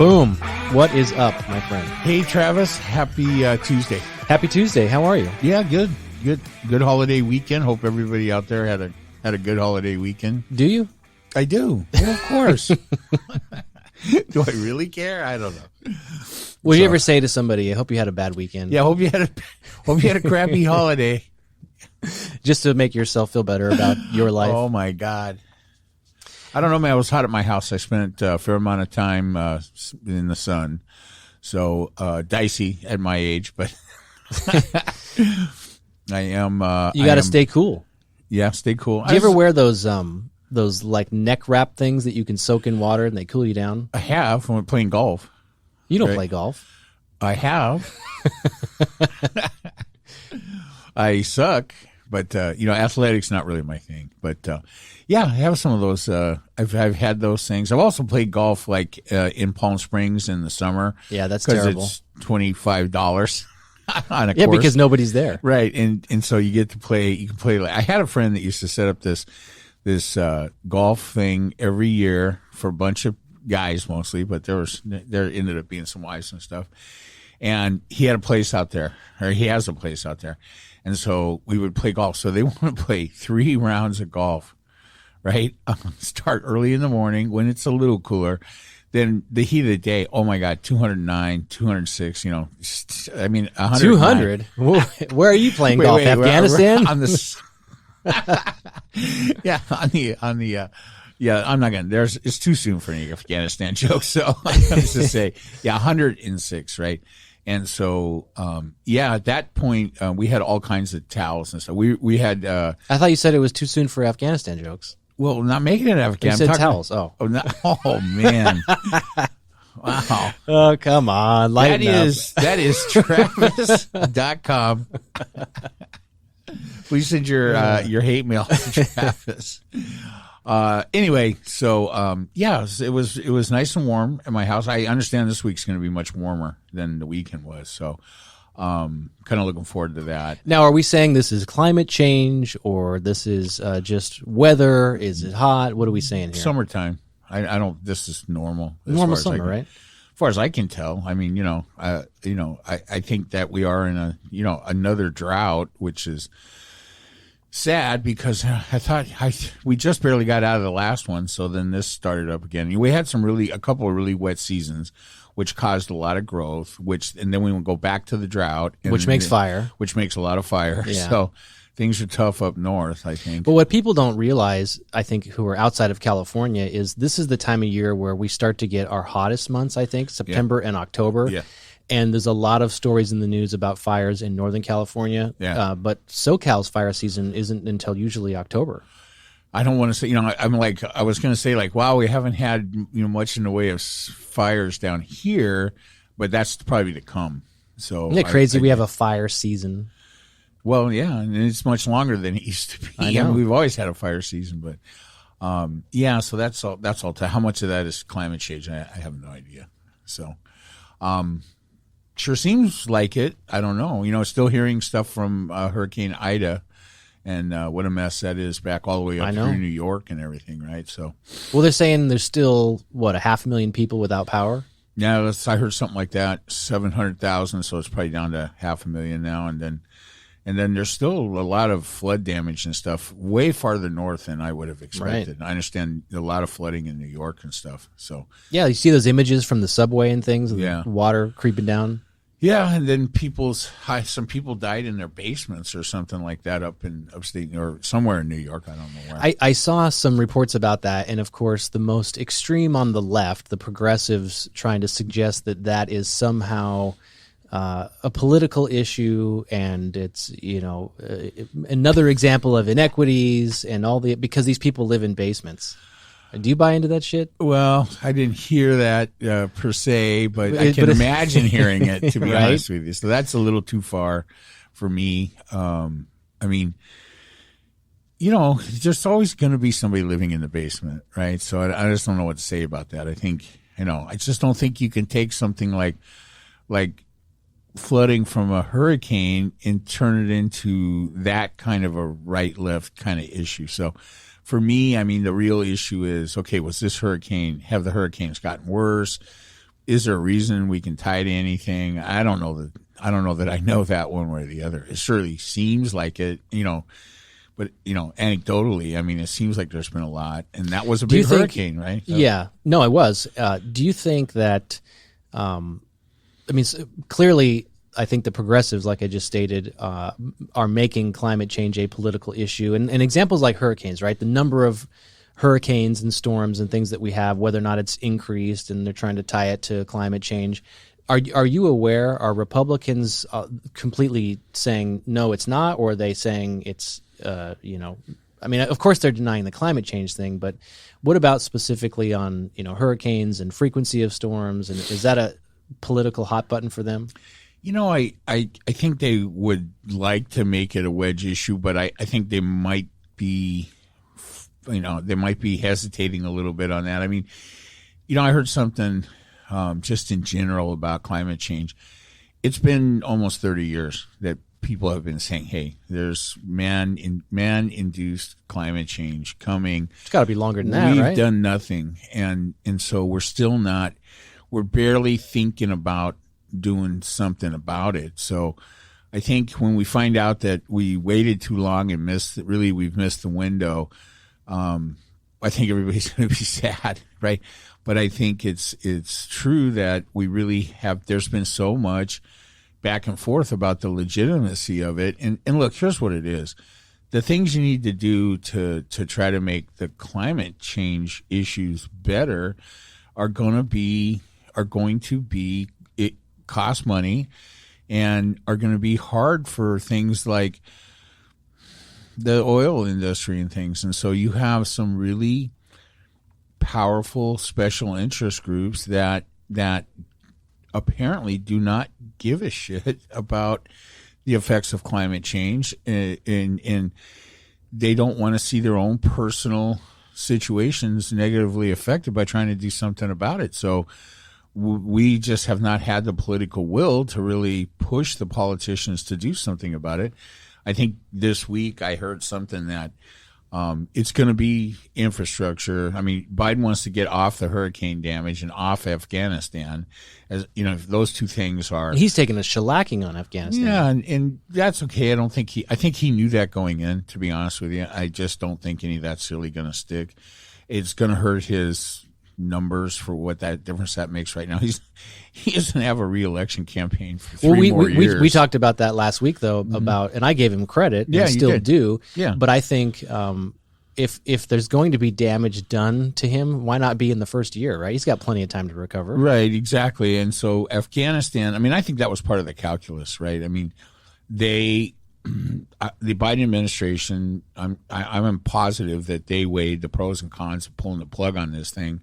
Boom. What is up, my friend? Hey, Travis. Happy Tuesday. Happy Tuesday. How are you? Yeah, good. Good holiday weekend. Hope everybody out there had a good holiday weekend. Do you? I do. Well, of course. Do I really care? I don't know. Would you ever say to somebody, I hope you had a bad weekend? Yeah, hope you had a crappy holiday. Just to make yourself feel better about your life. Oh my God. I don't know, man. I was hot at my house. I spent a fair amount of time in the sun. So dicey at my age, but I am. You got to stay cool. Yeah, stay cool. Do you ever wear those like neck wrap things that you can soak in water and they cool you down? I have when we're playing golf. You don't play golf. I have. I suck, but athletics not really my thing. But yeah, I have some of those. I've had those things. I've also played golf like in Palm Springs in the summer. Yeah, that's terrible. It's $25 on a yeah, course. because nobody's there. Right, and so you get to play. You can play. I had a friend that used to set up this golf thing every year for a bunch of guys mostly, but there ended up being some wives and stuff. And he had a place out there, or he has a place out there. And so we would play golf. So they want to play 3 rounds of golf, right? Start early in the morning when it's a little cooler. Then the heat of the day, oh my God, 209, 206, I mean, 100. 200? Where are you playing golf? Afghanistan? On the, yeah, I'm not going to, it's too soon for any Afghanistan joke. So I used to say, 106, right? And so, at that point, we had all kinds of towels and stuff. We had, I thought you said it was too soon for Afghanistan jokes. Well, not making it Afghanistan. You said towels. Oh, man. Wow. Oh, come on. Lighten up. That is Travis.com. Please send your hate mail to Travis. Anyway, so it was nice and warm at my house. I understand this week's going to be much warmer than the weekend was, so kind of looking forward to that. Now, are we saying this is climate change or this is just weather? Is it hot? What are we saying here? Summertime. I don't. This is normal. Normal summer, right? As far as I can tell. I mean, I think that we are in another drought, which is sad because I thought we just barely got out of the last one, so then this started up again. We had a couple of really wet seasons, which caused a lot of growth. And then we would go back to the drought, which makes fire, which makes a lot of fire. Yeah. So things are tough up north, I think. But what people don't realize, I think, who are outside of California, is this is the time of year where we start to get our hottest months. I think September and October. Yeah. And there's a lot of stories in the news about fires in Northern California. Yeah. But SoCal's fire season isn't until usually October. I don't want to say, I was going to say wow, we haven't had much in the way of fires down here, but that's probably to come. So Isn't it crazy we have a fire season? Well, yeah, and it's much longer than it used to be. I know. We've always had a fire season, but so that's all. How much of that is climate change? I have no idea. So, sure seems like it. I don't know. Still hearing stuff from Hurricane Ida and what a mess that is back all the way up through New York and everything, right? So, well, they're saying there's still, 500,000 people without power? Yeah, I heard something like that, 700,000, so it's probably down to 500,000 now. And then there's still a lot of flood damage and stuff way farther north than I would have expected. Right. I understand a lot of flooding in New York and stuff. So yeah, you see those images from the subway and things, the water creeping down. Yeah, and then some people died in their basements or something like that up in upstate or somewhere in New York. I don't know where. I saw some reports about that, and of course, the most extreme on the left, the progressives, trying to suggest that is somehow a political issue, and it's another example of inequities and because these people live in basements. Do you buy into that shit? Well, I didn't hear that per se, but I can imagine hearing it, to be right? honest with you. So that's a little too far for me. I mean, there's always going to be somebody living in the basement, right? So I just don't know what to say about that. I think, I just don't think you can take something like flooding from a hurricane and turn it into that kind of a right-left kind of issue. So for me, I mean, the real issue is, okay, have the hurricanes gotten worse? is there a reason we can tie to anything? I don't know that I know that one way or the other. It surely seems like it, but anecdotally, I mean, it seems like there's been a lot, and that was a big hurricane, right? So, yeah, no, it was. Do you think that? Clearly, I think the progressives, like I just stated, are making climate change a political issue, and examples like hurricanes, right? The number of hurricanes and storms and things that we have, whether or not it's increased, and they're trying to tie it to climate change. Are you aware? Are Republicans completely saying no, it's not, or are they saying it's of course they're denying the climate change thing, but what about specifically on hurricanes and frequency of storms, and is that a political hot button for them? I think they would like to make it a wedge issue, but I think they might be hesitating a little bit on that. I mean, I heard something just in general about climate change. It's been almost 30 years that people have been saying, hey, there's man-induced climate change coming. It's got to be longer than that, right? We've done nothing, and so we're still not. We're barely thinking about doing something about it. So I think when we find out that we waited too long and we've missed the window, I think everybody's going to be sad, right? But I think it's true that we really have. There's been so much back and forth about the legitimacy of it. And look, here's what it is: the things you need to do to try to make the climate change issues better are going to be it cost money, and are going to be hard for things like the oil industry and things. And so you have some really powerful special interest groups that apparently do not give a shit about the effects of climate change, and they don't want to see their own personal situations negatively affected by trying to do something about it. So we just have not had the political will to really push the politicians to do something about it. I think this week I heard something that it's going to be infrastructure. I mean, Biden wants to get off the hurricane damage and off Afghanistan. As those two things are. He's taking a shellacking on Afghanistan. Yeah, and that's okay. I think he knew that going in, to be honest with you. I just don't think any of that's really going to stick. It's going to hurt his numbers for what that difference that makes right now. He doesn't have a re-election campaign for three more years. We talked about that last week, though, about, and I gave him credit, and still do. Yeah. But I think if there's going to be damage done to him, why not be in the first year, right? He's got plenty of time to recover. Right, exactly. And so Afghanistan, I mean, I think that was part of the calculus, right? I mean, the Biden administration, I'm positive that they weighed the pros and cons of pulling the plug on this thing.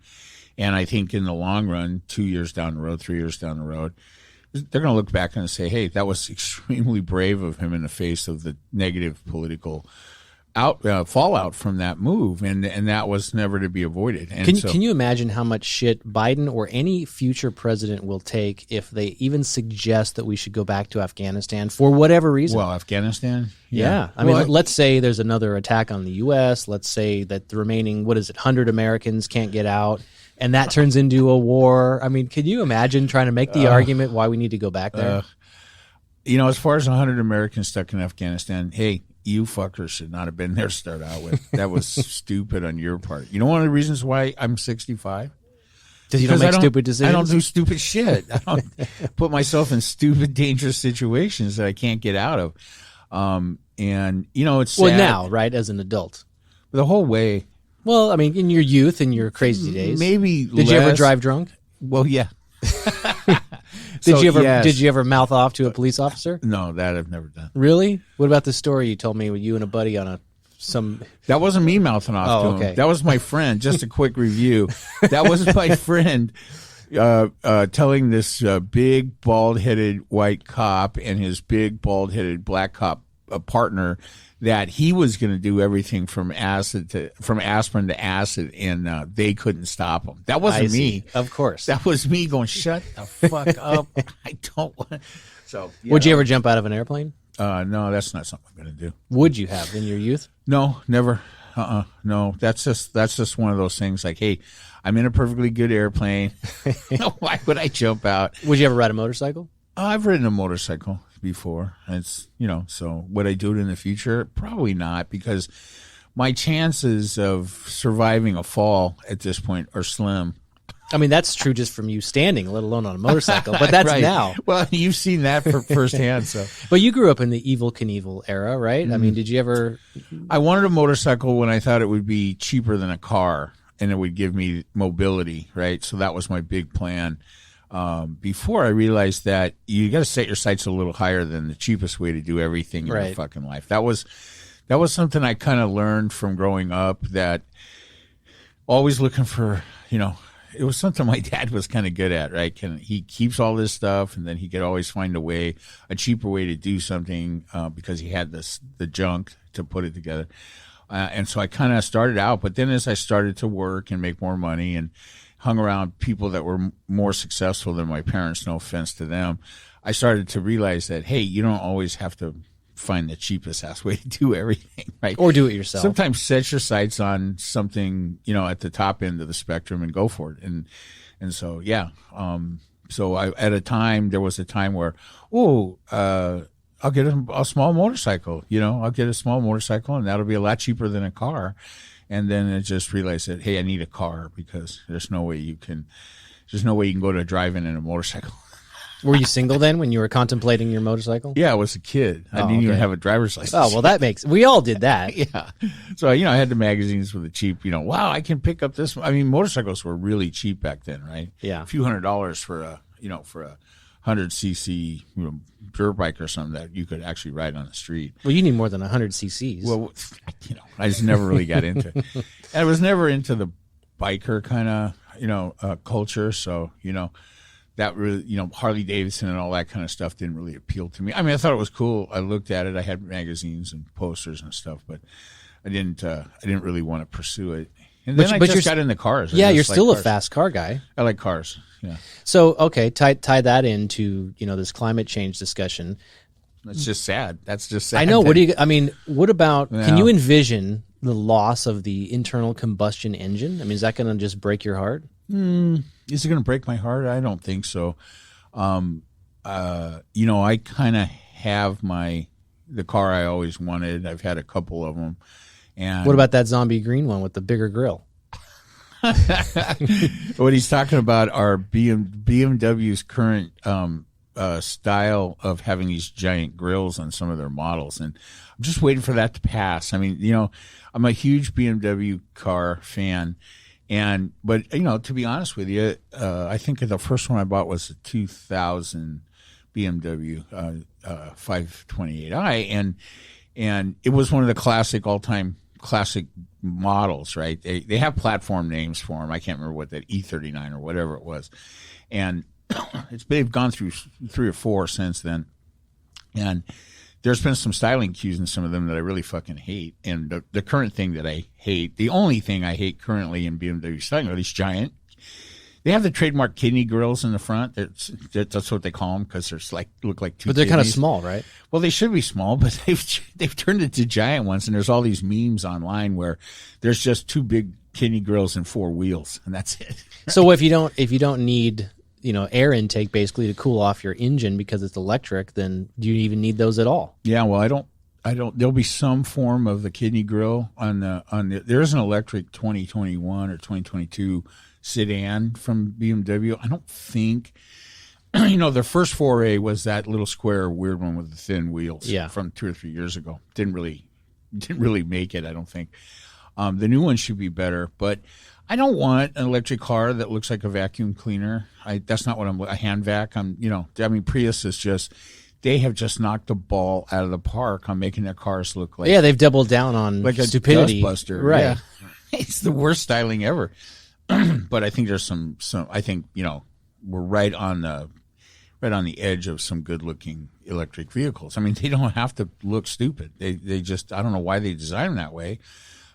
And I think in the long run, 2 years down the road, 3 years down the road, they're going to look back and say, hey, that was extremely brave of him in the face of the negative political fallout from that move. And that was never to be avoided. And can you imagine how much shit Biden or any future president will take if they even suggest that we should go back to Afghanistan for whatever reason? Well, Afghanistan? Yeah. I mean, let's say there's another attack on the U.S. Let's say that the remaining, 100 Americans can't get out, and that turns into a war. I mean, can you imagine trying to make the argument why we need to go back there? As far as 100 Americans stuck in Afghanistan, hey, you fuckers should not have been there to start out with. That was stupid on your part. You know one of the reasons why I'm 65? Because you don't make stupid decisions? I don't do stupid shit. I don't put myself in stupid, dangerous situations that I can't get out of. It's sad. Well, now, right, as an adult. The whole way. Well, I mean, in your youth, in your crazy days. Maybe Did you ever drive drunk? Well, yeah. Did you ever mouth off to a police officer? No, that I've never done. Really? What about the story you told me with you and a buddy on some? That wasn't me mouthing off to him. That was my friend. Just a quick review. That was my friend telling this big bald-headed white cop and his big bald-headed black cop partner that he was going to do everything from aspirin to acid, and they couldn't stop him. That wasn't me. Of course. That was me going, shut the fuck up. I don't want. So, would you ever jump out of an airplane? No, that's not something I'm going to do. Would you have in your youth? No, never. No, that's just one of those things like, hey, I'm in a perfectly good airplane. Why would I jump out? Would you ever ride a motorcycle? I've ridden a motorcycle before. It's, so would I do it in the future? Probably not, because my chances of surviving a fall at this point are slim. I mean, that's true just from you standing, let alone on a motorcycle. But that's right. now. Well, you've seen that firsthand. So, but you grew up in the Evel Knievel era, right? Mm-hmm. I mean, did you ever? I wanted a motorcycle when I thought it would be cheaper than a car, and it would give me mobility, right? So that was my big plan. Before I realized that you got to set your sights a little higher than the cheapest way to do everything in your fucking life. That was something I kind of learned from growing up. That always looking for, it was something my dad was kind of good at, right? He keeps all this stuff, and then he could always find a cheaper way to do something because he had the junk to put it together. And so I kind of started out, but then as I started to work and make more money and hung around people that were more successful than my parents, no offense to them, I started to realize that, hey, you don't always have to find the cheapest ass way to do everything, right? Or do it yourself. Sometimes set your sights on something, at the top end of the spectrum and go for it. And so, yeah. So there was a time where, I'll get a small motorcycle, I'll get a small motorcycle, and that'll be a lot cheaper than a car. And then I just realized that, hey, I need a car because there's no way you can go to drive-in in a motorcycle. Were you single then when you were contemplating your motorcycle? Yeah, I was a kid. I didn't even have a driver's license. Oh, well, we all did that. Yeah. So, I had the magazines with the cheap, wow, I can pick up this. I mean, motorcycles were really cheap back then, right? Yeah. A few $100s for a 100cc dirt bike or something that you could actually ride on the street. Well, you need more than 100 cc's. Well, I just never really got into it. And I was never into the biker kind of, culture. So, that really, Harley Davidson and all that kind of stuff didn't really appeal to me. I mean, I thought it was cool. I looked at it. I had magazines and posters and stuff, but I didn't really want to pursue it. And then I just got into cars. Yeah, you're still a fast car guy. I like cars. Yeah. So, okay, tie that into, this climate change discussion. That's just sad. That's just sad. I know. What about, can you envision the loss of the internal combustion engine? I mean, is that going to just break your heart? Is it going to break my heart? I don't think so. I kind of have the car I always wanted. I've had a couple of them. And what about that zombie green one with the bigger grill? What he's talking about are BMW's current style of having these giant grills on some of their models, and I'm just waiting for that to pass. I mean, I'm a huge BMW car fan, but to be honest with you, I think the first one I bought was a 2000 BMW 528i, and it was one of the all-time classic models, right? They have platform names for them. I can't remember what that E39 or whatever it was, and they've gone through 3 or 4 since then, and there's been some styling cues in some of them that I really fucking hate. And the current thing that I hate, the only thing I hate currently in BMW styling are these giant. They have the trademark kidney grills in the front. That's what they call them because they're look like 2 But they're kidneys. kind of small, right? Well, they should be small, but they've turned it to giant ones. And there's all these memes online where there's just 2 big kidney grills and 4 wheels, and that's it. So if you don't need air intake basically to cool off your engine because it's electric, then do you even need those at all? Yeah, well, I don't. There'll be some form of the kidney grill on the. There's an electric 2021 or 2022 sedan from BMW. I don't think. Their first foray was that little square weird one with the thin wheels. Yeah. From 2 or 3 years ago. Didn't really make it. I don't think. The new one should be better, but I don't want an electric car that looks like a vacuum cleaner. That's not what a hand vac. Prius is just. They have just knocked the ball out of the park on making their cars look like. Yeah, they've doubled down on like stupidity. A dustbuster. Right. Yeah. It's the worst styling ever. But I think there's some. I think we're right on the edge of some good looking electric vehicles. I mean, they don't have to look stupid. They just. I don't know why they design them that way.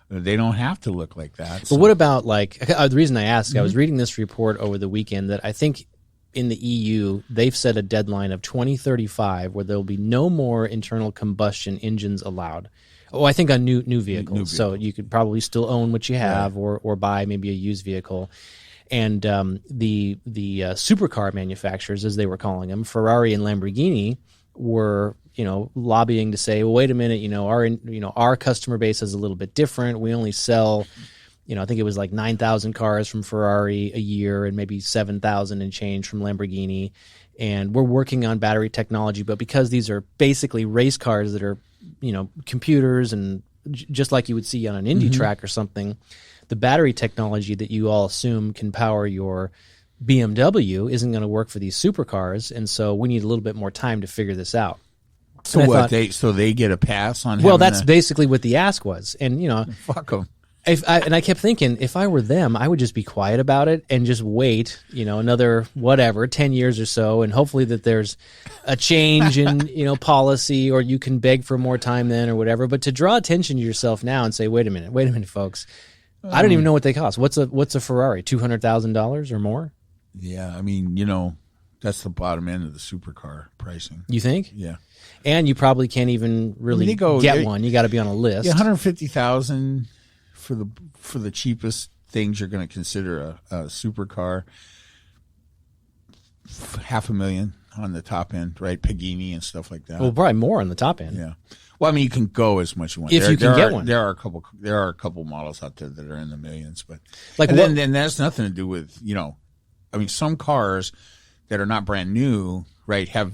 They don't have to look like that. But what about the reason I asked? I was reading this report over the weekend that I think. In the EU, they've set a deadline of 2035 where there will be no more internal combustion engines allowed. Oh, I think on new vehicles. New So you could probably still own what you have, or buy maybe a used vehicle. And the supercar manufacturers, as they were calling them, Ferrari and Lamborghini, were lobbying to say, well, wait a minute, our customer base is a little bit different. We only sell, I think it was like 9,000 cars from Ferrari a year, and maybe 7,000 and change from Lamborghini. And we're working on battery technology, but because these are basically race cars that are, computers and just like you would see on an Indy track or something, the battery technology that you all assume can power your BMW isn't going to work for these supercars, and so we need a little bit more time to figure this out. So what? They get a pass on? Well, that's basically what the ask was, and fuck them. And I kept thinking, if I were them, I would just be quiet about it and just wait, another 10 years or so, and hopefully that there's a change in policy, or you can beg for more time then or whatever. But to draw attention to yourself now and say, wait a minute, folks, I don't even know what they cost. What's a Ferrari? $200,000 or more? Yeah, I mean, that's the bottom end of the supercar pricing. You think? Yeah. And you probably can't even really get one. You got to be on a list. Yeah, 150,000 for the cheapest things you're going to consider a supercar. $500,000 on the top end, right? Pagani and stuff like that. Well, probably more on the top end. Yeah. Well, I mean, you can go as much as you want. If you can get one. There are a couple models out there that are in the millions, but then that's nothing to do with some cars that are not brand new, right? Have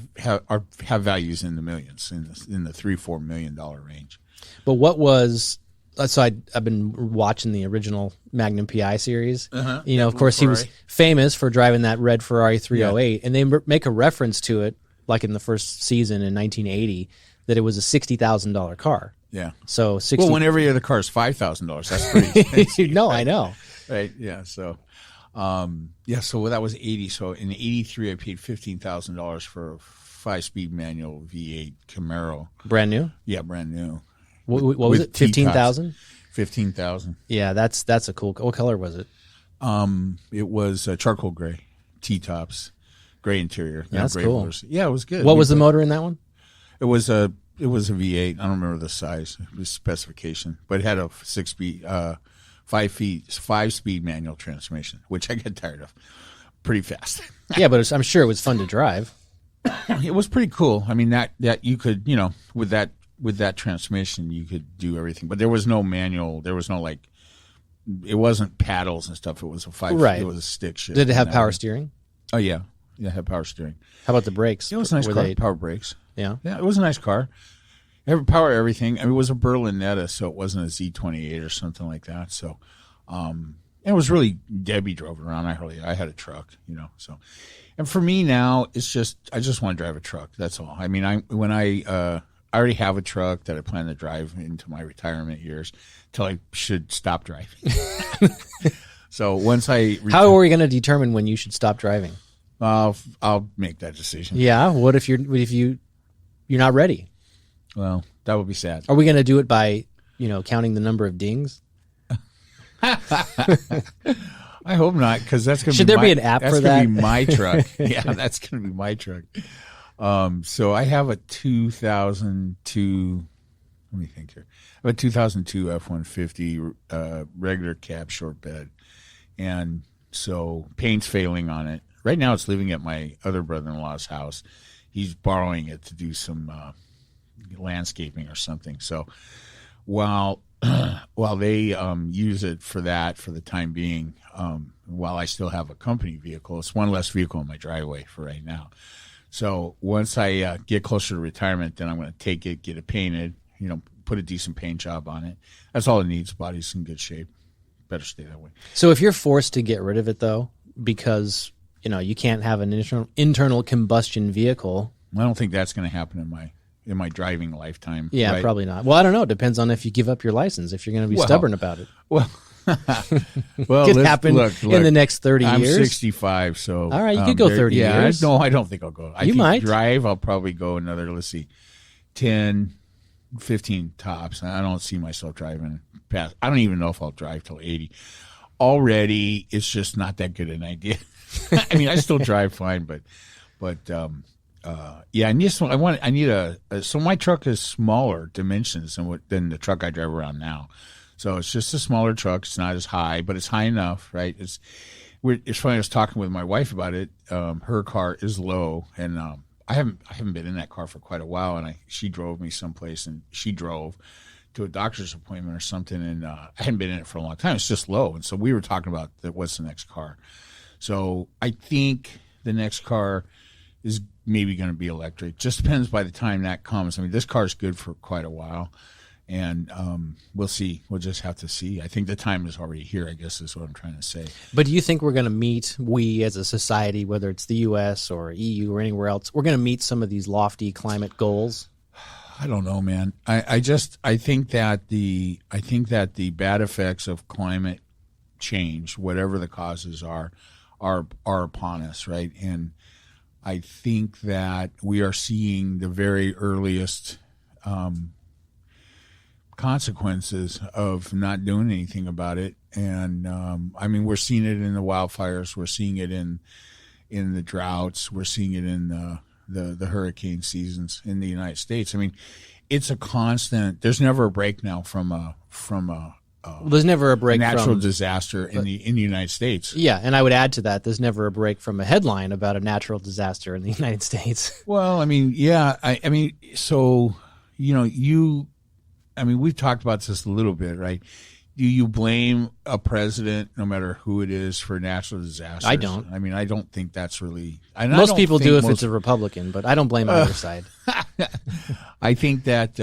values in the millions, in the $3-4 million range. But what was? So I've been watching the original Magnum PI series. Of course, he was famous for driving that red Ferrari 308, and they make a reference to it, like in the first season in 1980, that it was a $60,000 car. Yeah. So Well, when every other car is $5,000, that's pretty expensive. No, I know. Right. Yeah. So, so that was 80. So in 83, I paid $15,000 for a 5-speed manual V8 Camaro. Brand new? Yeah, brand new. What was it? 15,000? 15,000. Yeah, that's a cool. What color was it? It was charcoal gray, T-tops, gray interior. That's gray cool. Motors. Yeah, it was good. What was the motor in that one? It was a V8. I don't remember the size, the specification, but it had a 6-speed, 5-speed manual transmission, which I get tired of pretty fast. Yeah, but I'm sure it was fun to drive. It was pretty cool. I mean, that you could, with that transmission, you could do everything. But there was no manual. There was no it wasn't paddles and stuff. It was a 5. Right. It was a stick shift. Did it have power steering? Oh yeah, it had power steering. How about the brakes? It was a nice car. Power brakes. Yeah. Yeah, it was a nice car. Power everything. I mean, it was a Berlinetta, so it wasn't a Z28 or something like that. So, it was really Debbie drove it around. I had a truck, So, and for me now, it's just I just want to drive a truck. That's all. I mean, I already have a truck that I plan to drive into my retirement years till I should stop driving. So once how are we going to determine when you should stop driving? I'll make that decision. Yeah. What if you're not ready? Well, that would be sad. Are we going to do it by counting the number of dings? I hope not, because that's going to Should there be an app for that? That's going to be my truck. Yeah, that's going to be my truck. So I have a 2002. Let me think here. I have a 2002 F-150 regular cab short bed, and so paint's failing on it. Right now, it's living at my other brother-in-law's house. He's borrowing it to do some landscaping or something. So while they use it for the time being, while I still have a company vehicle, it's one less vehicle in my driveway for right now. So once I get closer to retirement, then I'm going to take it, get it painted, put a decent paint job on it. That's all it needs. Body's in good shape. Better stay that way. So if you're forced to get rid of it, though, because you can't have an internal combustion vehicle, I don't think that's going to happen in my driving lifetime. Yeah, right? Probably not. Well, I don't know. It depends on if you give up your license. If you're going to be stubborn about it. Well, it could happen in the next 30 years. I'm 65, so all right, you could go 30 years. No, I don't think I'll go. You might drive. I'll probably go another. 10, 15 tops. I don't see myself driving past. I don't even know if I'll drive till 80. Already, it's just not that good an idea. I mean, I still drive fine, but Yeah, I need so my truck is smaller dimensions than the truck I drive around now. So it's just a smaller truck. It's not as high, but it's high enough, right? It's funny. I was talking with my wife about it. Her car is low, and I haven't been in that car for quite a while. And she drove me someplace, and she drove to a doctor's appointment or something, and I hadn't been in it for a long time. It's just low, and so we were talking about what's the next car. So I think the next car is maybe going to be electric. Just depends by the time that comes. I mean, this car is good for quite a while, and we'll see. We'll just have to see. I think the time is already here, I guess is what I'm trying to say. But do you think we're going to meet, we as a society, whether it's the U.S. or EU or anywhere else, we're going to meet some of these lofty climate goals? I don't know, man. I think that the bad effects of climate change, whatever the causes are upon us, right? And I think that we are seeing the very earliest consequences of not doing anything about it. And I mean, we're seeing it in the wildfires. We're seeing it in the droughts. We're seeing it in the hurricane seasons in the United States. I mean, it's a constant. There's never a break now from a there's never a break natural from disaster in the United States. Yeah, and I would add to that, there's never a break from a headline about a natural disaster in the United States. Well, I mean, yeah, I mean, so we've talked about this a little bit, right? Do you blame a president, no matter who it is, for natural disasters? I don't. I mean, I don't think that's really. Most people do if it's a Republican, but I don't blame either side. I think that.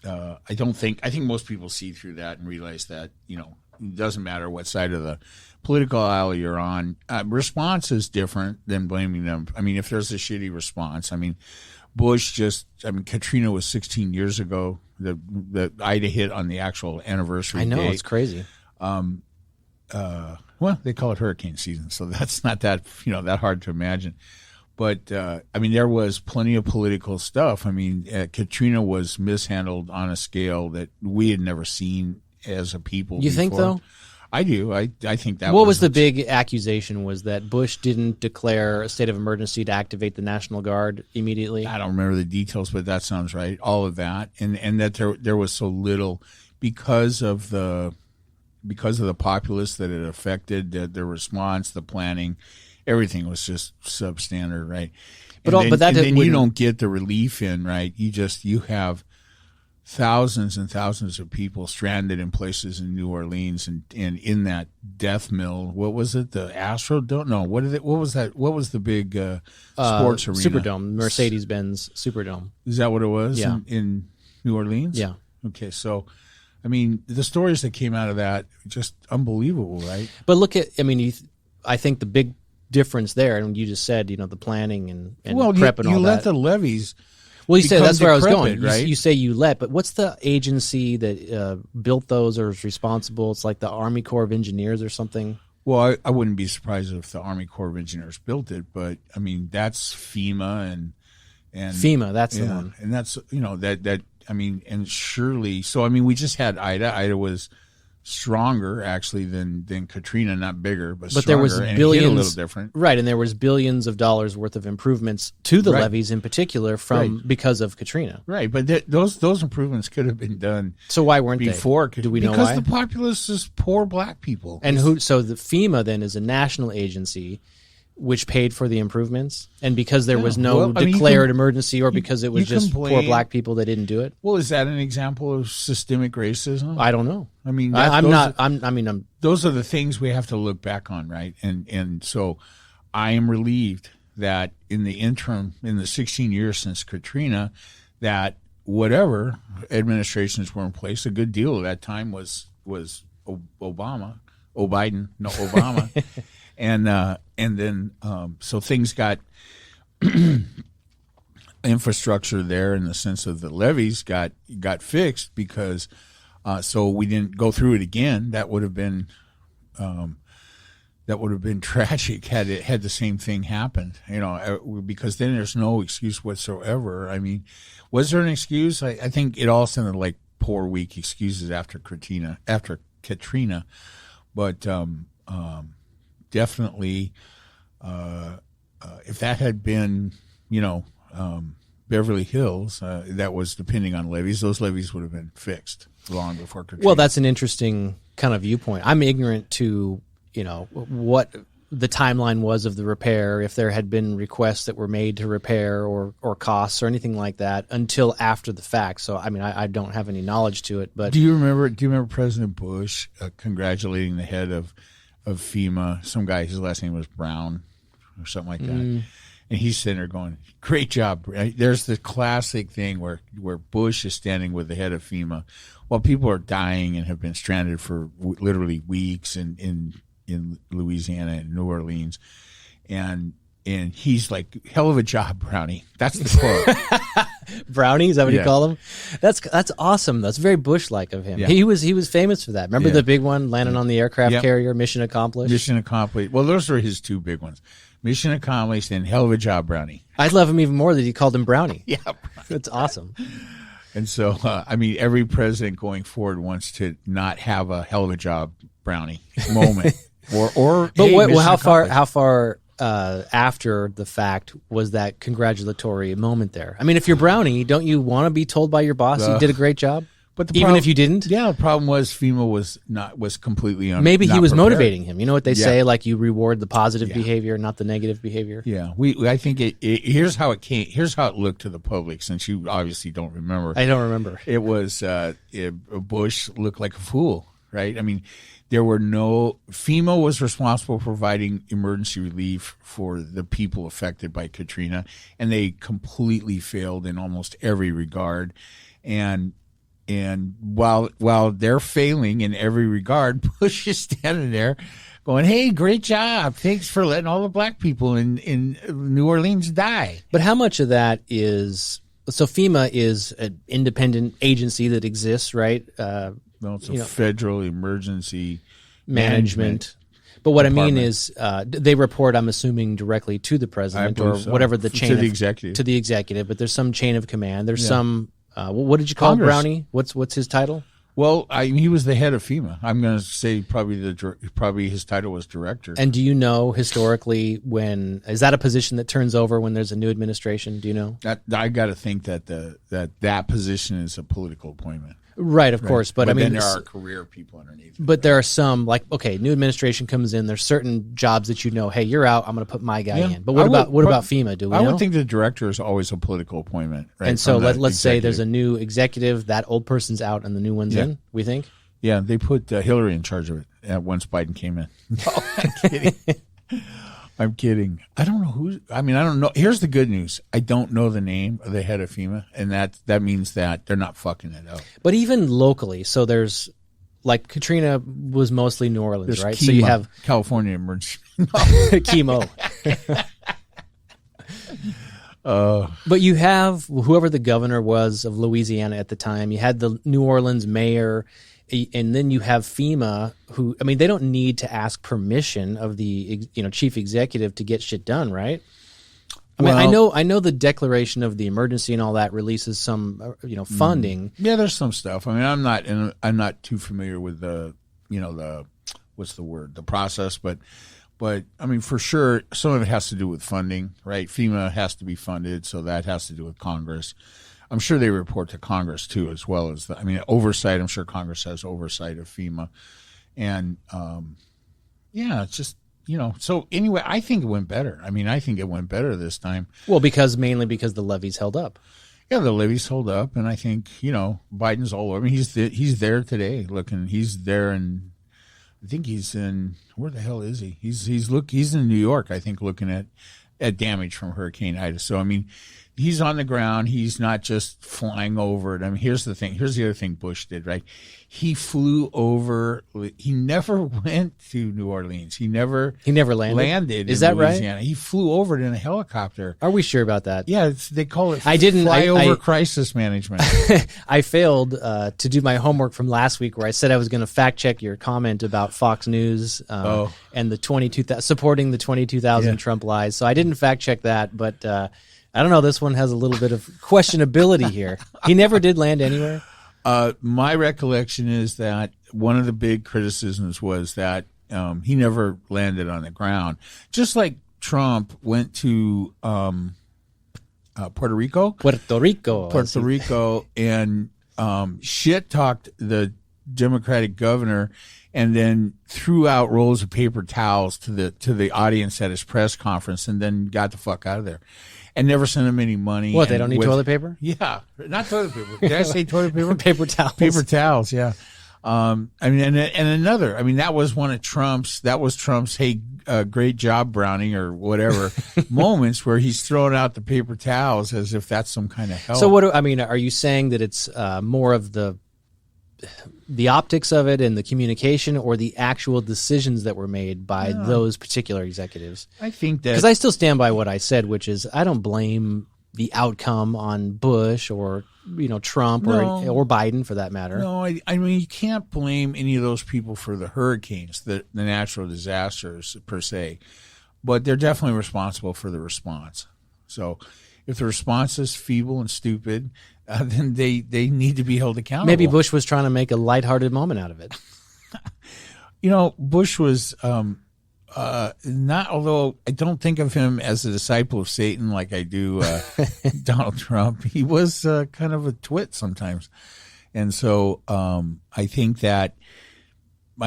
I think most people see through that and realize that, it doesn't matter what side of the political aisle you're on. Response is different than blaming them. I mean, if there's a shitty response, I mean, Katrina was 16 years ago. The Ida hit on the actual anniversary I know, date. it's crazy. Well, they call it hurricane season, so that's not that, that hard to imagine. But, I mean, there was plenty of political stuff. I mean, Katrina was mishandled on a scale that we had never seen as a people You before. think, though? I do. I think that What was the big accusation was that Bush didn't declare a state of emergency to activate the National Guard immediately? I don't remember the details, but that sounds right. All of that. And that there was so little because of the populace that it affected, the response, the planning. Everything was just substandard, right? But then you don't get the relief in, right? You have thousands and thousands of people stranded in places in New Orleans and in that death mill. What was it? The Astrodome? No, what was that? What was the big sports arena? Superdome, Mercedes-Benz Superdome. Is that what it was? Yeah. In New Orleans? Yeah. Okay, so I mean, the stories that came out of that just unbelievable, right? But look at, I think the big difference there, and you just said, the planning and prep and all that. You let the levees. Well, you said that's where I was decrepit, going. right? You say you let, but what's the agency that built those or is responsible? It's like the Army Corps of Engineers or something. Well, I wouldn't be surprised if the Army Corps of Engineers built it, but I mean that's FEMA and FEMA. That's the one, and that's that. I mean, and surely. So I mean, we just had Ida. Ida was stronger actually than Katrina, not bigger, but stronger, there was and billions, it hit a little different, right? And there was billions of dollars worth of improvements to the levees in particular because of Katrina, right? But those improvements could have been done. So why weren't before? Do we know because why? the populace is poor black people, and so the FEMA then is a national agency which paid for the improvements, and because there was no declared emergency, or because it was just poor black people that didn't do it. Well, is that an example of systemic racism? I don't know. I mean, those are the things we have to look back on, right? And so, I am relieved that in the interim, in the 16 years since Katrina, that whatever administrations were in place, a good deal of that time was Obama. And then so things got infrastructure there in the sense of the levees got fixed because so we didn't go through it again. That would have been tragic had the same thing happened. Because then there's no excuse whatsoever. I mean, was there an excuse? I think it all sounded like poor, weak excuses after Katrina, but definitely, if that had been, Beverly Hills, that was depending on levees. Those levees would have been fixed long before Katrina. Well, that's an interesting kind of viewpoint. I'm ignorant to, what the timeline was of the repair, if there had been requests that were made to repair or costs or anything like that until after the fact. So, I mean, I don't have any knowledge to it. But do you remember President Bush congratulating the head of FEMA? Some guy, his last name was Brown or something like that. And he's sitting there going, "Great job." Right? There's the classic thing where Bush is standing with the head of FEMA while people are dying and have been stranded for literally weeks in Louisiana and New Orleans. And he's like, "Hell of a job, Brownie." That's the quote. Brownie, is that what you call him? That's awesome. That's very Bush-like of him. Yeah. He was famous for that. Remember the big one, landing on the aircraft carrier, mission accomplished? Mission accomplished. Well, those were his two big ones. Mission accomplished and hell of a job, Brownie. I'd love him even more that he called him Brownie. Yeah. That's awesome. And so, every president going forward wants to not have a hell of a job, Brownie moment. But how far after the fact was that congratulatory moment there? I mean, if you're Brownie, don't you want to be told by your boss you did a great job? But even if you didn't? Yeah, the problem was FEMA was completely maybe he was prepared. motivating him. You know what they say, like you reward the positive behavior, not the negative behavior. Yeah, I think here's how it came. Here's how it looked to the public. Since you obviously don't remember, I don't remember. It was Bush looked like a fool, right? I mean, FEMA was responsible for providing emergency relief for the people affected by Katrina, and they completely failed in almost every regard. And while they're failing in every regard, Bush is standing there going, "Hey, great job. Thanks for letting all the black people in New Orleans die." But how much of that is – so FEMA is an independent agency that exists, right? No, it's a federal emergency management. But what department. I mean is they report, I'm assuming, directly to the president or whatever the chain – to the executive. To the executive. But there's some chain of command. There's some what did you call Brownie? What's his title? Well, he was the head of FEMA. I'm going to say probably his title was director. And do you know historically is that a position that turns over when there's a new administration? Do you know? I got to think that that position is a political appointment. Right, of course, but I mean, then there are career people underneath. But there are some, like, okay, new administration comes in. There's certain jobs that hey, you're out. I'm going to put my guy in. But what about FEMA? Do we know? I would think the director is always a political appointment, right? And so let's say there's a new executive, that old person's out, and the new one's in. We think. Yeah, they put Hillary in charge of it once Biden came in. No, I'm kidding. I'm kidding. I don't know I don't know. Here's the good news. I don't know the name of the head of FEMA, and that means that they're not fucking it up. But even locally, so there's, like, Katrina was mostly New Orleans, there's right? Chemo, so you have California emergency. Chemo. But you have whoever the governor was of Louisiana at the time. You had the New Orleans mayor. And then you have FEMA, who, I mean, they don't need to ask permission of the chief executive to get shit done, right? I mean, I know the declaration of the emergency and all that releases some, funding. Yeah, there's some stuff. I mean, I'm not too familiar with the what's the word, the process, but I mean, for sure, some of it has to do with funding, right? FEMA has to be funded, so that has to do with Congress. I'm sure they report to Congress too, as well as oversight. I'm sure Congress has oversight of FEMA, and it's just So anyway, I think it went better. I mean, I think it went better this time. Well, mainly because the levees held up. Yeah, the levees hold up, and I think Biden's all over. I mean, he's there today, looking. He's there, and I think he's in. Where the hell is he? He's in New York, I think, looking at damage from Hurricane Ida. So I mean, he's on the ground. He's not just flying over it. I mean, here's the thing. Here's the other thing Bush did, right? He flew over. He never went to New Orleans. He never landed. Is in that Louisiana. right? He flew over it in a helicopter. Are we sure about that? Yeah, they call it flyover crisis management. I failed to do my homework from last week where I said I was going to fact check your comment about Fox News and the supporting the 22,000 Trump lies. So I didn't fact check that, but I don't know. This one has a little bit of questionability here. He never did land anywhere. My recollection is that one of the big criticisms was that he never landed on the ground. Just like Trump went to Puerto Rico. Puerto Rico. Puerto Rico, and shit talked the Democratic governor, and then threw out rolls of paper towels to the audience at his press conference, and then got the fuck out of there, and never sent him any money. What, they don't need toilet paper? Yeah, not toilet paper. Did I say toilet paper? Paper towels. Paper towels. Yeah. I mean, and another. I mean, that was one of Trump's. That was Trump's. Hey, great job, Brownie, or whatever moments where he's throwing out the paper towels as if that's some kind of help. So what? I mean, are you saying that it's more of the optics of it and the communication, or the actual decisions that were made by those particular executives? I think that, because I still stand by what I said, which is I don't blame the outcome on Bush or Trump or Biden for that matter. No, I mean, you can't blame any of those people for the hurricanes, the natural disasters per se, but they're definitely responsible for the response. So if the response is feeble and stupid, then they need to be held accountable. Maybe Bush was trying to make a lighthearted moment out of it. Bush was not, although I don't think of him as a disciple of Satan like I do Donald Trump. He was kind of a twit sometimes. And so I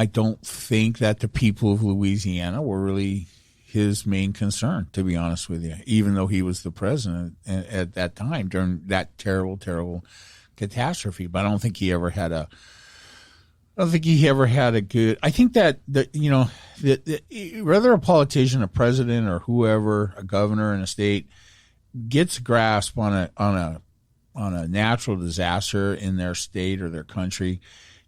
don't think that the people of Louisiana were really his main concern, to be honest with you, even though he was the president at that time during that terrible, terrible catastrophe. But I don't think he ever had a good. I think that whether a politician, a president, or whoever, a governor in a state, gets a grasp on a natural disaster in their state or their country,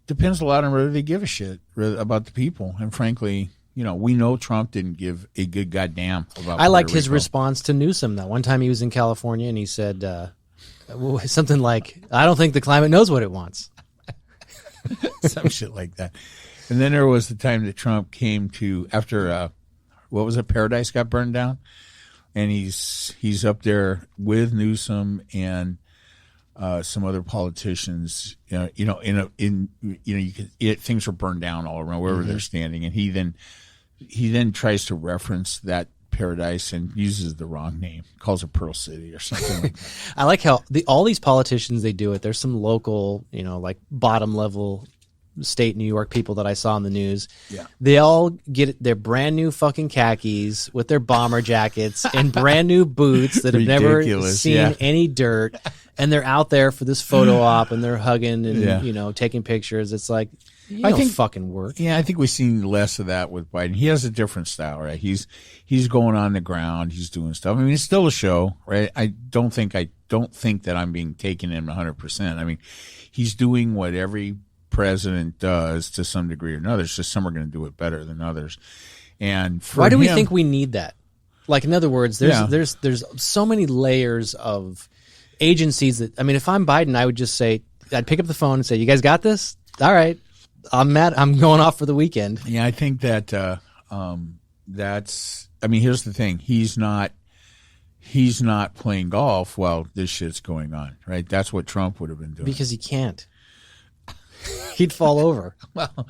depends a lot on whether they give a shit about the people. And frankly, we know Trump didn't give a good goddamn about. I liked his response to Newsom. That one time he was in California and he said something like, "I don't think the climate knows what it wants." Some shit like that. And then there was the time that Trump came to, after what was it, Paradise got burned down, and he's up there with Newsom and some other politicians. Things were burned down all around wherever they're standing, and he then tries to reference that Paradise and uses the wrong name, calls it Pearl City or something like that. I like how all these politicians, they do it. There's some local, like bottom level state New York people that I saw in the news. Yeah. They all get their brand new fucking khakis with their bomber jackets and brand new boots that have never seen any dirt. And they're out there for this photo op and they're hugging and, taking pictures. It's like, I think fucking work. Yeah, I think we've seen less of that with Biden. He has a different style, right? He's going on the ground. He's doing stuff. I mean, it's still a show, right? I don't think that I'm being taken in 100%. I mean, he's doing what every president does to some degree or another. It's just some are going to do it better than others. And why do we think we need that? Like, in other words, there's so many layers of agencies that, I mean, if I'm Biden, I would just say, I'd pick up the phone and say, "You guys got this? All right. I'm going off for the weekend." Yeah, I think that that's. I mean, here's the thing: he's not playing golf while this shit's going on, right? That's what Trump would have been doing. Because he can't. He'd fall over. Well,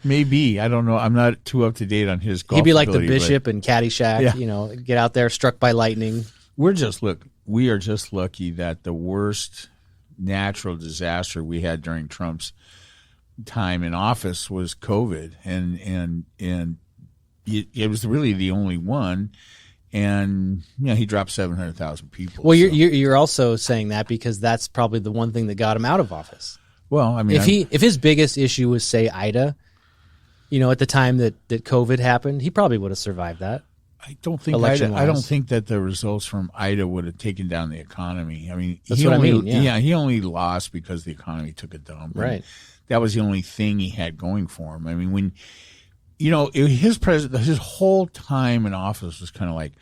maybe, I don't know. I'm not too up to date on his golf. He'd be like ability, the Bishop in Caddyshack. Get out there, struck by lightning. We are just lucky that the worst natural disaster we had during Trump's time in office was COVID, and it was really the only one, and he dropped 700,000 people. Well, you're also saying that because that's probably the one thing that got him out of office. Well, I mean, if his biggest issue was, say, Ida, at the time that COVID happened, he probably would have survived that. I don't think I don't think that the results from Ida would have taken down the economy. I mean, that's what I mean. Yeah, he only lost because the economy took a dump. Right. That was the only thing he had going for him. I mean, when his whole time in office was kind of like,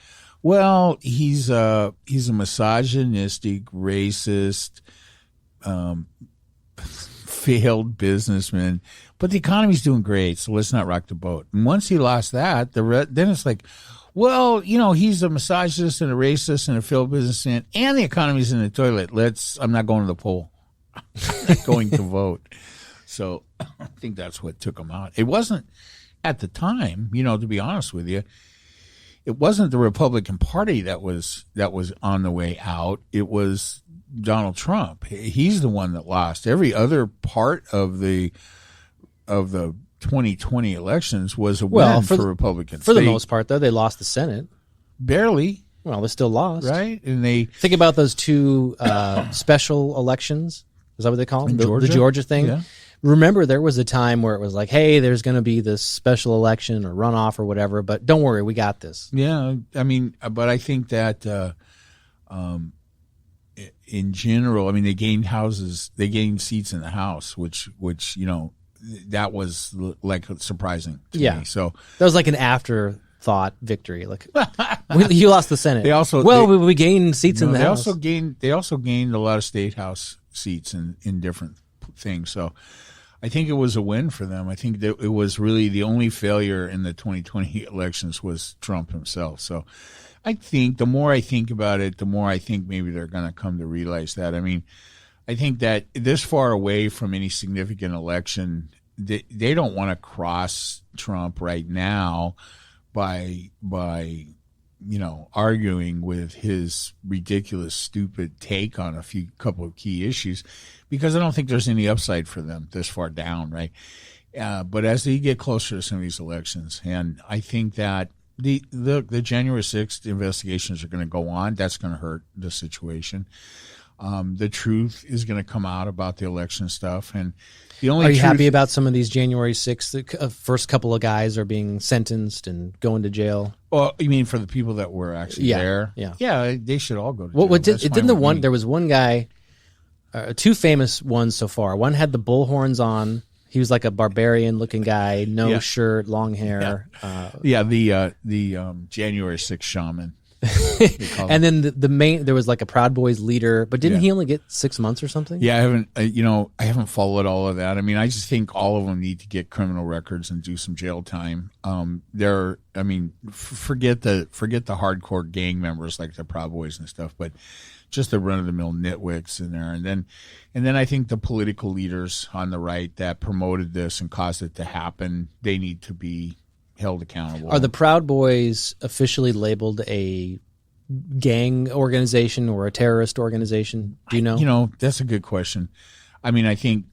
well, he's a misogynistic, racist, failed businessman, but the economy's doing great, so let's not rock the boat. And once he lost that, then it's like, well, he's a misogynist and a racist and a failed businessman, and the economy's in the toilet. I'm not going to the poll. I'm not going to vote. So I think that's what took him out. It wasn't at the time, to be honest with you. it wasn't the Republican Party that was on the way out. It was Donald Trump. He's the one that lost. Every other part of the 2020 elections was a win for Republicans. For the most part, though, they lost the Senate. Barely. Well, they still lost. Right? And they think about those two special elections. Is that what they call them? The Georgia thing? Yeah. Remember, there was a time where it was like, hey, there's going to be this special election or runoff or whatever, but don't worry, we got this. Yeah, I mean, but I think that in general, I mean, they gained seats in the House, which that was like surprising to me. So that was like an afterthought victory. Like you lost the Senate. We gained seats in the House. They also gained a lot of state House seats in different things. So I think it was a win for them. I think that it was really the only failure in the 2020 elections was Trump himself. So I think the more I think about it, the more I think maybe they're going to come to realize that. I mean, I think that this far away from any significant election, they don't want to cross Trump right now by arguing with his ridiculous, stupid take on a couple of key issues, because I don't think there's any upside for them this far down, right? But as they get closer to some of these elections, and I think that the January 6th investigations are going to go on, that's going to hurt the situation. The truth is going to come out about the election stuff, and the only. Are you happy about some of these January 6th? The first couple of guys are being sentenced and going to jail. Well, you mean for the people that were actually there? Yeah, they should all go to jail. There was one guy, two famous ones so far. One had the bullhorns on. He was like a barbarian-looking guy, no shirt, long hair. The January 6th shaman. And then there was like a Proud Boys leader, but didn't he only get 6 months or something? Yeah, I haven't followed all of that. I mean, I just think all of them need to get criminal records and do some jail time. Forget the hardcore gang members like the Proud Boys and stuff, but just the run-of-the-mill nitwicks in there. And then I think the political leaders on the right that promoted this and caused it to happen, they need to be held accountable. Are the Proud Boys officially labeled a gang organization or a terrorist organization? Do you know? That's a good question. I mean, I think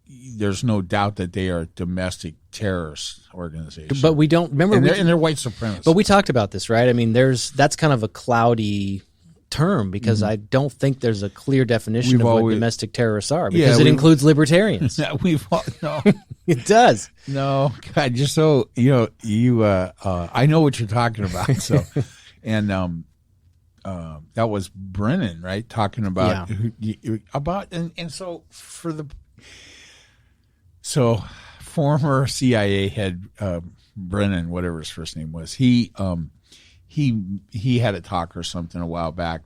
there's no doubt that they are a domestic terrorist organization. But we don't remember, and they're white supremacists. But we talked about this, right? I mean, that's kind of a cloudy term because I don't think there's a clear definition of what domestic terrorists are, because it includes libertarians. No. It does. No, God, just so I know what you're talking about. So, and that was Brennan, right? Talking about so former CIA head Brennan, whatever his first name was, he had a talk or something a while back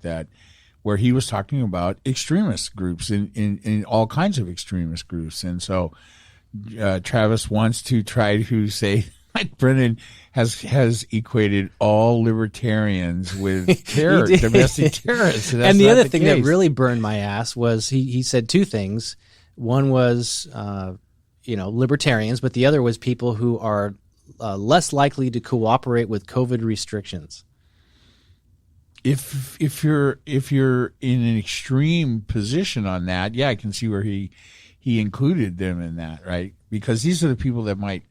where he was talking about extremist groups in all kinds of extremist groups. And so Travis wants to try to say that Brennan has equated all libertarians with domestic terrorists. And the other thing that really burned my ass was he said two things. One was libertarians, but the other was people who are less likely to cooperate with COVID restrictions. If you're in an extreme position on that, I can see where he included them in that, right? Because these are the people that might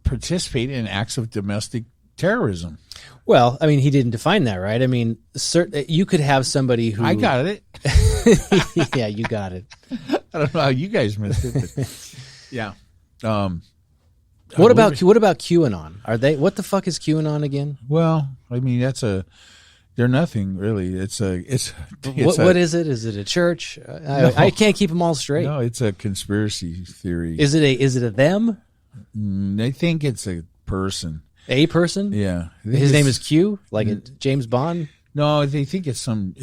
participate in acts of domestic terrorism. Well, I mean, he didn't define that, right? I mean, you could have somebody who... I got it. Yeah, you got it. I don't know how you guys missed it, but yeah. What about QAnon? What the fuck is QAnon again? Well, I mean, they're nothing really. What is it? Is it a church? No. I can't keep them all straight. No, it's a conspiracy theory. Is it a them? I think it's a person. A person? Yeah. His name is Q, like James Bond. No, they think it's some.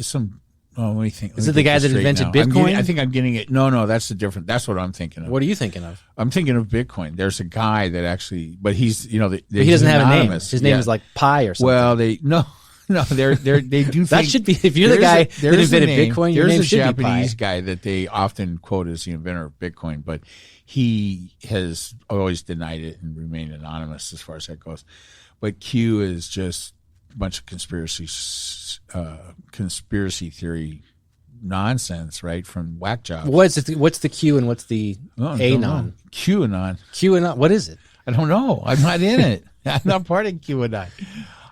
Oh, let me think. Is it the guy that invented Bitcoin? I think I'm getting it. No, that's That's what I'm thinking of. What are you thinking of? I'm thinking of Bitcoin. There's a guy that actually, but he's, but he doesn't have a name. His name is like Pi or something. Well, No, they do. That should be, if you're the guy that invented Bitcoin, your name should be Pi. There's a Japanese guy that they often quote as the inventor of Bitcoin, but he has always denied it and remained anonymous as far as that goes. But Q is just a bunch of conspiracy theory nonsense, right, from whack jobs. What's the Q and what's the anon? QAnon. QAnon. What is it? I don't know. I'm not in it. I'm not part of QAnon.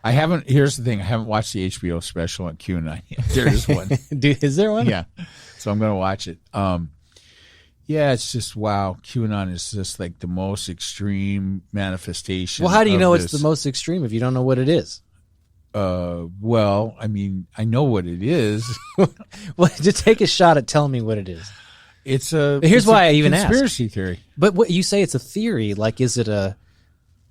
I haven't. Here's the thing. I haven't watched the HBO special on QAnon yet. There is one. Is there one? Yeah. So I'm going to watch it. Yeah, it's just wow. QAnon is just like the most extreme manifestation. Well, how do you know it's the most extreme if you don't know what it is? Well, I mean, I know what it is. Well, just take a shot at telling me what it is. Here's why I even asked. Conspiracy theory. But what you say, it's a theory. Like, is it a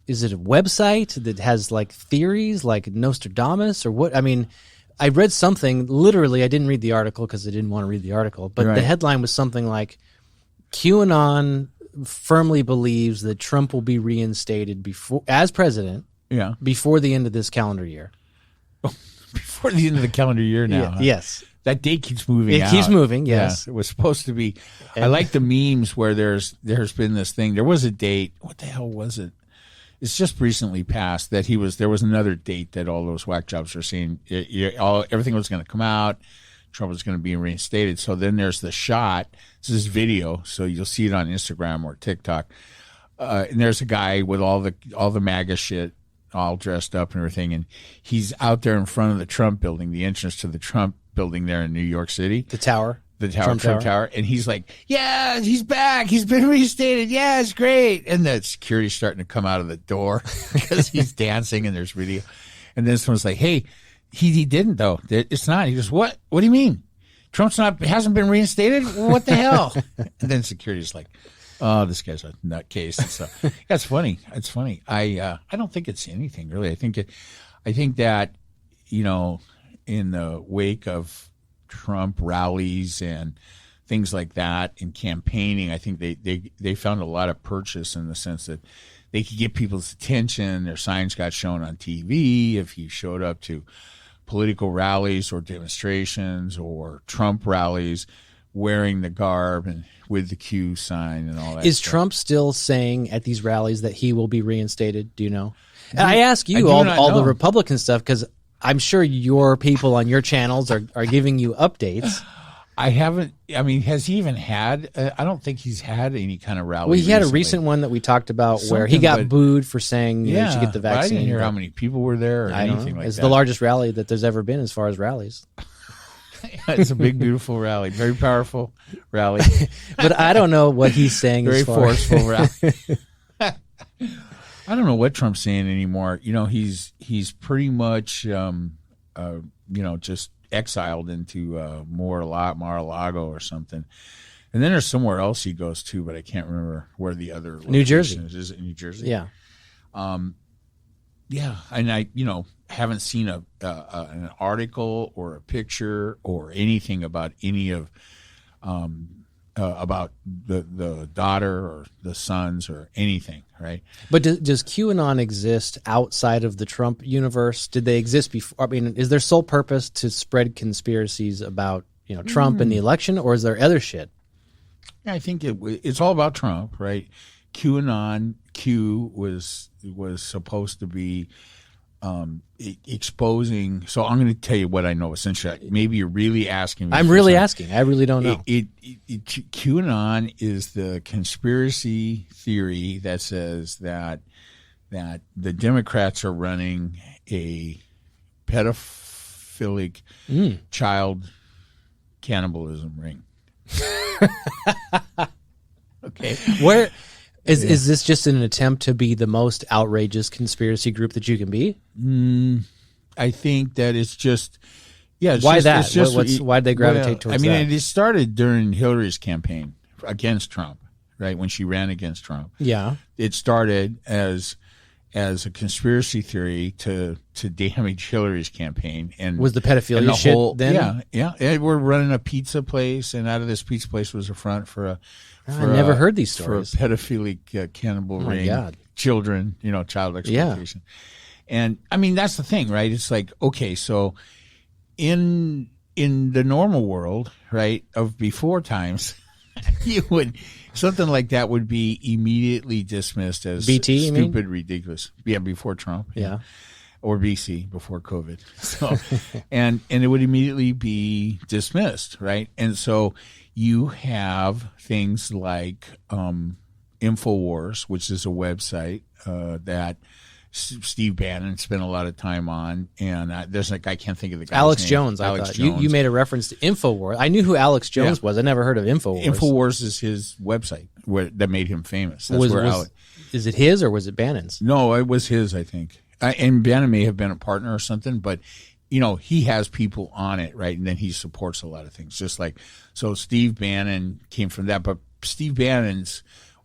website that has like theories, like Nostradamus, or what? I mean, I read something. Literally, I didn't read the article because I didn't want to read the article. But Right. the headline was something like, "QAnon firmly believes that Trump will be reinstated as president Yeah. before the end of this calendar year." Before the end of the calendar year now. Yeah, yes. That date keeps moving out. It keeps moving, yes. Yeah, it was supposed to be. I like the memes where there's been this thing. There was a date. What the hell was it? It's just recently passed that there was another date that all those whack jobs are saying everything was going to come out. Trump was going to be reinstated. So then there's the shot. It's this video. So you'll see it on Instagram or TikTok. And there's a guy with all the MAGA shit all dressed up and everything. And he's out there in front of the Trump building, the entrance to the Trump building there in New York City. The tower. Trump Tower. And he's like, yeah, he's back. He's been reinstated. Yeah, it's great. And the security's starting to come out of the door because he's dancing and there's video. And then someone's like, hey, he didn't though. It's not. He goes, what? What do you mean? Hasn't been reinstated? What the hell? And then security's like, oh, this guy's a nutcase. And so that's funny. It's funny. I don't think it's anything really. I think that, in the wake of Trump rallies and things like that and campaigning, I think they found a lot of purchase in the sense that they could get people's attention. Their signs got shown on TV. If you showed up to political rallies or demonstrations or Trump rallies wearing the garb and with the Q sign and all that. Is Trump still saying at these rallies that he will be reinstated? Do you know? And I ask you all the Republican stuff because I'm sure your people on your channels are giving you updates. I haven't. I mean, has he even had? I don't think he's had any kind of rally. Well, he had a recent one that we talked about where he got booed for saying you should get the vaccine. I didn't hear how many people were there or anything like that. It's the largest rally that there's ever been as far as rallies. It's a big, beautiful rally, very powerful rally. But I don't know what he's saying. Very forceful rally. I don't know what Trump's saying anymore. He's pretty much, just exiled into Mar-a-Lago or something. And then there's somewhere else he goes to, but I can't remember where the other New Jersey is. Is it New Jersey? Yeah. Yeah, and I haven't seen an article or a picture or anything about any of about the daughter or the sons or anything, right? But does QAnon exist outside of the Trump universe? Did they exist before? I mean, is their sole purpose to spread conspiracies about Trump and the election, or is there other shit? I think it's all about Trump, right? QAnon was supposed to be exposing. So I'm going to tell you what I know. Essentially, maybe you're really asking me. I'm really asking. I really don't know. QAnon is the conspiracy theory that says that the Democrats are running a pedophilic child cannibalism ring. Okay, where is this just an attempt to be the most outrageous conspiracy group that you can be? I think that it's just, why that? Why'd they gravitate towards that? It started during Hillary's campaign against Trump, right? When she ran against Trump. Yeah. It started as a conspiracy theory to damage Hillary's campaigin. And was the pedophilia shit then? Yeah. And we're running a pizza place, and out of this pizza place was a front for a. I never heard these stories. For a pedophilic cannibal ring. God. Children, child exploitation. And I mean, that's the thing, right? It's like, okay, so in the normal world, right, of before times, something like that would be immediately dismissed as BT, stupid, ridiculous. Yeah, before Trump. Yeah. Or BC, before COVID. So, and it would immediately be dismissed, right? And so you have things like InfoWars, which is a website that Steve Bannon spent a lot of time on, and there's a guy, I can't think of the guy's Alex name. Jones. Alex I thought Jones. you made a reference to InfoWars. I knew who Alex Jones was. I never heard of InfoWars. InfoWars is his website that made him famous. That's where Alex. Is it his or was it Bannon's? No, it was his, I think. And Bannon may have been a partner or something, but he has people on it, right? And then he supports a lot of things. Just like, so Steve Bannon came from that, but Steve Bannon's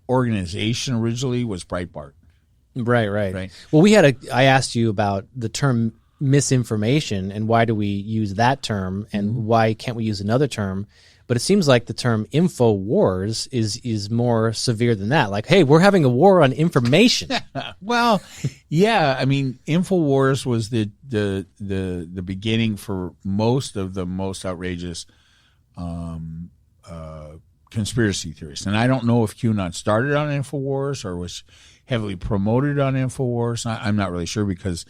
organization originally was Breitbart. Right. Well, I asked you about the term misinformation and why do we use that term and why can't we use another term? But it seems like the term info wars is more severe than that. Like, hey, we're having a war on information. Well, yeah. I mean, InfoWars was the beginning for most of the most outrageous conspiracy theories. And I don't know if QAnon started on InfoWars or was heavily promoted on InfoWars. I'm not really sure because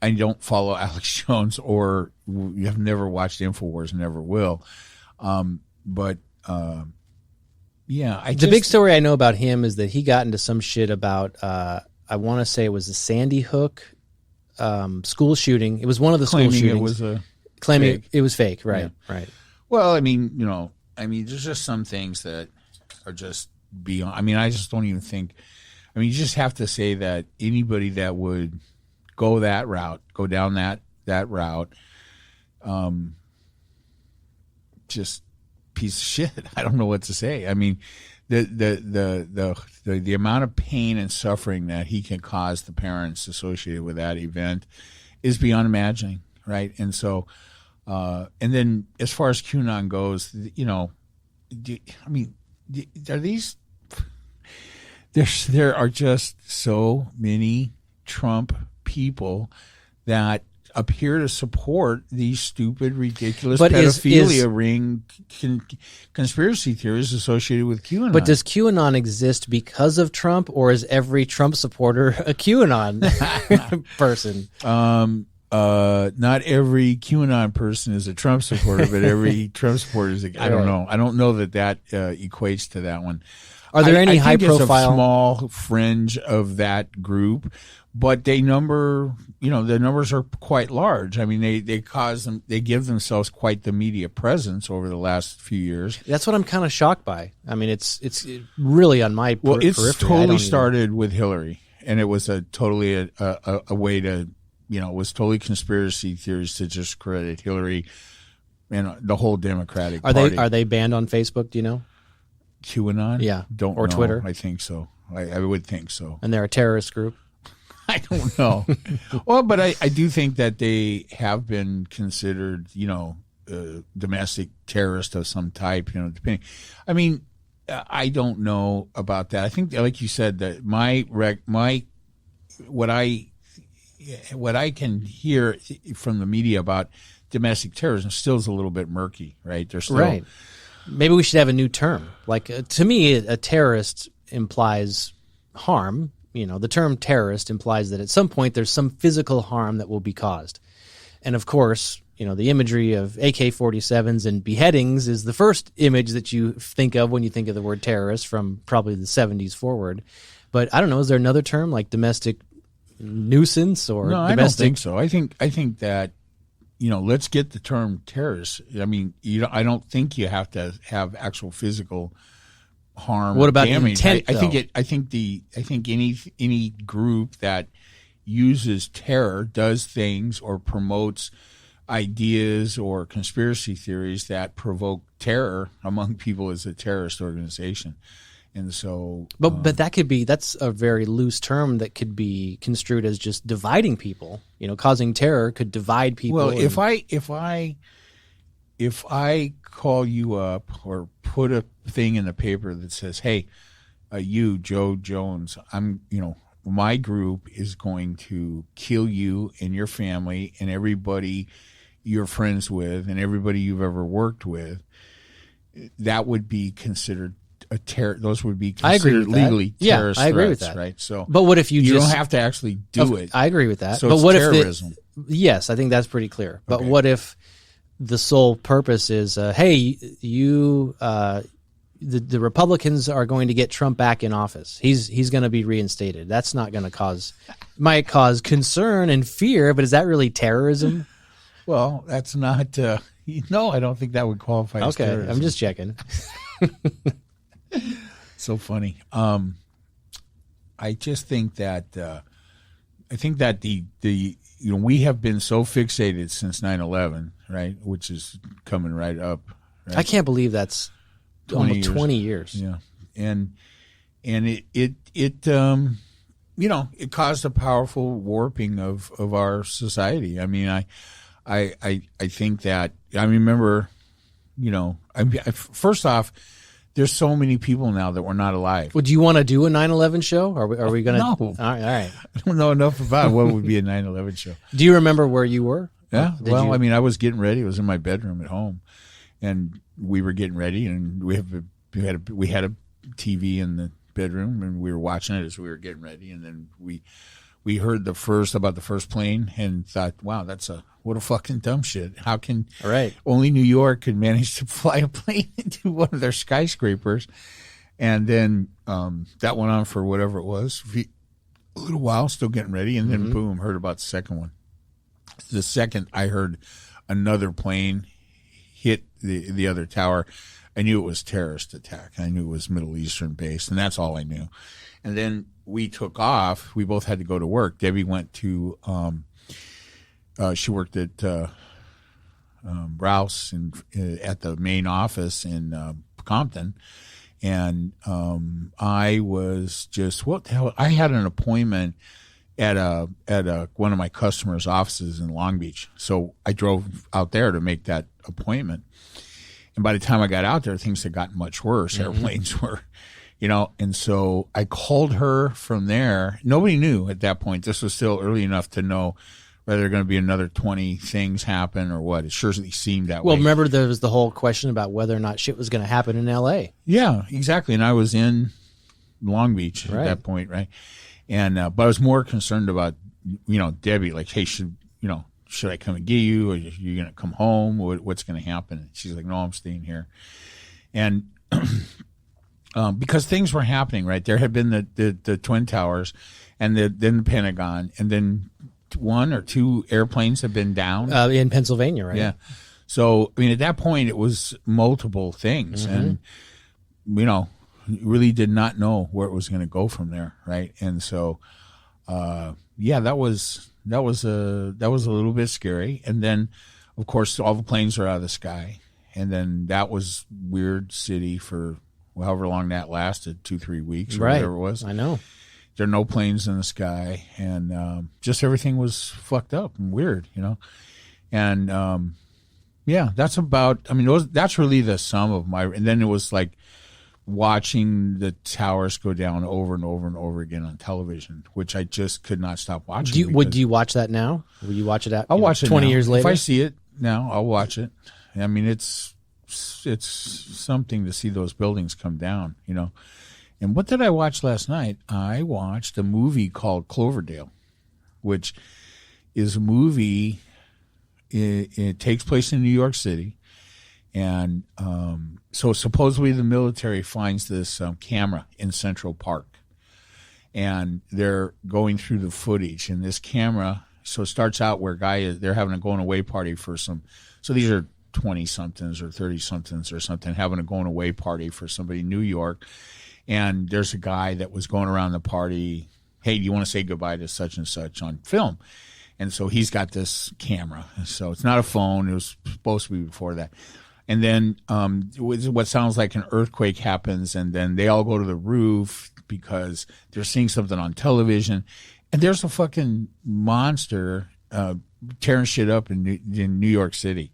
I don't follow Alex Jones or have never watched InfoWars and never will. But yeah, the big story I know about him is that he got into some shit about, I want to say it was the Sandy Hook school shooting. It was one of the school shootings. Claiming it was fake. Right. Yeah. Right. Well, I mean, there's just some things that are just beyond. I mean, I just don't even think. I mean, you just have to say that anybody that would go down that route, just piece of shit. I don't know what to say. I mean, the amount of pain and suffering that he can cause the parents associated with that event is beyond imagining, right? And so, and then as far as QAnon goes, are these? There are just so many Trump people that appear to support these stupid, ridiculous pedophilia ring conspiracy theories associated with QAnon. But does QAnon exist because of Trump, or is every Trump supporter a QAnon person? Not every QAnon person is a Trump supporter, but every Trump supporter is I don't know. I don't know that equates to that one. Are there any high profile? It's a small fringe of that group, but the numbers are quite large. I mean, they give themselves quite the media presence over the last few years. That's what I'm kind of shocked by. I mean, it's really on my periphery. It's totally started with Hillary, and it was a way to, it was totally conspiracy theories to just credit Hillary and the whole Democratic Party. Are they banned on Facebook? Do you know? QAnon? Yeah. Or Twitter? I think so. I would think so. And they're a terrorist group? I don't know. Well, but I do think that they have been considered, domestic terrorist of some type, depending. I mean, I don't know about that. I think, like you said, that what I can hear from the media about domestic terrorism still is a little bit murky, right? They're still right. Maybe we should have a new term. Like, to me, a terrorist implies harm. The term terrorist implies that at some point there's some physical harm that will be caused. And of course, the imagery of AK-47s and beheadings is the first image that you think of when you think of the word terrorist from probably the 70s forward. But I don't know, is there another term like domestic nuisance or no, domestic? I don't think so. I think that let's get the term terrorist. I mean, I don't think you have to have actual physical harm. What about damage. intent? I think any group that uses terror, does things or promotes ideas or conspiracy theories that provoke terror among people is a terrorist organization. And so, but that's a very loose term that could be construed as just dividing people. Causing terror could divide people. Well, if I call you up or put a thing in the paper that says, "Hey, you Joe Jones, I'm my group is going to kill you and your family and everybody you're friends with and everybody you've ever worked with, that would be considered a terror. Those would be considered legally terrorist I agree threats, with that. right? So, but what if you just don't have to actually do it? I agree with that. So but it's what terrorism. if yes, I think that's pretty clear. But what if the sole purpose is, hey, you, the Republicans are going to get Trump back in office. He's going to be reinstated. That's not going to might cause concern and fear, but is that really terrorism? Well, that's not. No, I don't think that would qualify as terrorism. I'm just checking. So funny. I just think that the we have been so fixated since 9/11, right? Which is coming right up. Right? I can't believe that's 20 years. Yeah, and it caused a powerful warping of our society. I mean, I think that I remember, first off, there's so many people now that were not alive. Would you want to do a 9/11 show? Are we going to? No. All right. I don't know enough about what would be a 9/11 show. Do you remember where you were? Yeah. I mean, I was getting ready. I was in my bedroom at home, and we were getting ready, and we had a TV in the bedroom, and we were watching it as we were getting ready, and then we heard about the first plane and thought, wow, what a fucking dumb shit. How can only New York could manage to fly a plane into one of their skyscrapers? And then that went on for whatever it was, a little while, still getting ready, and then boom, heard about the second one. The second I heard another plane hit the other tower, I knew it was terrorist attack. I knew it was Middle Eastern based, and that's all I knew. And then we took off. We both had to go to work. Debbie went to she worked at Rouse at the main office in Compton, and I was just, what the hell? I had an appointment at one of my customers' offices in Long Beach, so I drove out there to make that appointment. And by the time I got out there, things had gotten much worse. Airplanes were, and so I called her from there. Nobody knew at that point. This was still early enough to know whether there were going to be another 20 things happen or what. It surely seemed that way. Well, remember there was the whole question about whether or not shit was going to happen in L.A. Yeah, exactly. And I was in Long Beach at that point, right? And but I was more concerned about, Debbie, like, hey, should I come and get you? Or are you going to come home? What's going to happen? And she's like, no, I'm staying here. And because things were happening, right? There had been the Twin Towers, and then the Pentagon, and then one or two airplanes have been down. In Pennsylvania, right? Yeah. So, I mean, at that point, it was multiple things. And, really did not know where it was going to go from there, right? And so, that was a little bit scary. And then, of course, all the planes are out of the sky. And then that was weird city for however long that lasted, 2-3 weeks or whatever it was. I know. There are no planes in the sky, and just everything was fucked up and weird, And that's about. I mean, that's really the sum of my. And then it was like watching the towers go down over and over and over again on television, which I just could not stop watching. Do you watch that now? Will you watch it? I'll watch it 20 now. years later. If I see it now, I'll watch it. I mean, it's something to see those buildings come down, And what did I watch last night? I watched a movie called Cloverdale, which is a movie. It takes place in New York City. And so supposedly the military finds this camera in Central Park. And they're going through the footage. And this camera, so it starts out where they're having a going-away party for some. So these are 20-somethings or 30-somethings or something having a going-away party for somebody in New York. And there's a guy that was going around the party, hey, do you want to say goodbye to such and such on film? And so he's got this camera. So it's not a phone. It was supposed to be before that. And then what sounds like an earthquake happens, and then they all go to the roof because they're seeing something on television. And there's a fucking monster tearing shit up in New York City.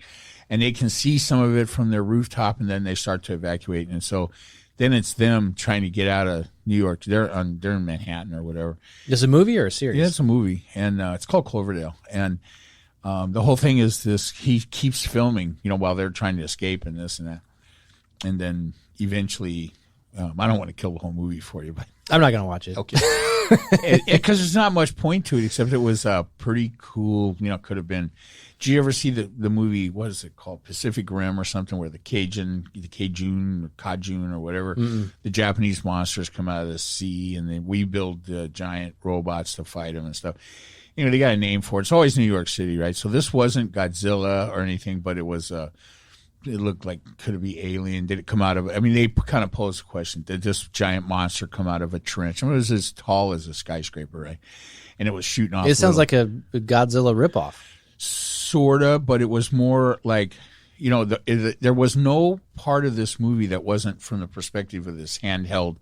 And they can see some of it from their rooftop, and then they start to evacuate. And so then it's them trying to get out of New York. They're in Manhattan or whatever. Is it a movie or a series? Yeah, it's a movie, and it's called Cloverdale. And the whole thing is this: he keeps filming, while they're trying to escape and this and that, and then eventually, I don't want to kill the whole movie for you, but I'm not going to watch it. Okay. Because there's not much point to it except it was pretty cool. Could have been. Did you ever see the movie? What is it called? Pacific Rim or something, where the Cajun or Cajun or whatever, the Japanese monsters come out of the sea, and we build giant robots to fight them and stuff. They got a name for it. It's always New York City, right? So this wasn't Godzilla or anything, but it was. It looked like, could it be alien? Did it come out of? I mean, they kind of posed the question: did this giant monster come out of a trench? It was as tall as a skyscraper, right? And it was shooting off. It sounds like a Godzilla ripoff. Sorta, but it was more like, there was no part of this movie that wasn't from the perspective of this handheld.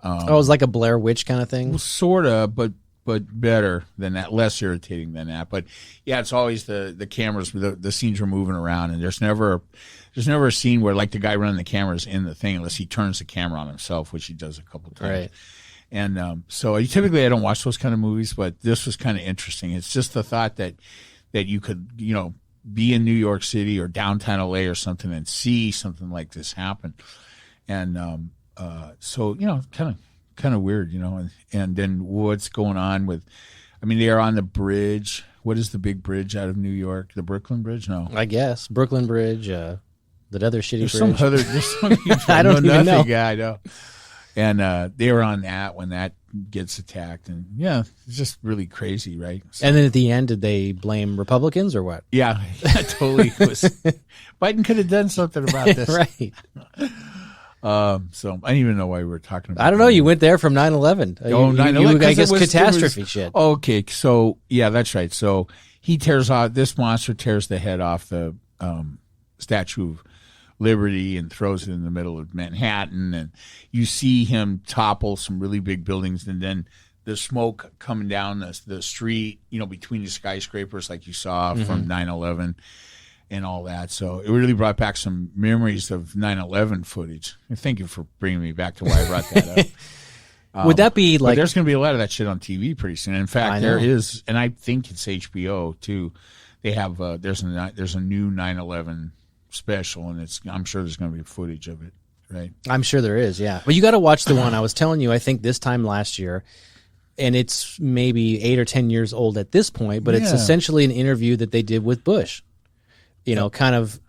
It was like a Blair Witch kind of thing. Well, sorta, but better than that, less irritating than that. But yeah, it's always the cameras, the scenes are moving around, and there's never a scene where like the guy running the camera is in the thing unless he turns the camera on himself, which he does a couple times. Right. And so typically I don't watch those kind of movies, but this was kind of interesting. It's just the thought that you could, be in New York City or downtown LA or something and see something like this happen. And so, kind of weird, and then what's going on with, they are on the bridge. What is the big bridge out of New York? The Brooklyn Bridge? No. I guess. Brooklyn Bridge, that other shitty bridge. There's some I don't even know. Yeah, I know. And they were on that when that gets attacked. And yeah, it's just really crazy, right? So, and then at the end, did they blame Republicans or what? Yeah, totally. Biden could have done something about this. Right. So I don't even know why we were talking about. I don't know. You went there from 9/11. Oh, 9/11. I guess catastrophe shit. Okay, so yeah, that's right. So this monster tears the head off the Statue of Liberty and throws it in the middle of Manhattan, and you see him topple some really big buildings, and then the smoke coming down the street, between the skyscrapers like you saw from 9/11. And all that. So it really brought back some memories of 9/11 footage. And thank you for bringing me back to why I brought that up. Would that be like... there's going to be a lot of that shit on TV pretty soon. In fact, there is, and I think it's HBO too. They have, there's a new 9/11 special, and I'm sure there's going to be footage of it, right? I'm sure there is, yeah. But you got to watch the one I was telling you, I think this time last year, and it's maybe 8 or 10 years old at this point, but it's essentially an interview that they did with Bush. Kind of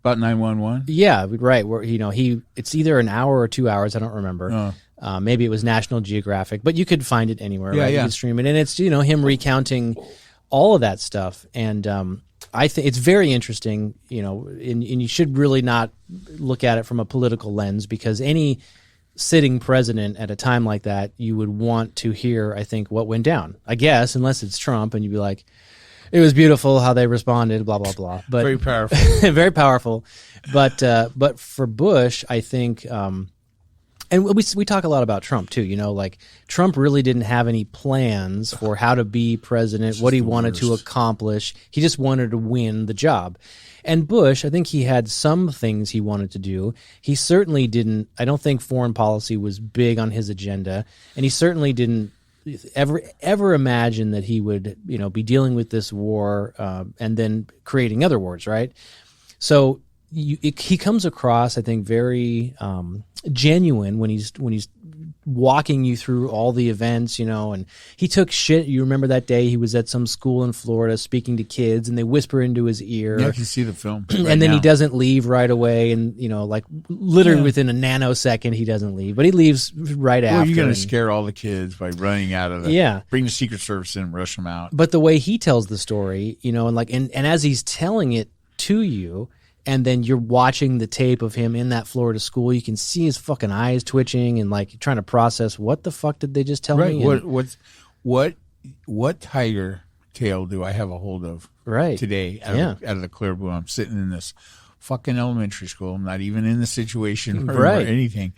about 9/11. Yeah, right. Where it's either an hour or 2 hours. I don't remember. Maybe it was National Geographic, but you could find it anywhere. Yeah, right? yeah. You could stream it, and it's him recounting all of that stuff. And I think it's very interesting. And you should really not look at it from a political lens, because any sitting president at a time like that, you would want to hear, I think, what went down. I guess, unless it's Trump, and you'd be like, it was beautiful how they responded, blah, blah, blah. But very powerful. Very powerful. But for Bush, I think, and we talk a lot about Trump too, like Trump really didn't have any plans for how to be president, what he wanted to accomplish. He just wanted to win the job. And Bush, I think he had some things he wanted to do. He certainly didn't, I don't think foreign policy was big on his agenda. And he certainly didn't ever imagine that he would, be dealing with this war and then creating other wars, right? So he comes across, I think, very genuine when he's walking you through all the events, and he took shit. You remember that day he was at some school in Florida speaking to kids, and they whisper into his ear. Yeah, I can see the film. And then he doesn't leave right away, and literally within a nanosecond he doesn't leave, but he leaves right after. Well, you're going to scare all the kids by running out of the bring the Secret Service in and rush them out. But the way he tells the story, and as he's telling it to you, and then you're watching the tape of him in that Florida school, you can see his fucking eyes twitching and trying to process, what the fuck did they just tell me? What tiger tail do I have a hold of today out of the clear blue? I'm sitting in this fucking elementary school. I'm not even in the situation or anything.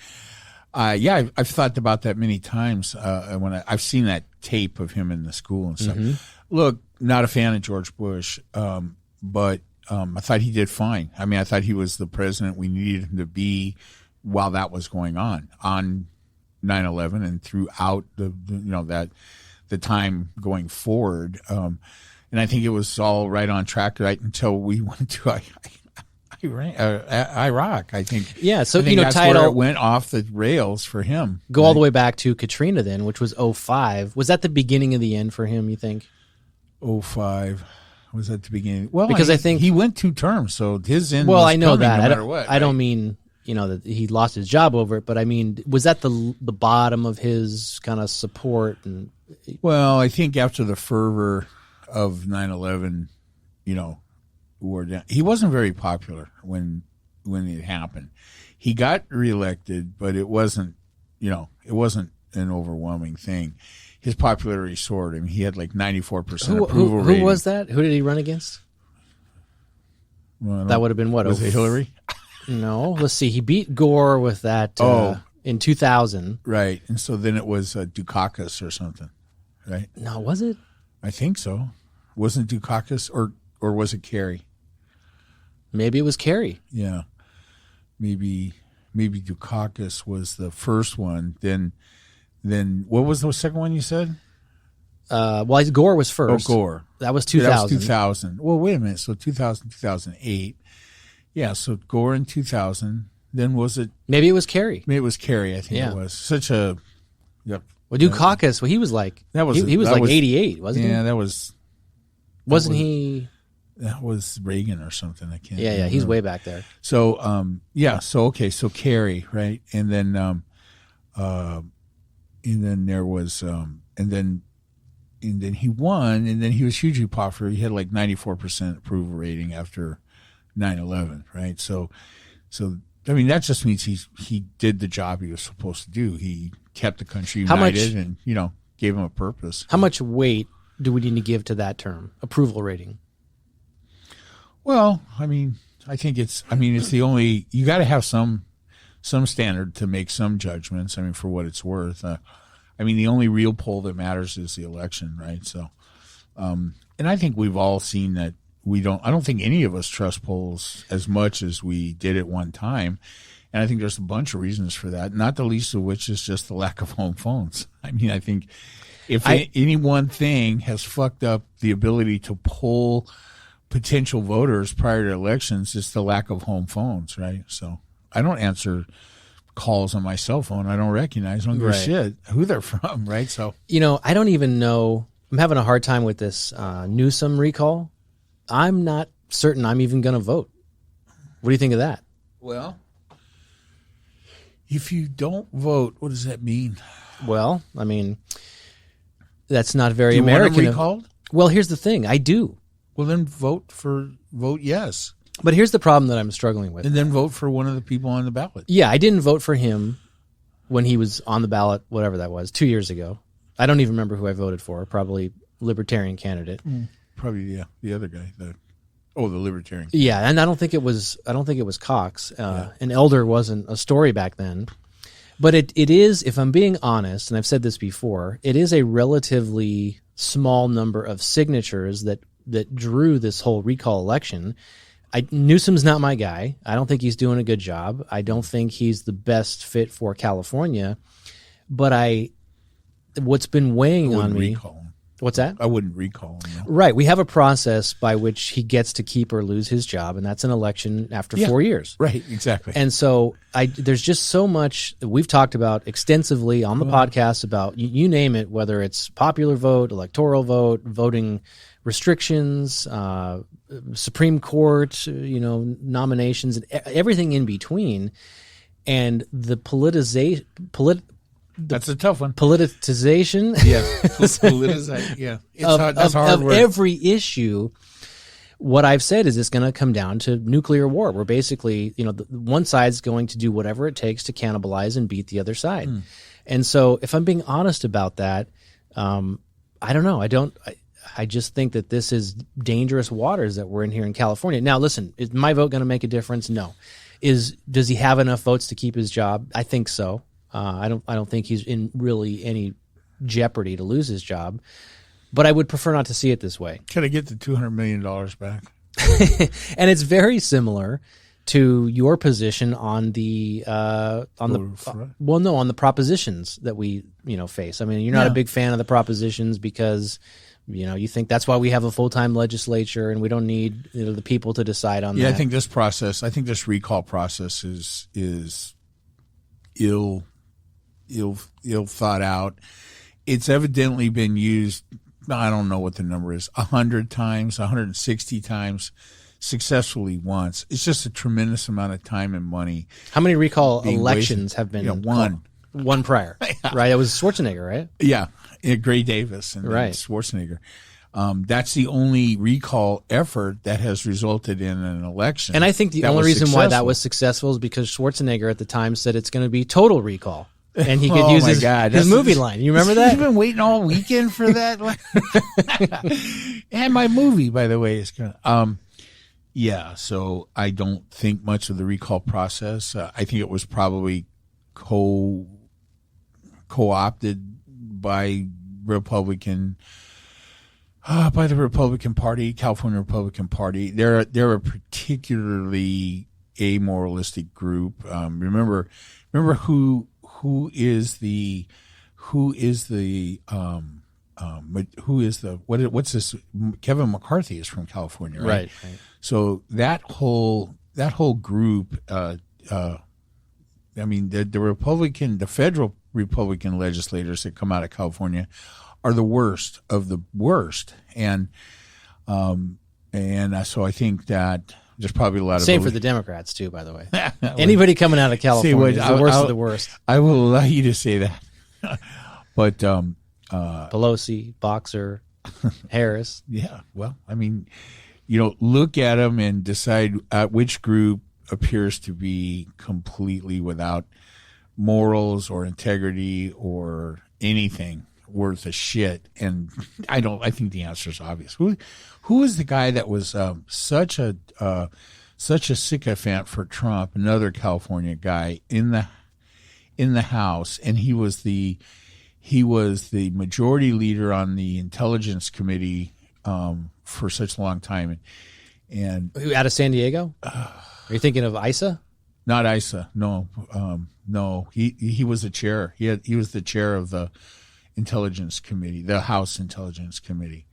I've thought about that many times when I've seen that tape of him in the school and stuff. Look, not a fan of George Bush, but I thought he did fine. I thought he was the president we needed him to be. while that was going on 9/11 and throughout the time going forward. And I think it was all right on track right until we went to Iraq. I think. Yeah, so I think that's title where it went off the rails for him. Go all the way back to Katrina then, which was 2005. Was that the beginning of the end for him, you think? 2005 was at the beginning. Well, because I think he went 2 terms, so his end. Well, was I know coming that. No matter what, I don't mean that he lost his job over it, but I mean, was that the bottom of his kind of support? And well, I think after the fervor of 9/11, he wasn't very popular when it happened. He got reelected, but it wasn't an overwhelming thing. His popularity soared. I mean, he had like 94% approval rating. Who was that? Who did he run against? Well, that would have been what? Was it Hillary? No. Let's see. He beat Gore with that in 2000. Right. And so then it was Dukakis or something, right? No, was it? I think so. Wasn't Dukakis or was it Kerry? Maybe it was Kerry. Yeah. Maybe Dukakis was the first one. Then what was the second one you said? Gore was first. Oh, Gore. That was 2000. That was 2000. Well, wait a minute. So 2000, 2008. Yeah, so Gore in 2000. Then was it? Maybe it was Kerry. Maybe it was Kerry, I think it was. Such a... Yep. Well, Dukakis, he was like... He was like 88, wasn't he? Yeah, that was... Wasn't he... That was Reagan or something. I can't. Yeah, he's way back there. So, so Kerry, right, and then there was, and then he won, and then he was hugely popular. He had like 94% approval rating after 9/11, right? So, I mean, that just means he did the job he was supposed to do. He kept the country united, and gave him a purpose. How much weight do we need to give to that term, approval rating? Well, I mean, it's the only, you got to have some standard to make some judgments. I mean, for what it's worth. The only real poll that matters is the election, right? So, and I think we've all seen that I don't think any of us trust polls as much as we did at one time. And I think there's a bunch of reasons for that, not the least of which is just the lack of home phones. I mean, I think if any one thing has fucked up the ability to poll potential voters prior to elections, it's the lack of home phones, right? So I don't answer calls on my cell phone. I don't recognize. I don't give a shit who they're from, right? So I don't even know. I'm having a hard time with this Newsom recall. I'm not certain I'm even going to vote. What do you think of that? Well, if you don't vote, what does that mean? Well, I mean, that's not very do you American. Want him recalled? Well, here's the thing. I do. Well, then vote yes. But here's the problem that I'm struggling with. And then vote for one of the people on the ballot. Yeah, I didn't vote for him when he was on the ballot, whatever that was, 2 years ago. I don't even remember who I voted for. Probably Libertarian candidate. Probably the other guy. The Libertarian. Yeah, and I don't think it was Cox. An elder wasn't a story back then. But it is, if I'm being honest, and I've said this before, it is a relatively small number of signatures that drew this whole recall election. Newsom's not my guy. I don't think he's doing a good job. I don't think he's the best fit for California. But what's been weighing on me... Recall him. What's that? I wouldn't recall him. No. Right. We have a process by which he gets to keep or lose his job, and that's an election after 4 years. Right, exactly. And so there's just so much that we've talked about extensively on the podcast about, you name it, whether it's popular vote, electoral vote, voting restrictions, Supreme Court, nominations, and everything in between. And the that's a tough one. Politicization. Yeah. Politicization. Yeah. That's a hard of word. Every issue. What I've said is it's going to come down to nuclear war, where basically, one side's going to do whatever it takes to cannibalize and beat the other side. And so if I'm being honest about that, I don't know. I just think that this is dangerous waters that we're in here in California. Now, listen, is my vote going to make a difference? No. Does he have enough votes to keep his job? I think so. I don't think he's in really any jeopardy to lose his job, but I would prefer not to see it this way. Can I get the $200 million back? And it's very similar to your position on the on the propositions that we face. I mean, you're not a big fan of the propositions because you think that's why we have a full-time legislature and we don't need the people to decide on that. Yeah, I think this recall process is ill thought out. It's evidently been used, I don't know what the number is, 100 times, 160 times, successfully once. It's just a tremendous amount of time and money. How many recall elections have been? One prior, right? It was Schwarzenegger, right? Yeah, Gray Davis and then Schwarzenegger. That's the only recall effort that has resulted in an election. And I think the only reason why that was successful is because Schwarzenegger at the time said it's going to be total recall. And he could use his movie line. You remember that? You've been waiting all weekend for that? And my movie, by the way, is going to... Yeah, so I don't think much of the recall process. I think it was probably co-opted by the Republican Party, California Republican Party. They're a particularly amoralistic group. Remember what's this? Kevin McCarthy is from California, right? Right. So that whole group, I mean, the federal Republican legislators that come out of California are the worst of the worst, and so I think that there's probably a lot of same for the Democrats too. By the way, anybody coming out of California is the worst of the worst. I will allow you to say that, but Pelosi, Boxer, Harris. Yeah, well, I mean, look at them and decide which group appears to be completely without morals or integrity or anything worth a shit. And I think the answer is obvious. Who is the guy that was such a sycophant for Trump? Another California guy in the House, and he was the majority leader on the Intelligence Committee for such a long time, and out of San Diego. Are you thinking of Issa? Not Issa. No, no. He was the chair. He was the chair of the Intelligence Committee, the House Intelligence Committee.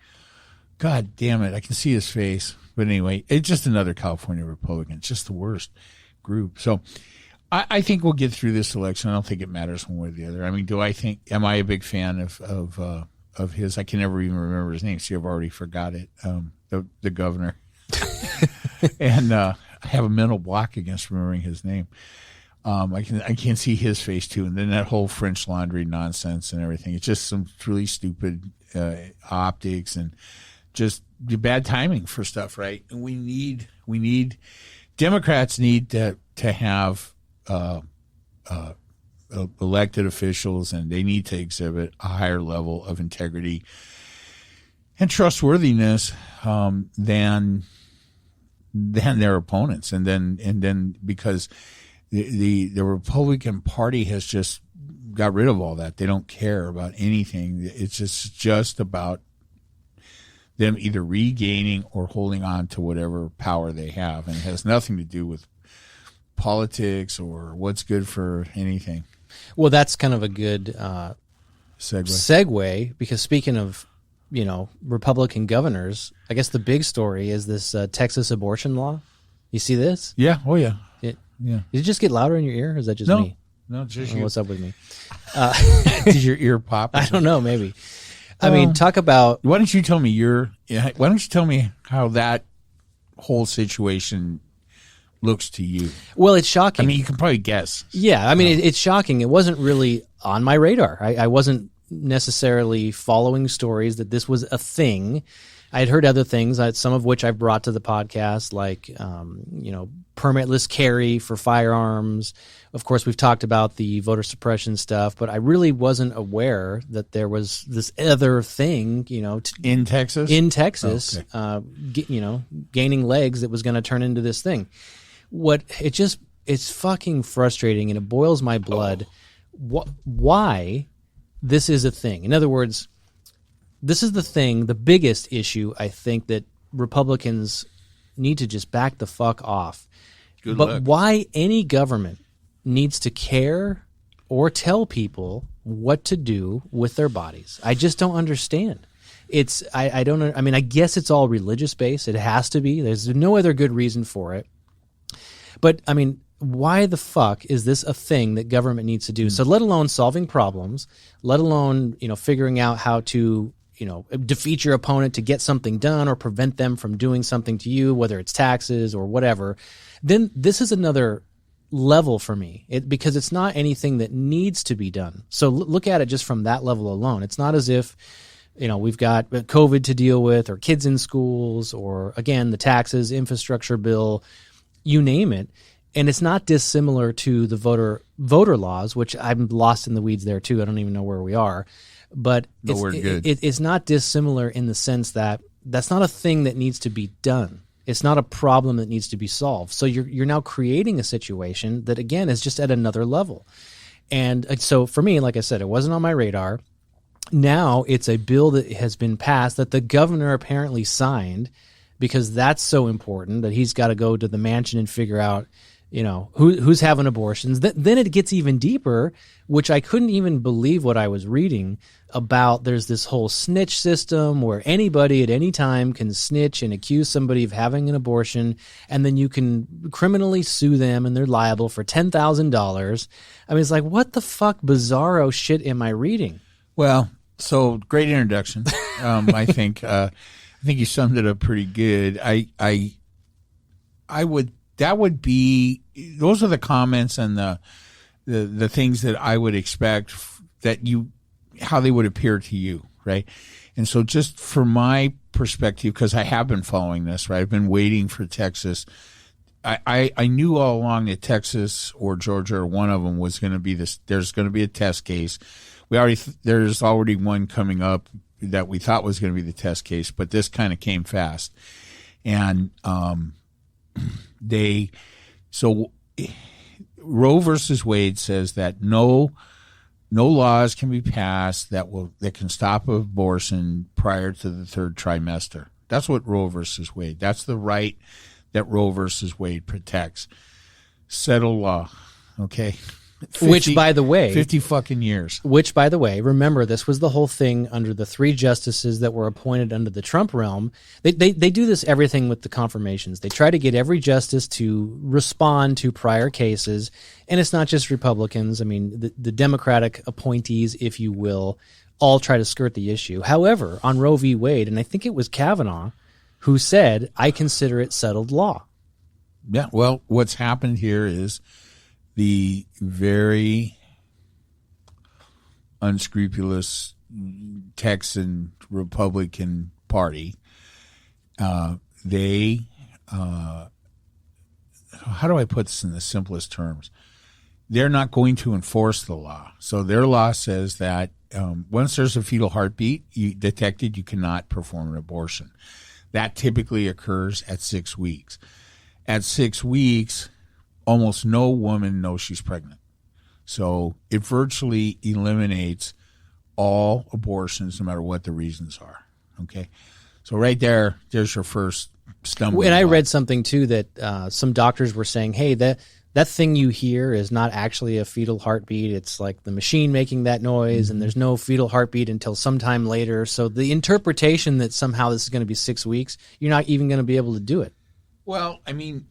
God damn it! I can see his face. But anyway, it's just another California Republican. It's just the worst group. So I think we'll get through this election. I don't think it matters one way or the other. I mean, am I a big fan of his? I can never even remember his name. See, I've already forgot it. The governor. And I have a mental block against remembering his name. I can see his face too, and then that whole French Laundry nonsense and everything. It's just some really stupid optics and just bad timing for stuff, right? And we need Democrats need to have elected officials, and they need to exhibit a higher level of integrity and trustworthiness than their opponents, and then because the Republican Party has just got rid of all that. They don't care about anything. It's just about them either regaining or holding on to whatever power they have, and it has nothing to do with politics or what's good for anything. Well, that's kind of a good segue, because speaking of Republican governors, I guess the big story is this Texas abortion law. You see this? Yeah. Oh, yeah. Yeah. Did it just get louder in your ear, or is that just me? No, just you. What's up with me? Did your ear pop? I don't know. Maybe. I mean, talk about. Why don't you tell me how that whole situation looks to you? Well, it's shocking. I mean, you can probably guess. Yeah. I mean, it's shocking. It wasn't really on my radar. I wasn't necessarily following stories that this was a thing. I had heard other things, some of which I've brought to the podcast, like permitless carry for firearms. Of course, we've talked about the voter suppression stuff, but I really wasn't aware that there was this other thing, in Texas. Okay. Gaining legs that was going to turn into this thing. It's fucking frustrating, and it boils my blood. Why this is a thing? In other words, this is the biggest issue I think that Republicans need to just back the fuck off. Good but luck. why any government needs to care or tell people what to do with their bodies, I just don't understand. I don't know. I mean, I guess it's all religious based. It has to be. There's no other good reason for it. But I mean, why the fuck is this a thing that government needs to do? So let alone solving problems, let alone, figuring out how to, defeat your opponent to get something done or prevent them from doing something to you, whether it's taxes or whatever. Then this is another level for me because it's not anything that needs to be done. So look at it just from that level alone. It's not as if, we've got COVID to deal with or kids in schools or, again, the taxes, infrastructure bill, you name it. And it's not dissimilar to the voter laws, which I'm lost in the weeds there too. I don't even know where we are. But it's not dissimilar in the sense that that's not a thing that needs to be done. It's not a problem that needs to be solved. So you're now creating a situation that, again, is just at another level. And so for me, like I said, it wasn't on my radar. Now it's a bill that has been passed that the governor apparently signed because that's so important that he's got to go to the mansion and figure out, who's having abortions. Then it gets even deeper, which I couldn't even believe what I was reading about. There's this whole snitch system where anybody at any time can snitch and accuse somebody of having an abortion, and then you can criminally sue them and they're liable for $10,000. I mean, it's like, what the fuck bizarro shit am I reading? Well, so great introduction. I think you summed it up pretty good. Those are the comments and the things that I would expect how they would appear to you, right? And so just from my perspective, because I have been following this, right? I've been waiting for Texas. I knew all along that Texas or Georgia or one of them was going to be this. There's going to be a test case. There's already one coming up that we thought was going to be the test case, but this kind of came fast. And Roe versus Wade says that no laws can be passed that can stop abortion prior to the third trimester. That's what Roe versus Wade. That's the right that Roe versus Wade protects. Settled law. Okay. 50 fucking years. Which, by the way, remember, this was the whole thing under the 3 justices that were appointed under the Trump realm. They do this everything with the confirmations. They try to get every justice to respond to prior cases, and it's not just Republicans. I mean, the Democratic appointees, if you will, all try to skirt the issue. However, on Roe v. Wade, and I think it was Kavanaugh who said, I consider it settled law. Yeah, well, what's happened here is the very unscrupulous Texan Republican Party, how do I put this in the simplest terms? They're not going to enforce the law. So their law says that once there's a fetal heartbeat detected, you cannot perform an abortion. That typically occurs at 6 weeks. At 6 weeks, almost no woman knows she's pregnant. So it virtually eliminates all abortions, no matter what the reasons are. Okay. So right there's your first stumbling block. And I read something too that some doctors were saying, hey, that thing you hear is not actually a fetal heartbeat. It's like the machine making that noise, and there's no fetal heartbeat until sometime later. So the interpretation that somehow this is going to be 6 weeks, you're not even going to be able to do it. Well, I mean,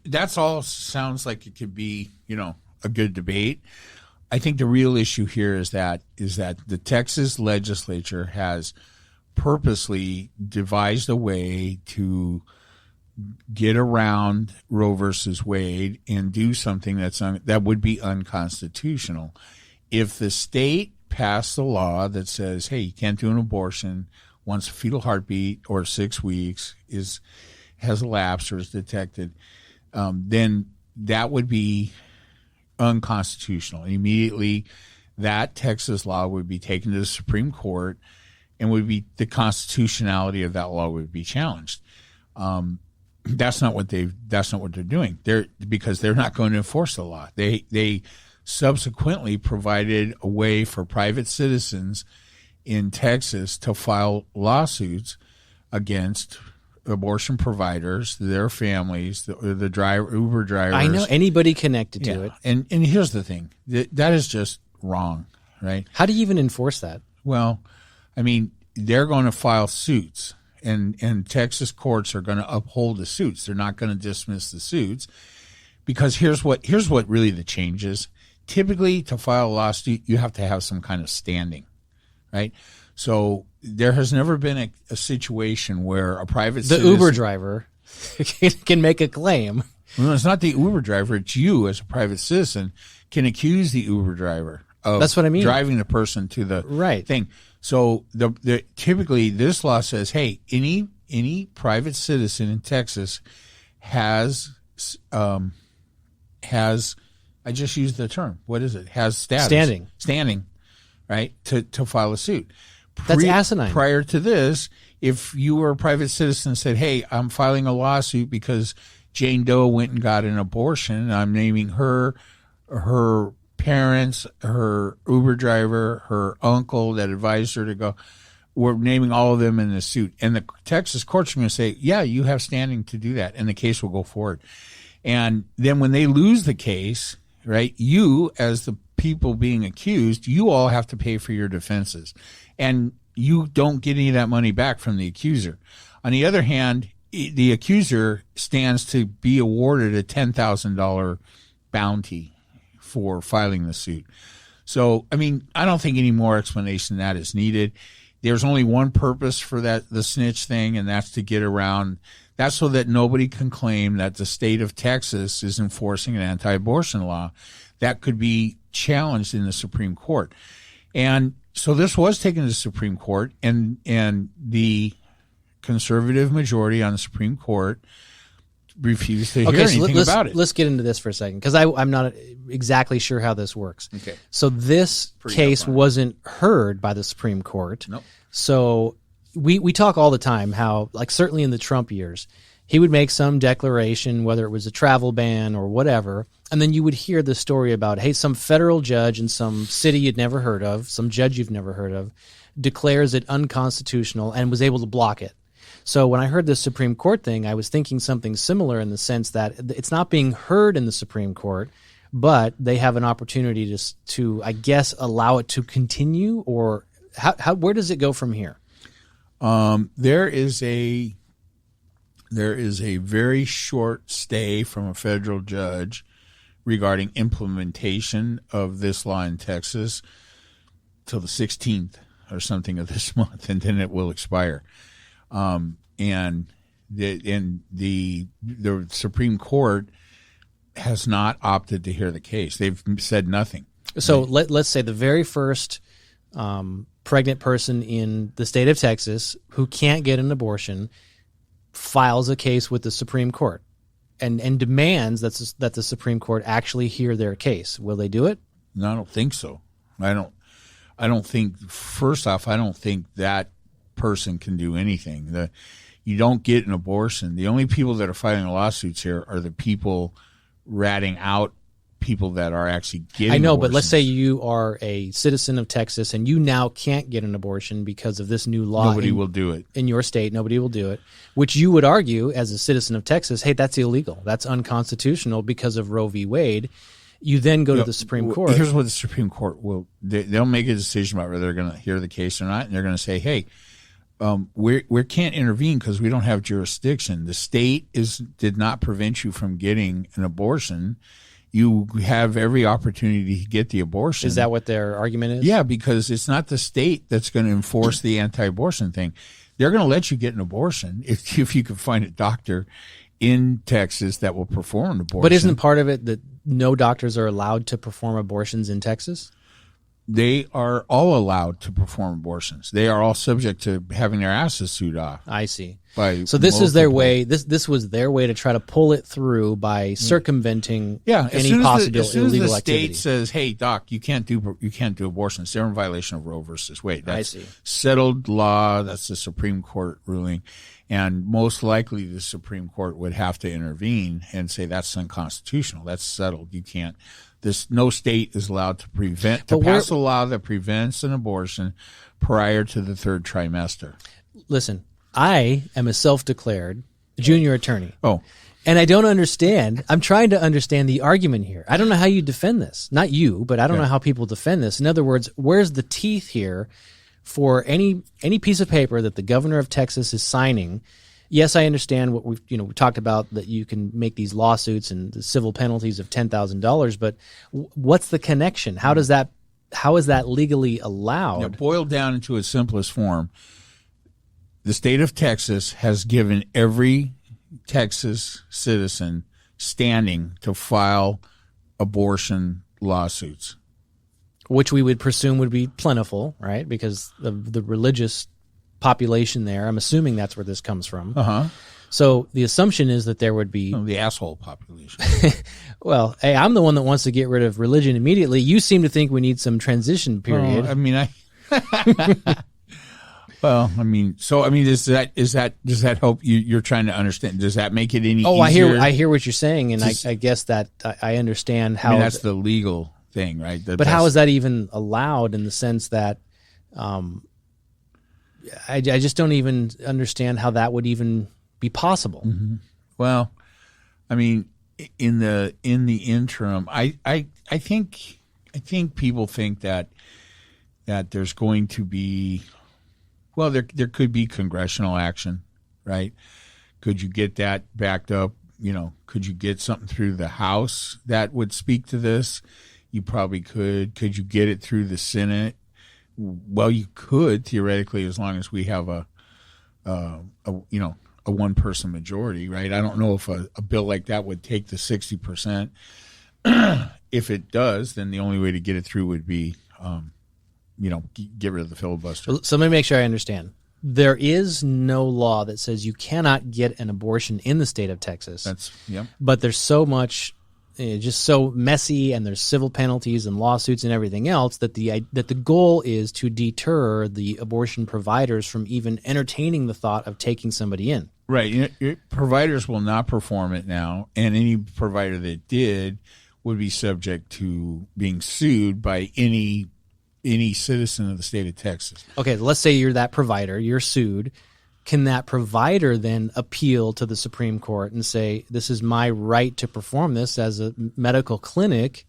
that's all sounds like it could be, a good debate. I think the real issue here is that the Texas legislature has purposely devised a way to get around Roe versus Wade and do something that would be unconstitutional. If the state passed a law that says, hey, you can't do an abortion once a fetal heartbeat or 6 weeks has elapsed or is detected, then that would be unconstitutional. Immediately, that Texas law would be taken to the Supreme Court, and the constitutionality of that law would be challenged. That's not what they're doing. Because they're not going to enforce the law. They subsequently provided a way for private citizens in Texas to file lawsuits against abortion providers, their families, the driver, Uber drivers. I know anybody connected to it. And here's the thing. That is just wrong, right? How do you even enforce that? Well, I mean, they're going to file suits, and Texas courts are going to uphold the suits. They're not going to dismiss the suits, because here's what really the change is. Typically, to file a lawsuit, you have to have some kind of standing, right? So there has never been a situation where a private citizen, Uber driver can make a claim. Well, it's not the Uber driver. It's you as a private citizen can accuse the Uber driver of That's what I mean. Driving the person to the Right. thing. So typically this law says, hey, any private citizen in Texas has I just used the term. What is it? Has status. Standing, right, to file a suit. That's asinine. Prior to this, if you were a private citizen and said, hey, I'm filing a lawsuit because Jane Doe went and got an abortion, I'm naming her parents, her Uber driver, her uncle that advised her to go, we're naming all of them in the suit. And the Texas courts are going to say, yeah, you have standing to do that, and the case will go forward. And then when they lose the case, right, you as the people being accused, you all have to pay for your defenses. And you don't get any of that money back from the accuser. On the other hand, the accuser stands to be awarded a $10,000 bounty for filing the suit. So, I mean, I don't think any more explanation than that is needed. There's only one purpose for the snitch thing, and that's to get around. That's so that nobody can claim that the state of Texas is enforcing an anti-abortion law that could be challenged in the Supreme Court. And so this was taken to the Supreme Court, and the conservative majority on the Supreme Court refused to hear anything about it. Let's get into this for a second, because I'm not exactly sure how this works. Okay. So this case wasn't heard by the Supreme Court. Nope. So we talk all the time how, like, certainly in the Trump years, he would make some declaration, whether it was a travel ban or whatever, and then you would hear the story about, hey, some federal judge in some city you'd never heard of, some judge you've never heard of, declares it unconstitutional and was able to block it. So when I heard the Supreme Court thing, I was thinking something similar in the sense that it's not being heard in the Supreme Court, but they have an opportunity to I guess, allow it to continue, or where does it go from here? There is a very short stay from a federal judge regarding implementation of this law in Texas till the 16th or something of this month, and then it will expire. And the Supreme Court has not opted to hear the case. They've said nothing. So let's say the very first pregnant person in the state of Texas who can't get an abortion files a case with the Supreme Court and demands that the Supreme Court actually hear their case. Will they do it? No, I don't think so. I don't think, first off, I don't think that person can do anything. You don't get an abortion. The only people that are filing lawsuits here are the people ratting out people that are actually getting I know, abortions. but let's say you are a citizen of Texas and you now can't get an abortion because of this new law. Nobody will do it. In your state, nobody will do it, which you would argue as a citizen of Texas, hey, that's illegal. That's unconstitutional because of Roe v. Wade. You then go to the Supreme Court. Here's what the Supreme Court will – they'll make a decision about whether they're going to hear the case or not, and they're going to say, hey, we can't intervene because we don't have jurisdiction. The state did not prevent you from getting an abortion. You have every opportunity to get the abortion. Is that what their argument is? Yeah, because it's not the state that's going to enforce the anti-abortion thing. They're going to let you get an abortion if you can find a doctor in Texas that will perform an abortion. But isn't part of it that no doctors are allowed to perform abortions in Texas? They are all allowed to perform abortions. They are all subject to having their asses sewed off. I see. So this is their way. This was their way to try to pull it through by circumventing any possible as soon illegal as the activity. state says, "Hey, doc, you can't do abortions," they're in violation of Roe versus Wade. That's I see. Settled law. That's the Supreme Court ruling, and most likely the Supreme Court would have to intervene and say that's unconstitutional. That's settled. You can't. No state is allowed to pass a law that prevents an abortion prior to the third trimester. Listen, I am a self-declared junior attorney. Oh, And I don't understand. I'm trying to understand the argument here. I don't know how you defend this. Not you, but I don't know how people defend this. In other words, where's the teeth here for any piece of paper that the governor of Texas is signing? Yes, I understand what we talked about, that you can make these lawsuits and the civil penalties of $10,000, but what's the connection? How is that legally allowed? Boiled down into its simplest form, the state of Texas has given every Texas citizen standing to file abortion lawsuits, which we would presume would be plentiful, right? Because of the religious population there. I'm assuming that's where this comes from. So the assumption is that there would be the asshole population. Well, hey, I'm the one that wants to get rid of religion immediately. You seem to think we need some transition period. Does that help you? You're trying to understand. Does that make it any easier? I hear what you're saying, and I guess that I understand how. That's the legal thing, right? But how is that even allowed in the sense that I just don't even understand how that would even be possible. Mm-hmm. Well, I mean, in the interim, I think people think that there's going to be, well, there could be congressional action, right? Could you get that backed up? Could you get something through the House that would speak to this? You probably could. Could you get it through the Senate? Well, you could theoretically, as long as we have a one-person majority, right? I don't know if a bill like that would take the 60%. If it does, then the only way to get it through would be, get rid of the filibuster. So let me make sure I understand. There is no law that says you cannot get an abortion in the state of Texas. But there's so much, just so messy, and there's civil penalties and lawsuits and everything else that the goal is to deter the abortion providers from even entertaining the thought of taking somebody in. Right. Providers will not perform it now, and any provider that did would be subject to being sued by any citizen of the state of Texas. Okay, let's say you're that provider, you're sued. Can that provider then appeal to the Supreme Court and say, this is my right to perform this as a medical clinic,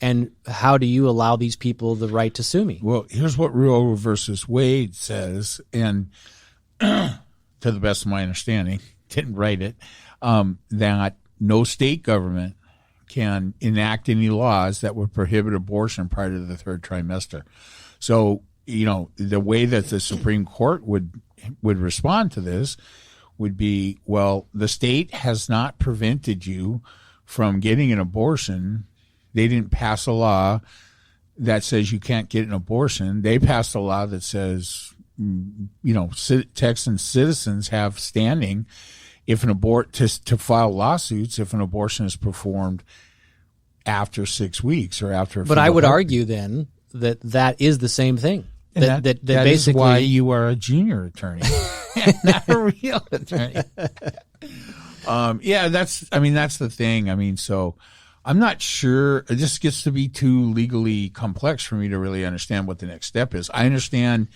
and how do you allow these people the right to sue me? Well, here's what Roe versus Wade says, and to the best of my understanding, didn't write it, that no state government can enact any laws that would prohibit abortion prior to the third trimester. So, the way that the Supreme Court would respond to this would be, well, the state has not prevented you from getting an abortion. They didn't pass a law that says you can't get an abortion. They passed a law that says, Texan citizens have standing if to file lawsuits if an abortion is performed after 6 weeks or after. But I would argue then that is the same thing. That basically is why you are a junior attorney, not a real attorney. That's the thing. So I'm not sure. It just gets to be too legally complex for me to really understand what the next step is. I understand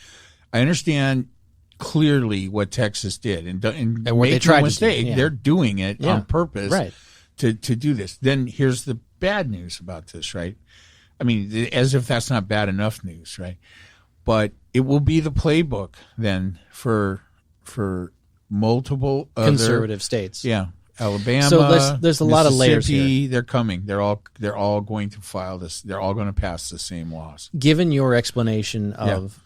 clearly what Texas did, and what they tried to do. Yeah. They're doing it on purpose, right, to do this. Then here's the bad news about this, right? I mean, as if that's not bad enough news, right? But it will be the playbook then for multiple other conservative states. Yeah, Alabama. So there's a lot of layers here. They're coming. They're all going to file this. They're all going to pass the same laws. Given your explanation of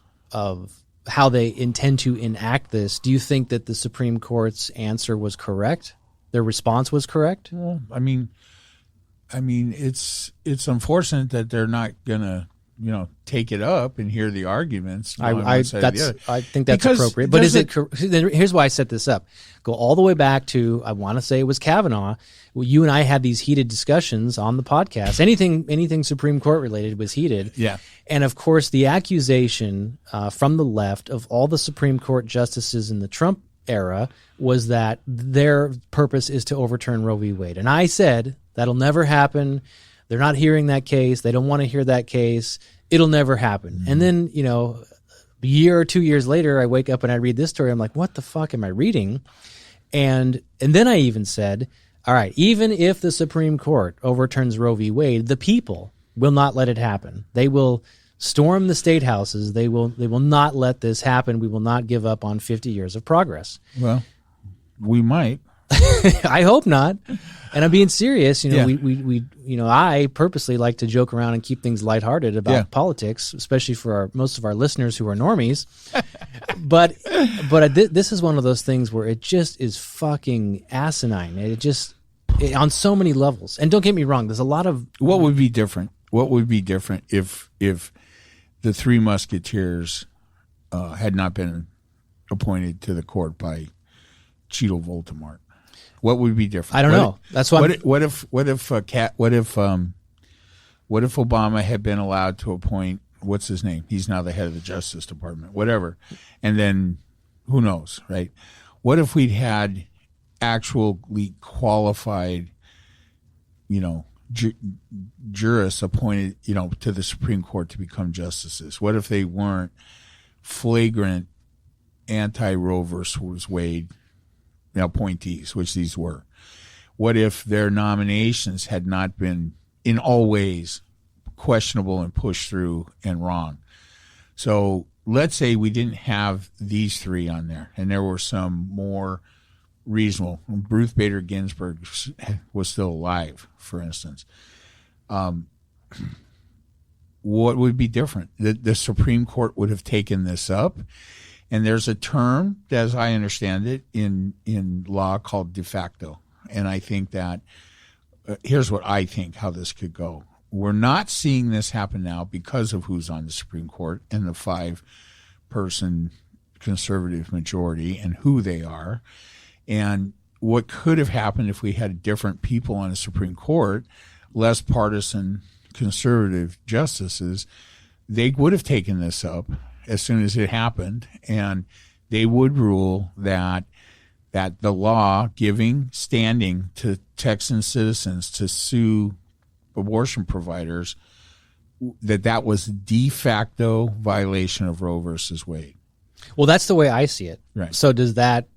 how they intend to enact this, do you think that the Supreme Court's answer was correct? Their response was correct? Well, I mean, it's unfortunate that they're not gonna take it up and hear the arguments. I think that's appropriate. But here's why I set this up. Go all the way back to, I want to say it was Kavanaugh. Well, you and I had these heated discussions on the podcast. Anything Supreme Court related was heated. Yeah. And of course, the accusation from the left of all the Supreme Court justices in the Trump era was that their purpose is to overturn Roe v. Wade. And I said, that'll never happen. They're not hearing that case. They don't want to hear that case. It'll never happen. Mm-hmm. And then, A year or 2 years later, I wake up and I read this story. I'm like, what the fuck am I reading? And then I even said, all right, even if the Supreme Court overturns Roe v. Wade, the people will not let it happen. They will storm the state houses. They will not let this happen. We will not give up on 50 years of progress. Well, we might. I hope not. And I'm being serious. Yeah. We I purposely like to joke around and keep things lighthearted about politics, especially for most of our listeners who are normies. but this is one of those things where it just is fucking asinine. On so many levels. And don't get me wrong, there's a lot of... What would be different? What would be different if the Three Musketeers had not been appointed to the court by Cheeto Voldemort? What would be different? I don't know. That's why. What if Obama had been allowed to appoint, what's his name? He's now the head of the Justice Department. Whatever, and then who knows, right? What if we'd had actually qualified, jurists appointed, to the Supreme Court to become justices? What if they weren't flagrant anti-Roe versus Wade appointees, which these were? What if their nominations had not been in all ways questionable and pushed through and wrong? So let's say we didn't have these three on there and there were some more reasonable. Ruth Bader Ginsburg was still alive, for instance. What would be different? The Supreme Court would have taken this up. And there's a term, as I understand it, in law called de facto. And I think that here's what I think how this could go. We're not seeing this happen now because of who's on the Supreme Court and the 5-person conservative majority and who they are. And what could have happened if we had different people on the Supreme Court, less partisan conservative justices, they would have taken this up as soon as it happened, and they would rule that the law giving standing to Texan citizens to sue abortion providers, that was de facto violation of Roe versus Wade. Well, that's the way I see it. Right. So does that,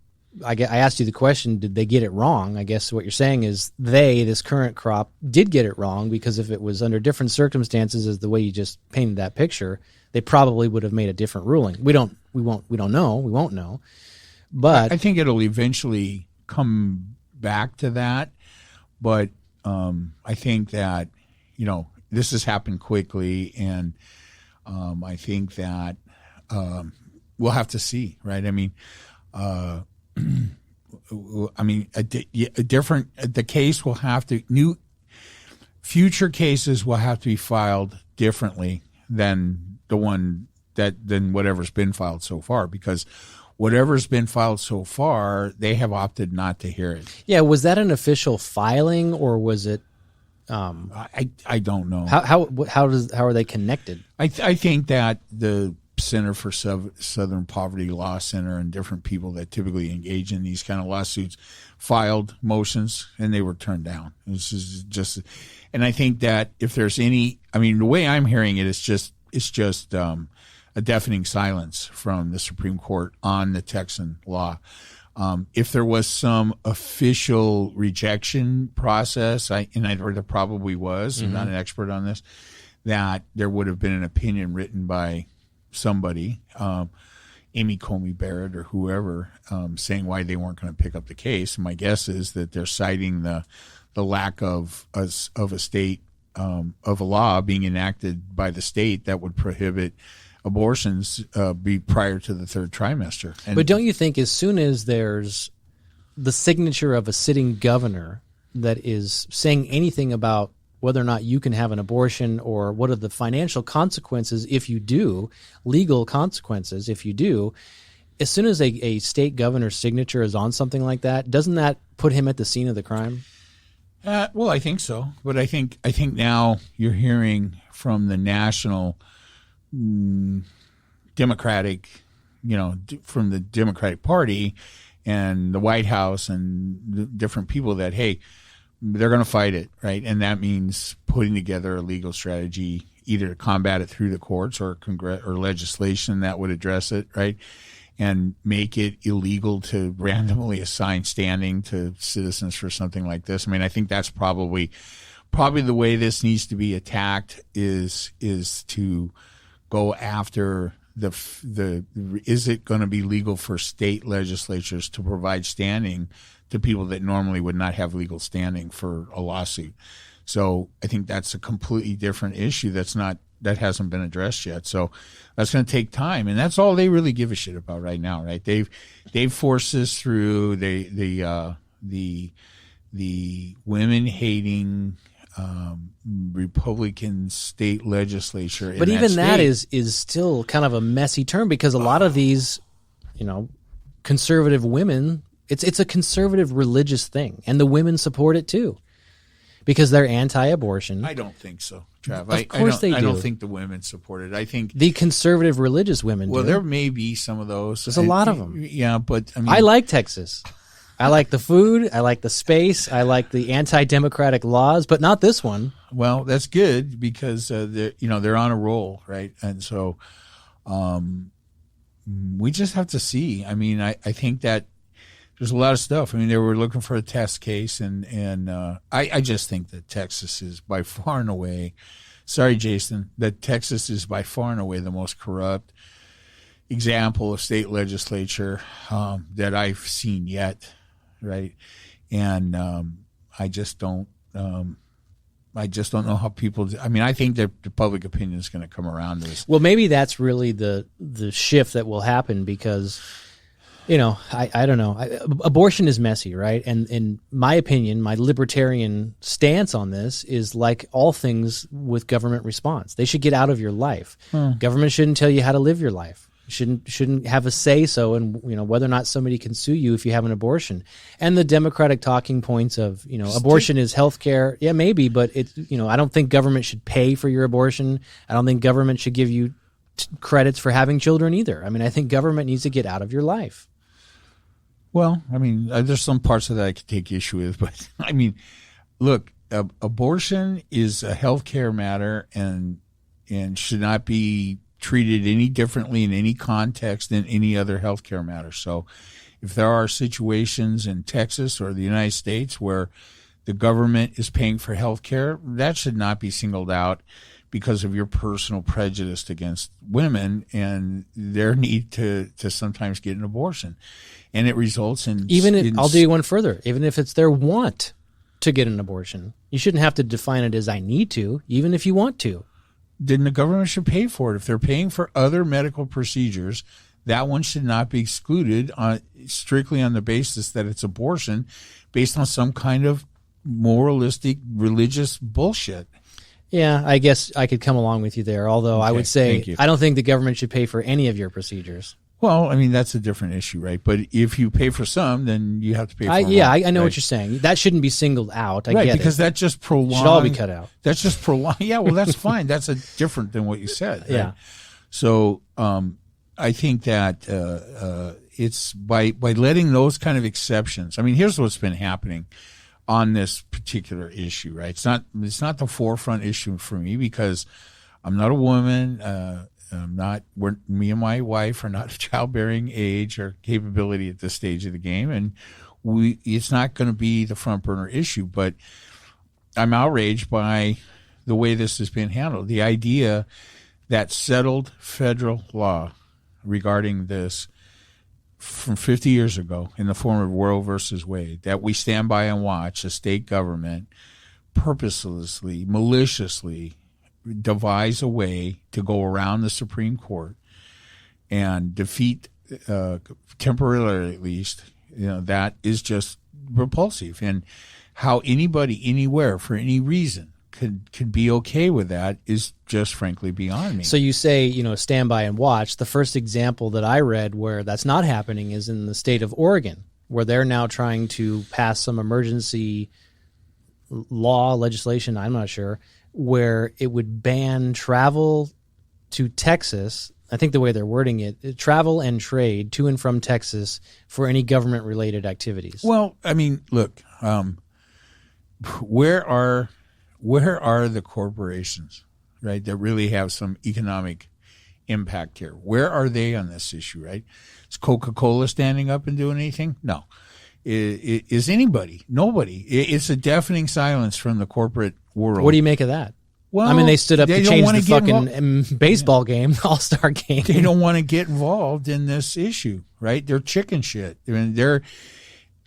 I asked you the question, did they get it wrong? I guess what you're saying is this current crop, did get it wrong, because if it was under different circumstances as the way you just painted that picture, they probably would have made a different ruling. We won't know. But I think it'll eventually come back to that. But I think that, this has happened quickly, and I think that we'll have to see, right? I mean, the case will have to, future cases will have to be filed differently than than whatever's been filed so far, because whatever's been filed so far, they have opted not to hear it. Yeah, was that an official filing, or was it? I don't know. How are they connected? I think that the Center for Southern Poverty Law Center and different people that typically engage in these kind of lawsuits filed motions, and they were turned down. This is just, and I think that if there's any, the way I'm hearing it, it's just a deafening silence from the Supreme Court on the Texan law. If there was some official rejection process, and I heard there probably was, I'm not an expert on this, that there would have been an opinion written by somebody, Amy Comey Barrett or whoever, saying why they weren't going to pick up the case. My guess is that they're citing the lack of a state of a law being enacted by the state that would prohibit abortions be prior to the third trimester. But don't you think as soon as there's the signature of a sitting governor that is saying anything about whether or not you can have an abortion, or what are the financial consequences if you do, legal consequences if you do, as soon as a state governor's signature is on something like that, doesn't that put him at the scene of the crime? Well, I think so. But I think now you're hearing from the national Democratic, from the Democratic Party and the White House and the different people that, hey, they're going to fight it, right? And that means putting together a legal strategy either combat it through the courts or or legislation that would address it, right? And make it illegal to randomly assign standing to citizens for something like this. I mean, I think that's probably the way this needs to be attacked is to go after is it going to be legal for state legislatures to provide standing to people that normally would not have legal standing for a lawsuit? So I think that's a completely different issue that hasn't been addressed yet. So that's going to take time, and that's all they really give a shit about right now, right? They've forced this through the women hating Republican state legislature. But even that is still kind of a messy term, because a lot of these, conservative women, it's a conservative religious thing, and the women support it too, because they're anti-abortion. I don't think so, Trav. Of course they do. I don't think the women support it. I think the conservative religious women do. There may be some of those. There's a lot of them. Yeah, but I mean, I like Texas. I like the food. I like the space. I like the anti-democratic laws, but not this one. Well, that's good, because they're on a roll, right? And so we just have to see. I mean, I think that there's a lot of stuff. I mean, they were looking for a test case, and I just think that Texas is by far and away. Sorry, Jason, that Texas is by far and away the most corrupt example of state legislature that I've seen yet, right? And I just don't know how people. I mean, I think that the public opinion is going to come around to this. Well, maybe that's really the shift that will happen, because I don't know. Abortion is messy, right? And in my opinion, my libertarian stance on this is like all things with government response. They should get out of your life. Government shouldn't tell you how to live your life. Shouldn't have a say so in whether or not somebody can sue you if you have an abortion. And the Democratic talking points of abortion is health care. Yeah, maybe, but it's I don't think government should pay for your abortion. I don't think government should give you credits for having children either. I mean, I think government needs to get out of your life. Well, I mean, there's some parts of that I could take issue with, but I mean, look, abortion is a healthcare matter and should not be treated any differently in any context than any other healthcare matter. So if there are situations in Texas or the United States where the government is paying for healthcare, that should not be singled out because of your personal prejudice against women and their need to sometimes get an abortion. And it results in... I'll do you one further. Even if it's their want to get an abortion, you shouldn't have to define it as I need to, even if you want to. Then the government should pay for it. If they're paying for other medical procedures, that one should not be excluded strictly on the basis that it's abortion based on some kind of moralistic religious bullshit. Yeah, I guess I could come along with you there, although I would say you. I don't think the government should pay for any of your procedures. Well, I mean, that's a different issue, right? But if you pay for some, then you have to pay for them. Yeah, I know what you're saying. That shouldn't be singled out. I get because it. that just prolongs. Should all be cut out. That's just prolong. Yeah, well, that's fine. That's different than what you said. Right? Yeah. So I think that it's by letting those kind of exceptions. I mean, here's what's been happening on this particular issue, right? It's not the forefront issue for me because I'm not a woman. Me and my wife are not of childbearing age or capability at this stage of the game, and it's not going to be the front burner issue. But I'm outraged by the way this has been handled. The idea that settled federal law regarding this from 50 years ago in the form of Roe versus Wade, that we stand by and watch a state government purposelessly, maliciously devise a way to go around the Supreme Court and defeat, temporarily at least, that is just repulsive. And how anybody, anywhere, for any reason, could be okay with that is just frankly beyond me. So you say, stand by and watch. The first example that I read where that's not happening is in the state of Oregon, where they're now trying to pass some emergency legislation, I'm not sure, where it would ban travel to Texas. I think the way they're wording it, travel and trade to and from Texas for any government-related activities. Well, I mean, look, where are the corporations? right, that really have some economic impact here. Where are they on this issue, right? Is Coca-Cola standing up and doing anything? No. Is anybody? Nobody. It's a deafening silence from the corporate world. What do you make of that? Well, I mean, they stood up to change the fucking baseball game, all-star game. They don't want to get involved in this issue, right? They're chicken shit. I mean, they're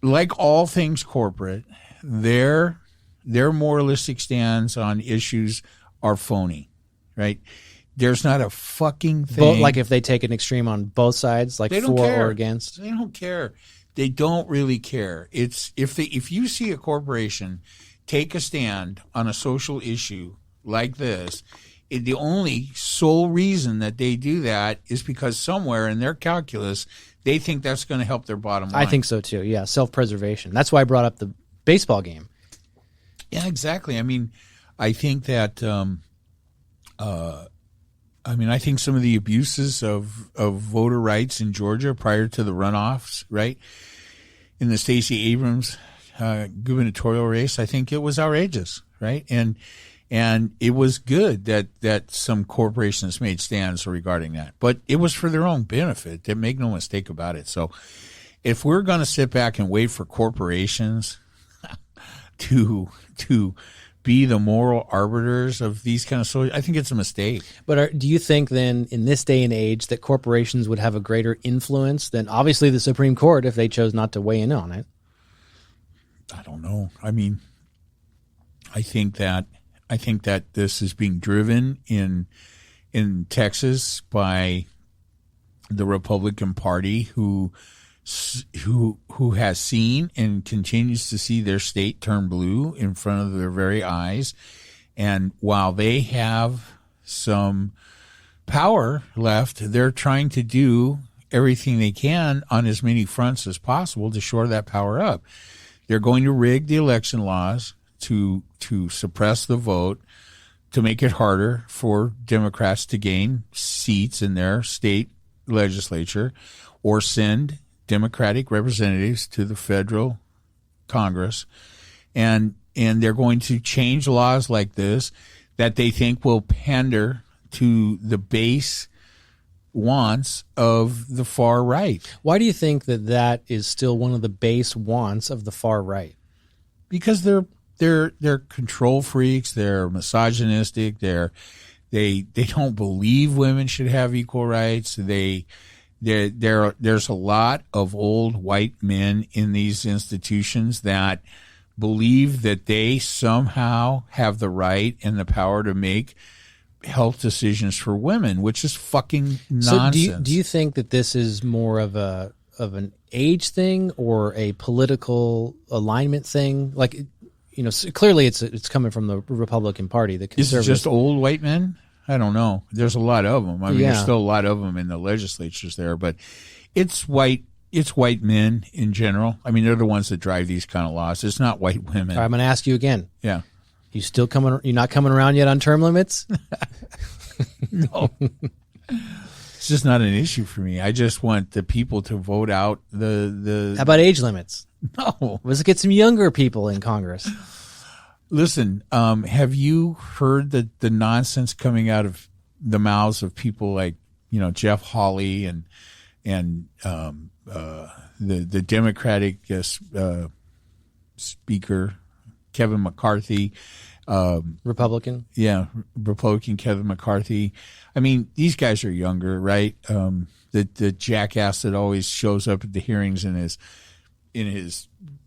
like all things corporate. Their moralistic stands on issues are phony, right? There's not a fucking thing. Like if they take an extreme on both sides, like for or against. They don't care. They don't really care. It's if you see a corporation take a stand on a social issue like this, the only sole reason that they do that is because somewhere in their calculus they think that's going to help their bottom line. I think so too. Yeah, self-preservation. That's why I brought up the baseball game. Yeah, exactly. I mean, I think that. I think some of the abuses of voter rights in Georgia prior to the runoffs, right, in the Stacey Abrams gubernatorial race, I think it was outrageous, right? And it was good that some corporations made stands regarding that. But it was for their own benefit. Make no mistake about it. So if we're going to sit back and wait for corporations to be the moral arbiters of these kind of social, I think it's a mistake. But do you think then in this day and age that corporations would have a greater influence than obviously the Supreme Court if they chose not to weigh in on it? I don't know. I mean, I think that this is being driven in Texas by the Republican Party who has seen and continues to see their state turn blue in front of their very eyes. And while they have some power left, they're trying to do everything they can on as many fronts as possible to shore that power up. They're going to rig the election laws to suppress the vote, to make it harder for Democrats to gain seats in their state legislature or send Democratic representatives to the federal Congress, and they're going to change laws like this that they think will pander to the base wants of the far right. Why do you think that is still one of the base wants of the far right? Because they're control freaks, they're misogynistic, they don't believe women should have equal rights. There's a lot of old white men in these institutions that believe that they somehow have the right and the power to make health decisions for women, which is fucking nonsense. So do you think that this is more of an age thing or a political alignment thing? Like, you know, clearly it's coming from the Republican Party. The conservatives. Is it just old white men? I don't know. There's a lot of them. I mean, there's still a lot of them in the legislatures there, but it's white men in general. I mean, they're the ones that drive these kind of laws. It's not white women. All right, I'm going to ask you again. Yeah. You're not coming around yet on term limits? No. It's just not an issue for me. I just want the people to vote out the How about age limits? No. Let's get some younger people in Congress. Listen, have you heard the nonsense coming out of the mouths of people like, you know, Jeff Hawley and the Democratic Speaker Kevin McCarthy, Republican? Yeah, Republican Kevin McCarthy. I mean, these guys are younger, right? The jackass that always shows up at the hearings in his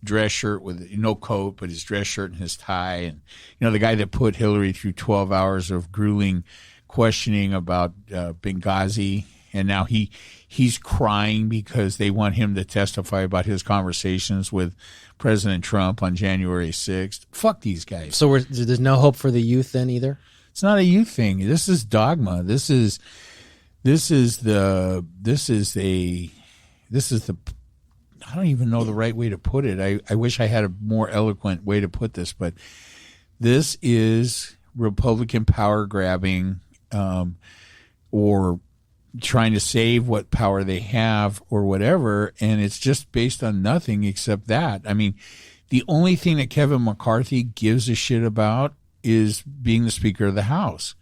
dress shirt with no coat, but his dress shirt and his tie, and you know, the guy that put Hillary through 12 hours of grueling questioning about Benghazi, and now he's crying because they want him to testify about his conversations with President Trump on January 6th. Fuck these guys. So there's no hope for the youth then either? It's not a youth thing. This is dogma. This is the I don't even know the right way to put it. I wish I had a more eloquent way to put this, but this is Republican power grabbing, or trying to save what power they have or whatever, and it's just based on nothing except that. I mean, the only thing that Kevin McCarthy gives a shit about is being the Speaker of the House.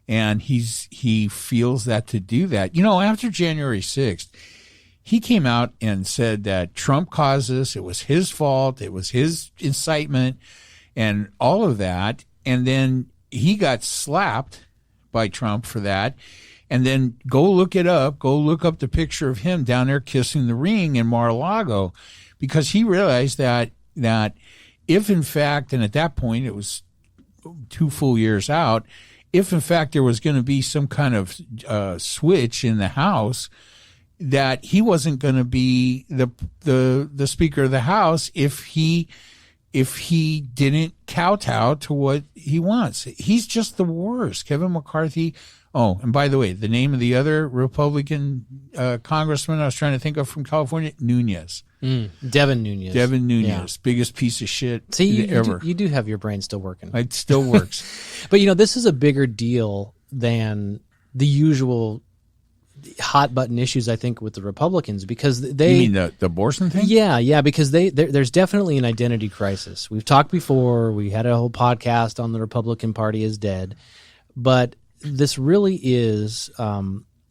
And he feels that to do that. After January 6th, he came out and said that Trump caused this. It was his fault. It was his incitement and all of that. And then he got slapped by Trump for that. And then go look it up. Go look up the picture of him down there kissing the ring in Mar-a-Lago, because he realized that if in fact, and at that point it was 2 full years out, if in fact there was going to be some kind of switch in the House, that he wasn't going to be the Speaker of the House if he didn't kowtow to what he wants. He's just the worst. Kevin McCarthy. Oh, and by the way, the name of the other Republican congressman I was trying to think of from California, Nunes. Devin Nunes. Devin Nunes, Yeah. Biggest piece of shit ever. You do have your brain still working. It still works. But, this is a bigger deal than the usual hot button issues, I think, with the Republicans, because they... You mean the abortion thing? Yeah, because there's definitely an identity crisis. We've talked before. We had a whole podcast on the Republican Party is dead. But this really is...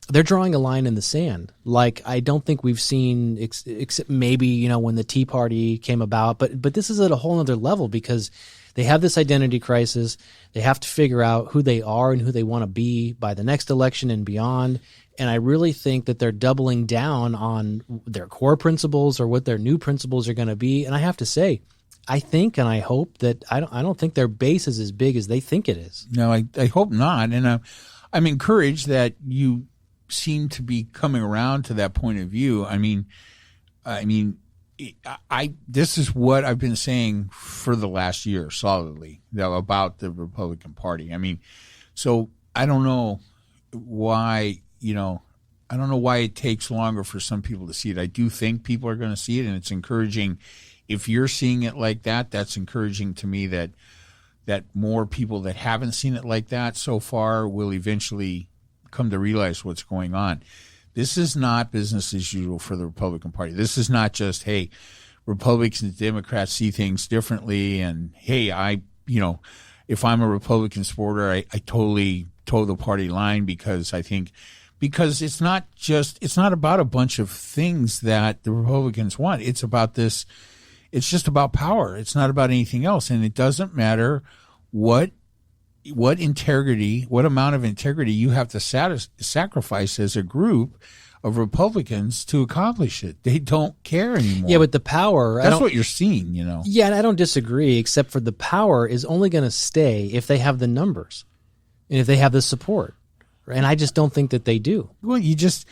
they're drawing a line in the sand. Like, I don't think we've seen, except maybe, when the Tea Party came about. But this is at a whole other level, because they have this identity crisis. They have to figure out who they are and who they want to be by the next election and beyond. And I really think that they're doubling down on their core principles or what their new principles are going to be. And I have to say, I think and I hope that I don't think their base is as big as they think it is. No, I hope not. And I'm encouraged that you seem to be coming around to that point of view. This is what I've been saying for the last year solidly about the Republican Party. So I don't know why, I don't know why it takes longer for some people to see it. I do think people are going to see it, and it's encouraging. If you're seeing it like that, that's encouraging to me that more people that haven't seen it like that so far will eventually come to realize what's going on. This is not business as usual for the Republican Party. This is not just, hey, Republicans and Democrats see things differently, and hey, if I'm a Republican supporter, I totally toe the party line because it's not about a bunch of things that the Republicans want. It's about this. It's just about power. It's not about anything else, and it doesn't matter what integrity, what amount of integrity you have to sacrifice as a group of Republicans to accomplish it. They don't care anymore. Yeah, but the power... That's what you're seeing, Yeah, and I don't disagree, except for the power is only going to stay if they have the numbers and if they have the support. And I just don't think that they do. Well, here's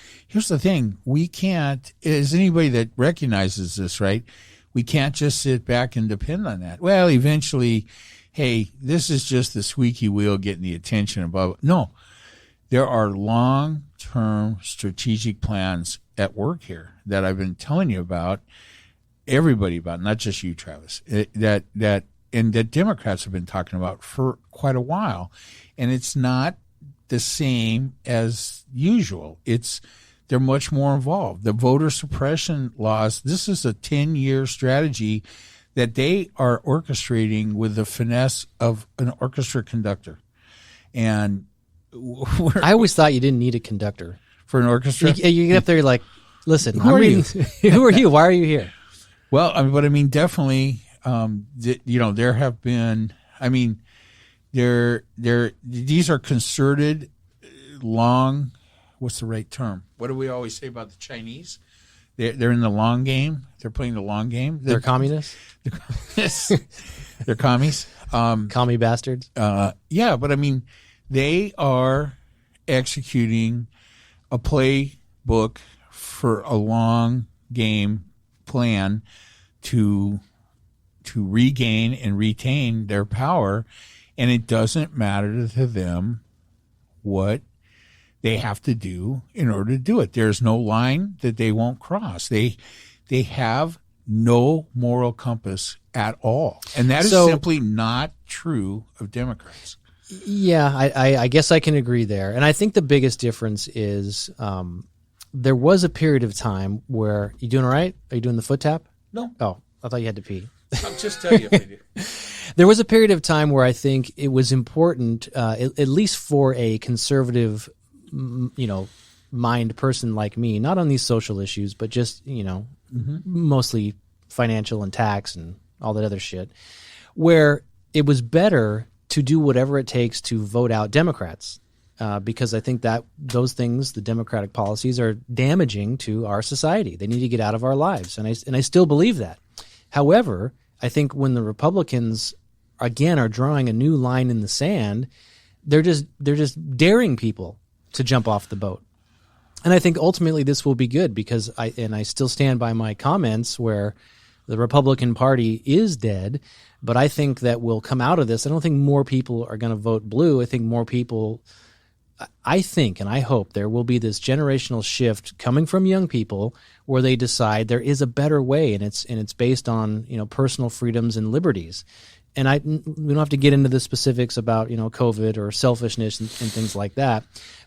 the thing. We can't, as anybody that recognizes this, right, we can't just sit back and depend on that. Well, eventually... hey, this is just the squeaky wheel getting the attention above. No, there are long-term strategic plans at work here that I've been telling you about, everybody about, not just you, Travis, that Democrats have been talking about for quite a while. And it's not the same as usual. They're much more involved. The voter suppression laws, this is a 10-year strategy that they are orchestrating with the finesse of an orchestra conductor. And I always thought you didn't need a conductor for an orchestra. You get up there, you're like, listen, who are you? Who are you? Why are you here? Well, definitely, there have been, these are concerted, long, what's the right term? What do we always say about the Chinese? They're in the long game. They're playing the long game. They're communists? They're commies. Commie bastards? Yeah, but they are executing a playbook for a long game plan to regain and retain their power, and it doesn't matter to them what they have to do in order to do it. There's no line that they won't cross. They have no moral compass at all. And that is simply not true of Democrats. Yeah, I guess I can agree there. And I think the biggest difference is there was a period of time where, you doing all right? Are you doing the foot tap? No. Oh, I thought you had to pee. I'll just tell you if I do. There was a period of time where I think it was important, at least for a conservative, mind person like me, not on these social issues, but just, mostly financial and tax and all that other shit, where it was better to do whatever it takes to vote out Democrats. Because I think that those things, the Democratic policies, are damaging to our society. They need to get out of our lives, and I still believe that. However, I think when the Republicans again are drawing a new line in the sand, they're just daring people to jump off the boat. And I think ultimately this will be good because I still stand by my comments where the Republican Party is dead, but I think that we'll come out of this. I don't think more people are going to vote blue. I think more people. I think and I hope there will be this generational shift coming from young people where they decide there is a better way, and it's based on personal freedoms and liberties. And we don't have to get into the specifics about COVID or selfishness and things like that,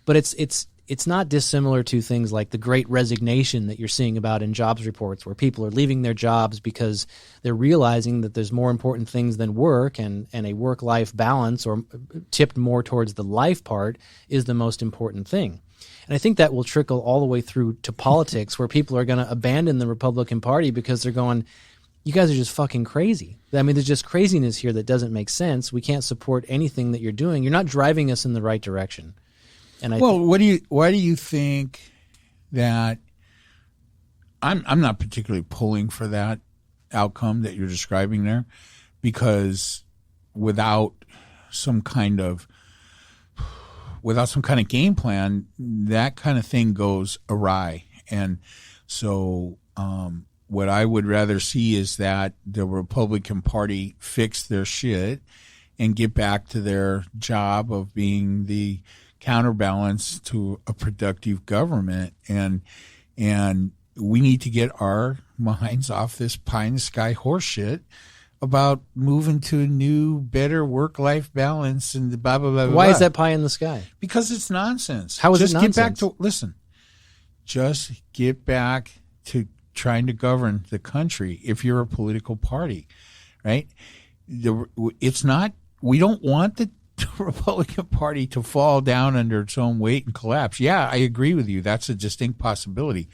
but it's not dissimilar to things like the Great Resignation that you're seeing about in jobs reports, where people are leaving their jobs because they're realizing that there's more important things than work, and a work-life balance, or tipped more towards the life part, is the most important thing. And I think that will trickle all the way through to politics, where people are going to abandon the Republican Party because they're going, you guys are just fucking crazy. I mean, there's just craziness here that doesn't make sense. We can't support anything that you're doing. You're not driving us in the right direction. And why do you think that I'm not particularly pulling for that outcome that you're describing there, because without some kind of game plan, that kind of thing goes awry. And so what I would rather see is that the Republican Party fix their shit and get back to their job of being the counterbalance to a productive government, and we need to get our minds off this pie in the sky horse shit about moving to a new, better work-life balance and blah blah blah. Why is that pie in the sky? Because it's nonsense. How is it nonsense? Just get back to trying to govern the country. If you're a political party, right? It's not. We don't want the Republican Party to fall down under its own weight and collapse. Yeah, I agree with you. That's a distinct possibility.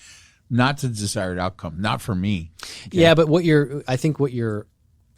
Not the desired outcome. Not for me. Okay? Yeah, but I think what you're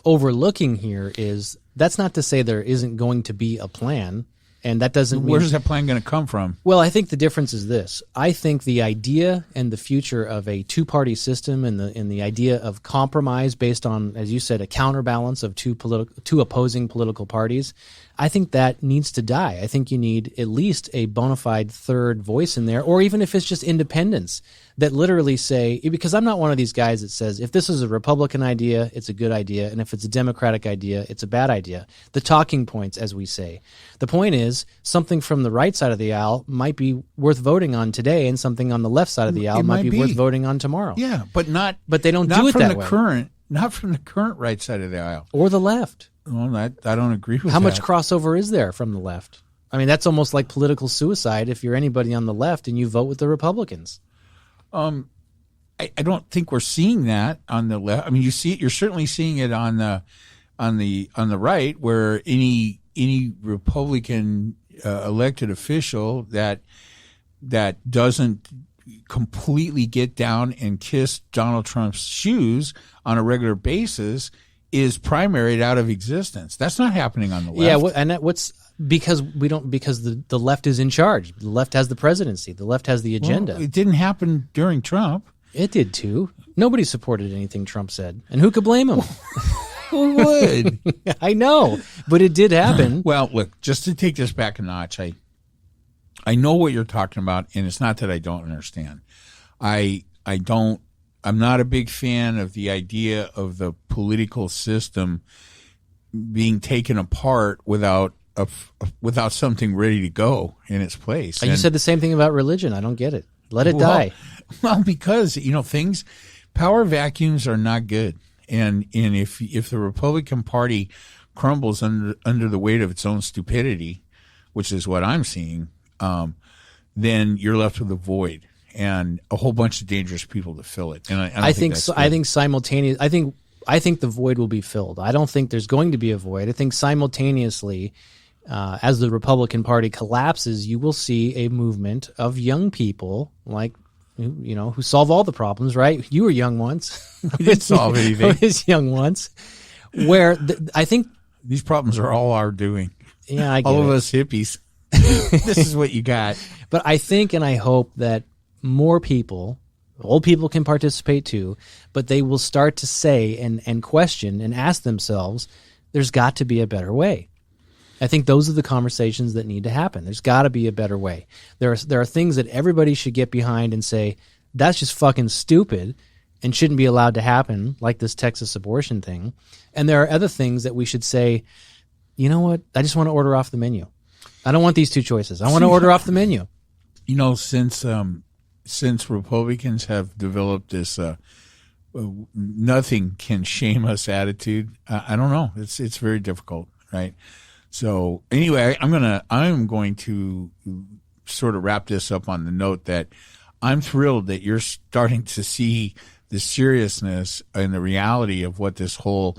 overlooking here is that's not to say there isn't going to be a plan. And that doesn't mean... Where's that plan going to come from? Well, I think the difference is this. I think the idea and the future of a two-party system and the idea of compromise based on, as you said, a counterbalance of two opposing political parties, I think that needs to die. I think you need at least a bona fide third voice in there, or even if it's just independents that literally say, because I'm not one of these guys that says, if this is a Republican idea, it's a good idea, and if it's a Democratic idea, it's a bad idea. The talking points, as we say. The point is, something from the right side of the aisle might be worth voting on today, and something on the left side of the aisle might be worth voting on tomorrow. Yeah, but they don't do it that way. Not from the current right side of the aisle. Or the left. Well, I don't agree with that. How much crossover is there from the left? I mean, that's almost like political suicide if you're anybody on the left and you vote with the Republicans. I don't think we're seeing that on the left. I mean, you're certainly seeing it on the right, where any Republican elected official that doesn't completely get down and kiss Donald Trump's shoes on a regular basis is primaried out of existence. That's not happening on the left. Yeah, and because the left is in charge. The left has the presidency. The left has the agenda. Well, it didn't happen during Trump. It did too. Nobody supported anything Trump said, and who could blame him? Who would? I know, but it did happen. Well, look, just to take this back a notch, I know what you're talking about, and it's not that I don't understand. I'm not a big fan of the idea of the political system being taken apart without something ready to go in its place. You said the same thing about religion. I don't get it. Let it die. Well, because power vacuums are not good, and if the Republican Party crumbles under the weight of its own stupidity, which is what I'm seeing, then you're left with a void and a whole bunch of dangerous people to fill it. And I think simultaneous. I think I think the void will be filled. I don't think there's going to be a void. I think simultaneously, as the Republican Party collapses, you will see a movement of young people like, who solve all the problems, right? You were young once. We didn't solve anything. I was young once. Where I think these problems are all our doing. Yeah, I get all of it. us hippies. This is what you got. But I think and I hope that more people, old people can participate too, but they will start to say and question and ask themselves, there's got to be a better way. I think those are the conversations that need to happen. There's got to be a better way. There are things that everybody should get behind and say, that's just fucking stupid and shouldn't be allowed to happen, like this Texas abortion thing. And there are other things that we should say, you know what, I just want to order off the menu. I don't want these two choices. I want to order off the menu. Since Republicans have developed this nothing can shame us attitude, I don't know. It's very difficult, right? So anyway, I'm going to sort of wrap this up on the note that I'm thrilled that you're starting to see the seriousness and the reality of what this whole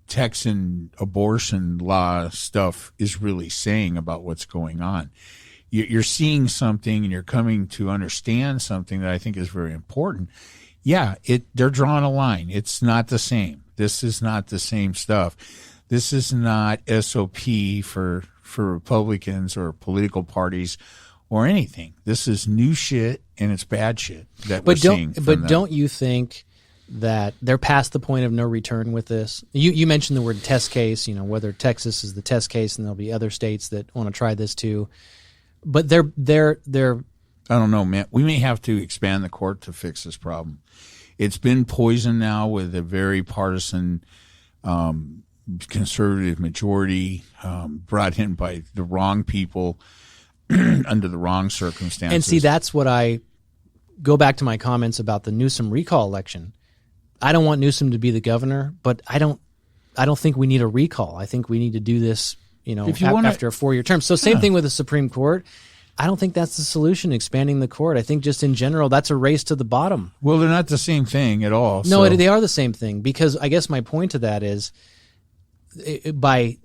Texan abortion law stuff is really saying about what's going on. You're seeing something and you're coming to understand something that I think is very important. Yeah, they're drawing a line. It's not the same. This is not the same stuff. This is not SOP for Republicans or political parties or anything. This is new shit and it's bad shit that we're seeing. But don't you think that they're past the point of no return with this? You mentioned the word test case, whether Texas is the test case and there'll be other states that want to try this too. But they're I don't know, man. We may have to expand the court to fix this problem. It's been poisoned now with a very partisan conservative majority brought in by the wrong people under the wrong circumstances. And see, that's what I go back to my comments about the Newsom recall election. I don't want Newsom to be the governor, but I don't think we need a recall. I think we need to do this, after a 4-year term. So same thing with the Supreme Court. I don't think that's the solution, expanding the court. I think just in general, that's a race to the bottom. Well, they're not the same thing at all. No, they are the same thing, because I guess my point to that is by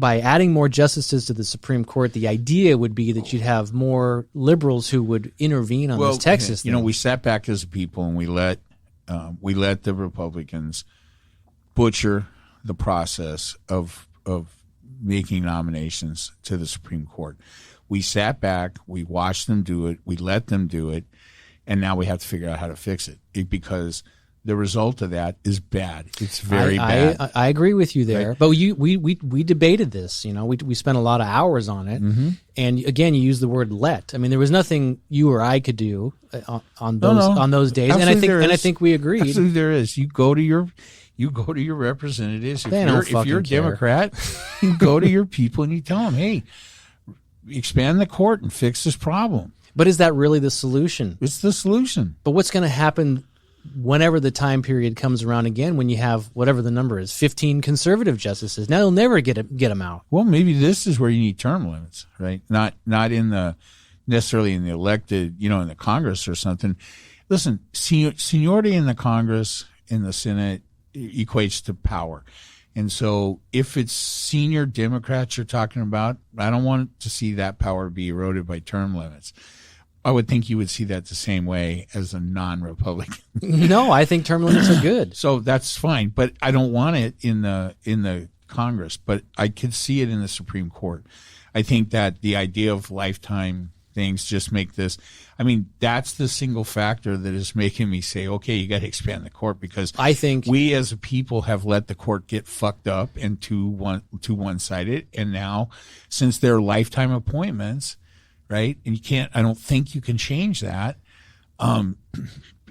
adding more justices to the Supreme Court, the idea would be that you'd have more liberals who would intervene on this Texas thing. We sat back as a people and we let the Republicans butcher the process of making nominations to the Supreme Court. We sat back, we watched them do it, we let them do it, and now we have to figure out how to fix it because the result of that is bad. It's very bad. I agree with you there. Right? But we debated this. We spent a lot of hours on it. Mm-hmm. And again, you used the word "let." I mean, there was nothing you or I could do on those days. Absolutely, and I think we agreed. Absolutely, there is. You go to your representatives. If you're a Democrat, you go to your people and you tell them, "Hey, expand the court and fix this problem." But is that really the solution? It's the solution. But what's going to happen whenever the time period comes around again, when you have whatever the number is, 15 conservative justices? Now they'll never get them out. Well, maybe this is where you need term limits, right? Not necessarily in the elected, in the Congress or something. Listen, seniority in the Congress, in the Senate, equates to power. And so if it's senior Democrats you're talking about, I don't want to see that power be eroded by term limits. I would think you would see that the same way as a non-Republican. No, I think term limits are good. So that's fine, but I don't want it in the Congress, but I could see it in the Supreme Court. I think that the idea of lifetime things just make this. I mean, that's the single factor that is making me say, okay, you got to expand the court, because I think we as a people have let the court get fucked up and too one-sided, and now since they're lifetime appointments, right? And I don't think you can change that.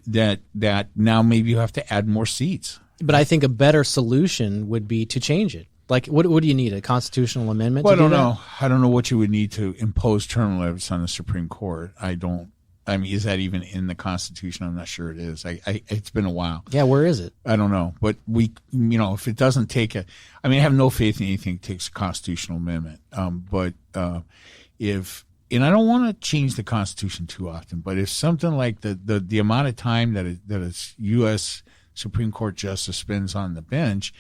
That now maybe you have to add more seats. But I think a better solution would be to change it. Like, what do you need? A constitutional amendment? Well, I don't know. I don't know what you would need to impose term limits on the Supreme Court. I mean, is that even in the Constitution? I'm not sure it is. It's been a while. Yeah, where is it? I don't know. But if it doesn't take I have no faith in anything that takes a constitutional amendment. And I don't want to change the Constitution too often, but if something like the amount of time that a U.S. Supreme Court justice spends on the bench.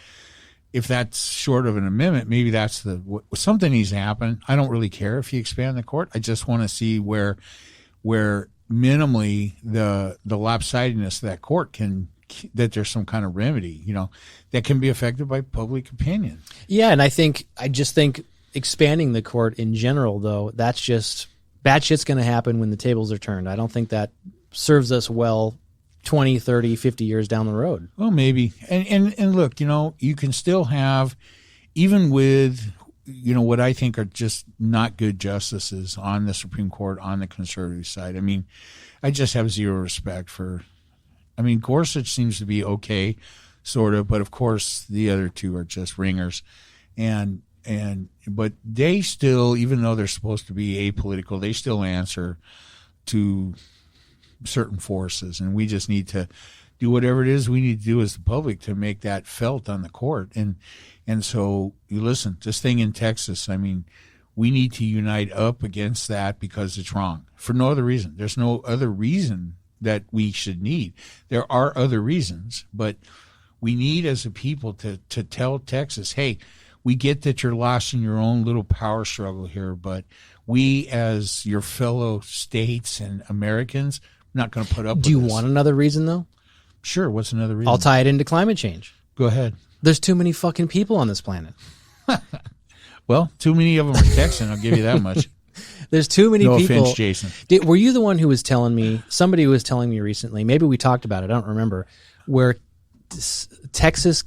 If that's short of an amendment, maybe that's something needs to happen. I don't really care if you expand the court. I just want to see where minimally the lopsidedness of that court that there's some kind of remedy, that can be affected by public opinion. Yeah, and I just think expanding the court in general, though, that's just bad shit's going to happen when the tables are turned. I don't think that serves us well 20, 30, 50 years down the road. Well, maybe. And look, you can still have, even with, what I think are just not good justices on the Supreme Court on the conservative side. I mean, I just have zero respect for, Gorsuch seems to be okay, sort of, but of course the other two are just ringers. But they still, even though they're supposed to be apolitical, they still answer to certain forces, and we just need to do whatever it is we need to do as the public to make that felt on the court. And so you listen, this thing in Texas, we need to unite up against that because it's wrong for no other reason. There's no other reason that we should need. There are other reasons, but we need as a people to tell Texas, hey, we get that you're lost in your own little power struggle here, but we as your fellow states and Americans not going to put up with this. Do you want another reason, though? Sure. What's another reason? I'll tie it into climate change. Go ahead. There's too many fucking people on this planet. Well, too many of them are Texan. I'll give you that much. There's too many people. No offense, Jason. Were you the one who was telling me, somebody was telling me recently, maybe we talked about it, I don't remember, where Texas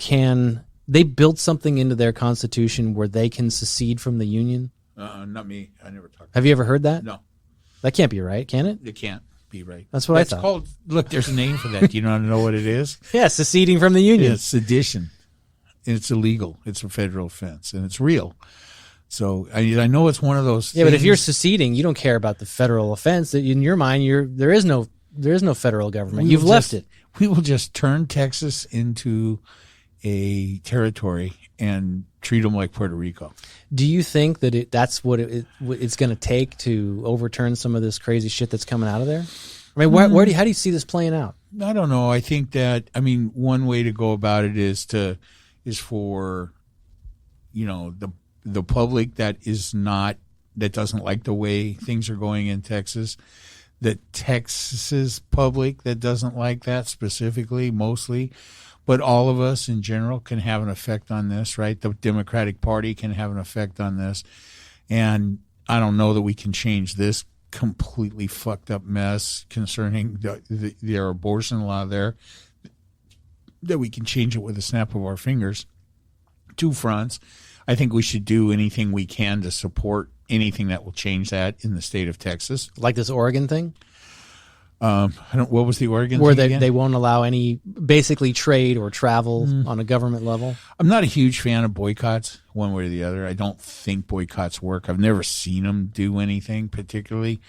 they built something into their constitution where they can secede from the union? Not me. I never talked. Have you ever heard that? No. That can't be right, can it? It can't be right. That's what I thought. It's called, look, there's a name for that. Do you want to know what it is? Yeah, seceding from the union. Yeah, it's sedition. It's illegal. It's a federal offense, and it's real. So I know it's one of those Yeah, things. but if you're seceding, you don't care about the federal offense. In your mind, there is no federal government. You've left it. We will just turn Texas into a territory and treat them like Puerto Rico. Do you think that that's what it's going to take to overturn some of this crazy shit that's coming out of there? How do you see this playing out? I don't know. I think that one way to go about it is for the public that doesn't like the way things are going in Texas, the Texas public that doesn't like that specifically, mostly. But all of us in general can have an effect on this, right? The Democratic Party can have an effect on this. And I don't know that we can change this completely fucked up mess concerning their abortion law there, that we can change it with a snap of our fingers. Two fronts. I think we should do anything we can to support anything that will change that in the state of Texas. Like this Oregon thing? What was the Oregon where thing again? They won't allow any basically trade or travel on a government level? I'm not a huge fan of boycotts one way or the other. I don't think boycotts work. I've never seen them do anything particularly.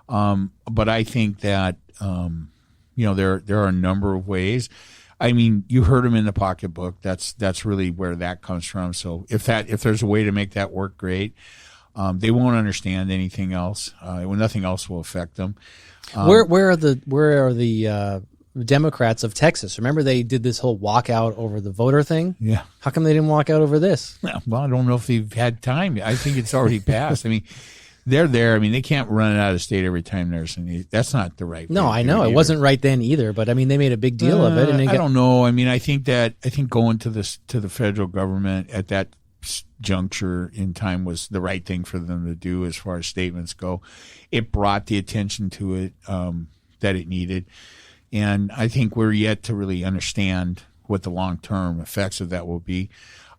But I think that, there are a number of ways. You heard them in the pocketbook. That's really where that comes from. So if there's a way to make that work, great. They won't understand anything else. Nothing else will affect them. Where are the Democrats of Texas? Remember they did this whole walkout over the voter thing? Yeah. How come they didn't walk out over this? Well, I don't know if they've had time. I think it's already passed. They're there. They can't run it out of state every time there's that's not the right way. No, I know. It wasn't right then either, but they made a big deal of it. And I don't know. I think going to the federal government at that juncture in time was the right thing for them to do as far as statements go. It brought the attention to it that it needed. And I think we're yet to really understand what the long-term effects of that will be.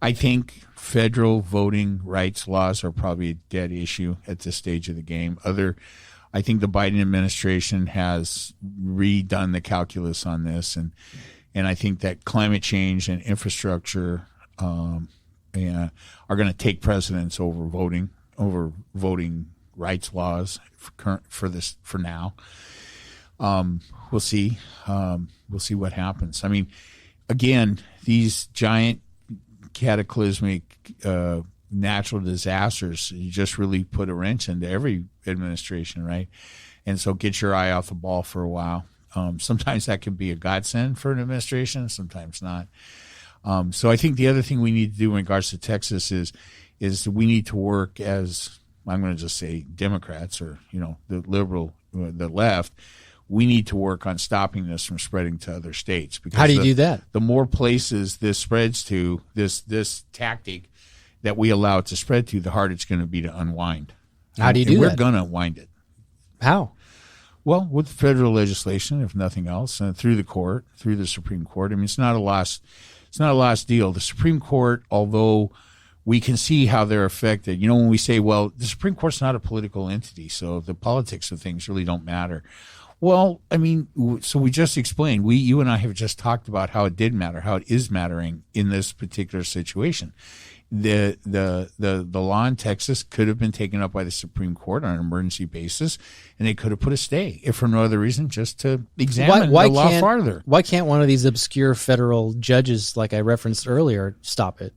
I think federal voting rights laws are probably a dead issue at this stage of the game. I think the Biden administration has redone the calculus on this, and I think that climate change and infrastructure are going to take precedence over voting rights laws for now. We'll see. We'll see what happens. Again, these giant cataclysmic natural disasters, you just really put a wrench into every administration, right? And so get your eye off the ball for a while. Sometimes that can be a godsend for an administration, sometimes not. So I think the other thing we need to do in regards to Texas is we need to work as, I'm going to just say Democrats or, the the left. We need to work on stopping this from spreading to other states. Because how do you do that? The more places this spreads to, this tactic that we allow it to spread to, the harder it's going to be to unwind. How do you do that? We're going to unwind it. How? Well, with federal legislation, if nothing else, through the court, through the Supreme Court. I mean, it's not a lost deal. The Supreme Court, although we can see how they're affected. When we say, well, the Supreme Court's not a political entity, so the politics of things really don't matter. Well, I mean, so we just explained. You and I have just talked about how it did matter, how it is mattering in this particular situation. The law in Texas could have been taken up by the Supreme Court on an emergency basis, and they could have put a stay, if for no other reason, just to examine the law farther. Why can't one of these obscure federal judges, like I referenced earlier, stop it?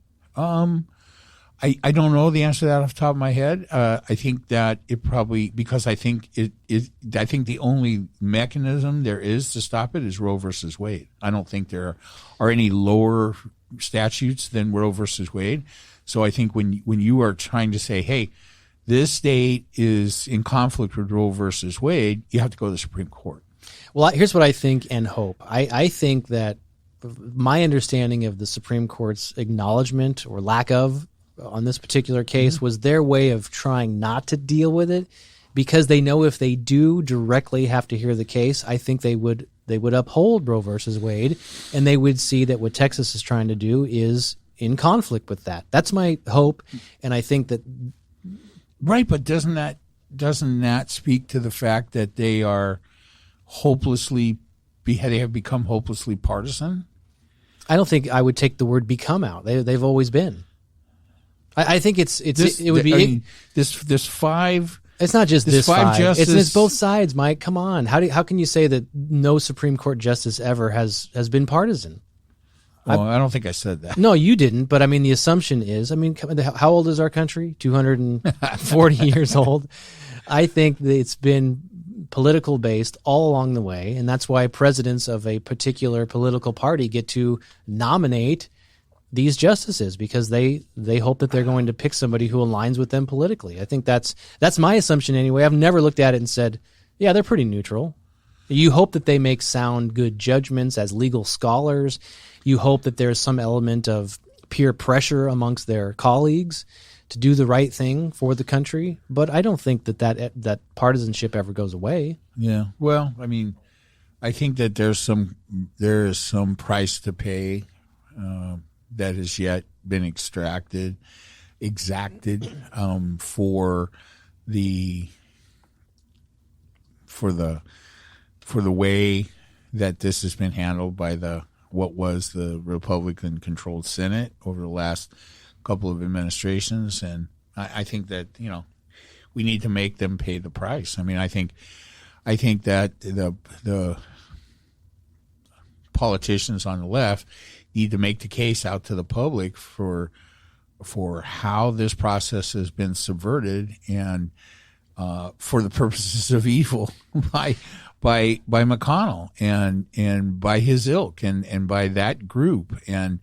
I don't know the answer to that off the top of my head. I think that it probably, because I think I think the only mechanism there is to stop it is Roe versus Wade. I don't think there are any lower statutes than Roe versus Wade. So I think when you are trying to say, hey, this state is in conflict with Roe versus Wade, you have to go to the Supreme Court. Well, here's what I think and hope. I think that my understanding of the Supreme Court's acknowledgement or lack of on this particular case was their way of trying not to deal with it, because they know if they do directly have to hear the case, I think they would uphold Roe versus Wade, and they would see that what Texas is trying to do is in conflict with that. That's my hope, and I think that right. But doesn't that speak to the fact that they are they have become hopelessly partisan? I don't think I would take the word "become" out. They've always been. I think it would be this five. It's not just this five. Justice, it's both sides, Mike. Come on. How can you say that no Supreme Court justice ever has been partisan? Well, I don't think I said that. No, you didn't. But I mean, the assumption is, how old is our country? 240 years old. I think that it's been political based all along the way, and that's why presidents of a particular political party get to nominate these justices, because they hope that they're going to pick somebody who aligns with them politically. I think that's my assumption anyway. I've never looked at it and said, yeah, they're pretty neutral. You hope that they make sound, good judgments as legal scholars. You hope that there's some element of peer pressure amongst their colleagues to do the right thing for the country. But I don't think that partisanship ever goes away. Yeah. Well, I mean, I think that there is some price to pay that has yet been exacted for the way that this has been handled by what was the Republican-controlled Senate over the last couple of administrations, and I think that we need to make them pay the price. I mean, I think that the politicians on the left need to make the case out to the public for how this process has been subverted and for the purposes of evil by McConnell and by his ilk and by that group and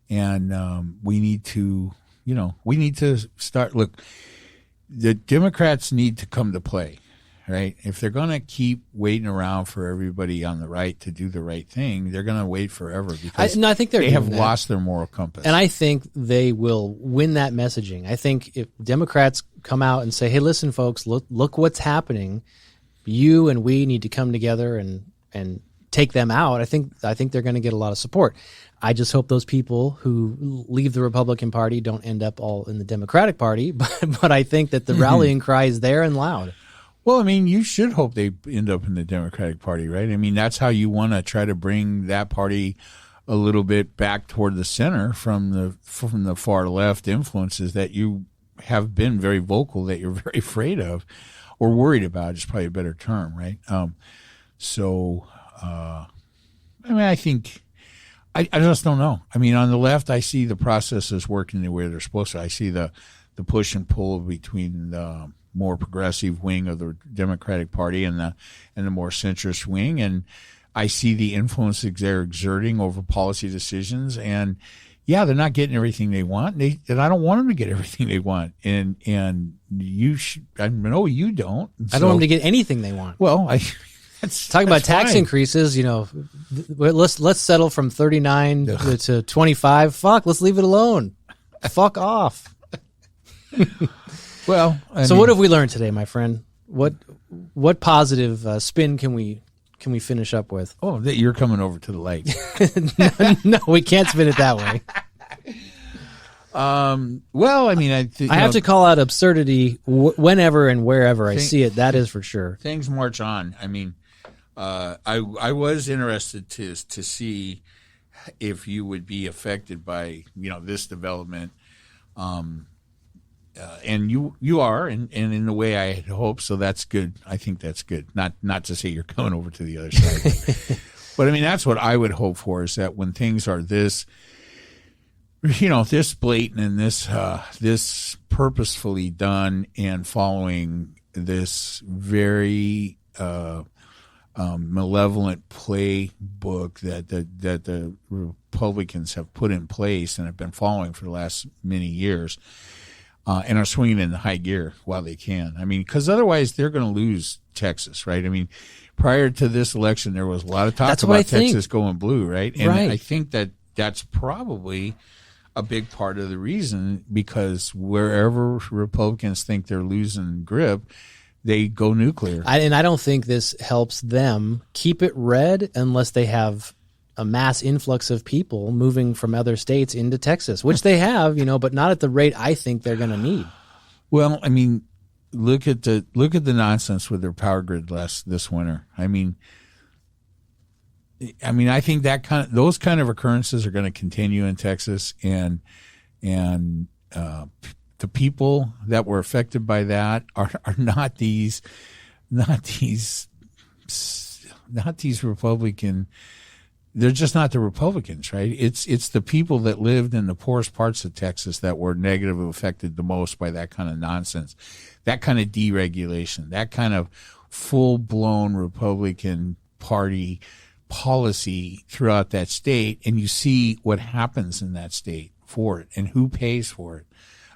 we need to start. Look, the Democrats need to come to play. Right? If they're going to keep waiting around for everybody on the right to do the right thing, they're going to wait forever because I think they have lost their moral compass. And I think they will win that messaging. I think if Democrats come out and say, hey, listen, folks, look what's happening. You and we need to come together and take them out. I think they're going to get a lot of support. I just hope those people who leave the Republican Party don't end up all in the Democratic Party. But I think that the rallying cry is there and loud. Well, I mean, you should hope they end up in the Democratic Party, right? I mean, that's how you want to try to bring that party a little bit back toward the center from the far left influences that you have been very vocal that you're very afraid of or worried about is probably a better term, right? I mean, I think I just don't know. I mean, on the left, I see the processes working the way they're supposed to. I see the push and pull between more progressive wing of the Democratic Party and the more centrist wing, and I see the influence that they're exerting over policy decisions. And yeah, they're not getting everything they want, and I don't want them to get everything they want. And you should, I know you don't. I don't want them to get anything they want. Well, Talking about tax fine. increases, let's settle from 39 to 25. Fuck, let's leave it alone. Fuck off. Well, so what have we learned today, my friend? What positive spin can we finish up with? Oh, that you're coming over to the lake. No, we can't spin it that way. Well, I mean, I have to call out absurdity whenever and wherever I see it. That is for sure. Things march on. I mean, I was interested to see if you would be affected by this development, and you are, and in the way I had hoped. So that's good. I think that's good. Not to say you're coming over to the other side, but I mean that's what I would hope for, is that when things are this, this blatant and this purposefully done and following this very malevolent playbook that the Republicans have put in place and have been following for the last many years, and are swinging in the high gear while they can. I mean, because otherwise they're going to lose Texas, right? I mean, prior to this election, there was a lot of talk about Texas going blue, right? And I think that's probably a big part of the reason, because wherever Republicans think they're losing grip, they go nuclear. And I don't think this helps them keep it red unless they have a mass influx of people moving from other states into Texas, which they have, but not at the rate I think they're going to need. Well, I mean, look at the nonsense with their power grid this winter. I mean, I think those kind of occurrences are going to continue in Texas, and the people that were affected by that are not these Republican. They're just not the Republicans, right? It's the people that lived in the poorest parts of Texas that were negatively affected the most by that kind of nonsense, that kind of deregulation, that kind of full-blown Republican Party policy throughout that state. And you see what happens in that state for it and who pays for it.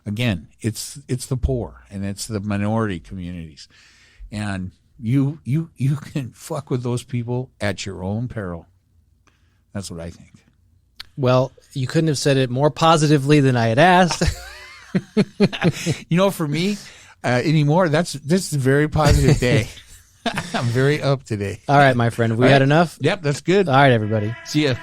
Again, it's the poor and it's the minority communities. And you can fuck with those people at your own peril. That's what I think. Well, you couldn't have said it more positively than I had asked. For me, anymore, this is a very positive day. I'm very up today. All right, my friend. Have we had enough? Yep, that's good. All right, everybody. See ya.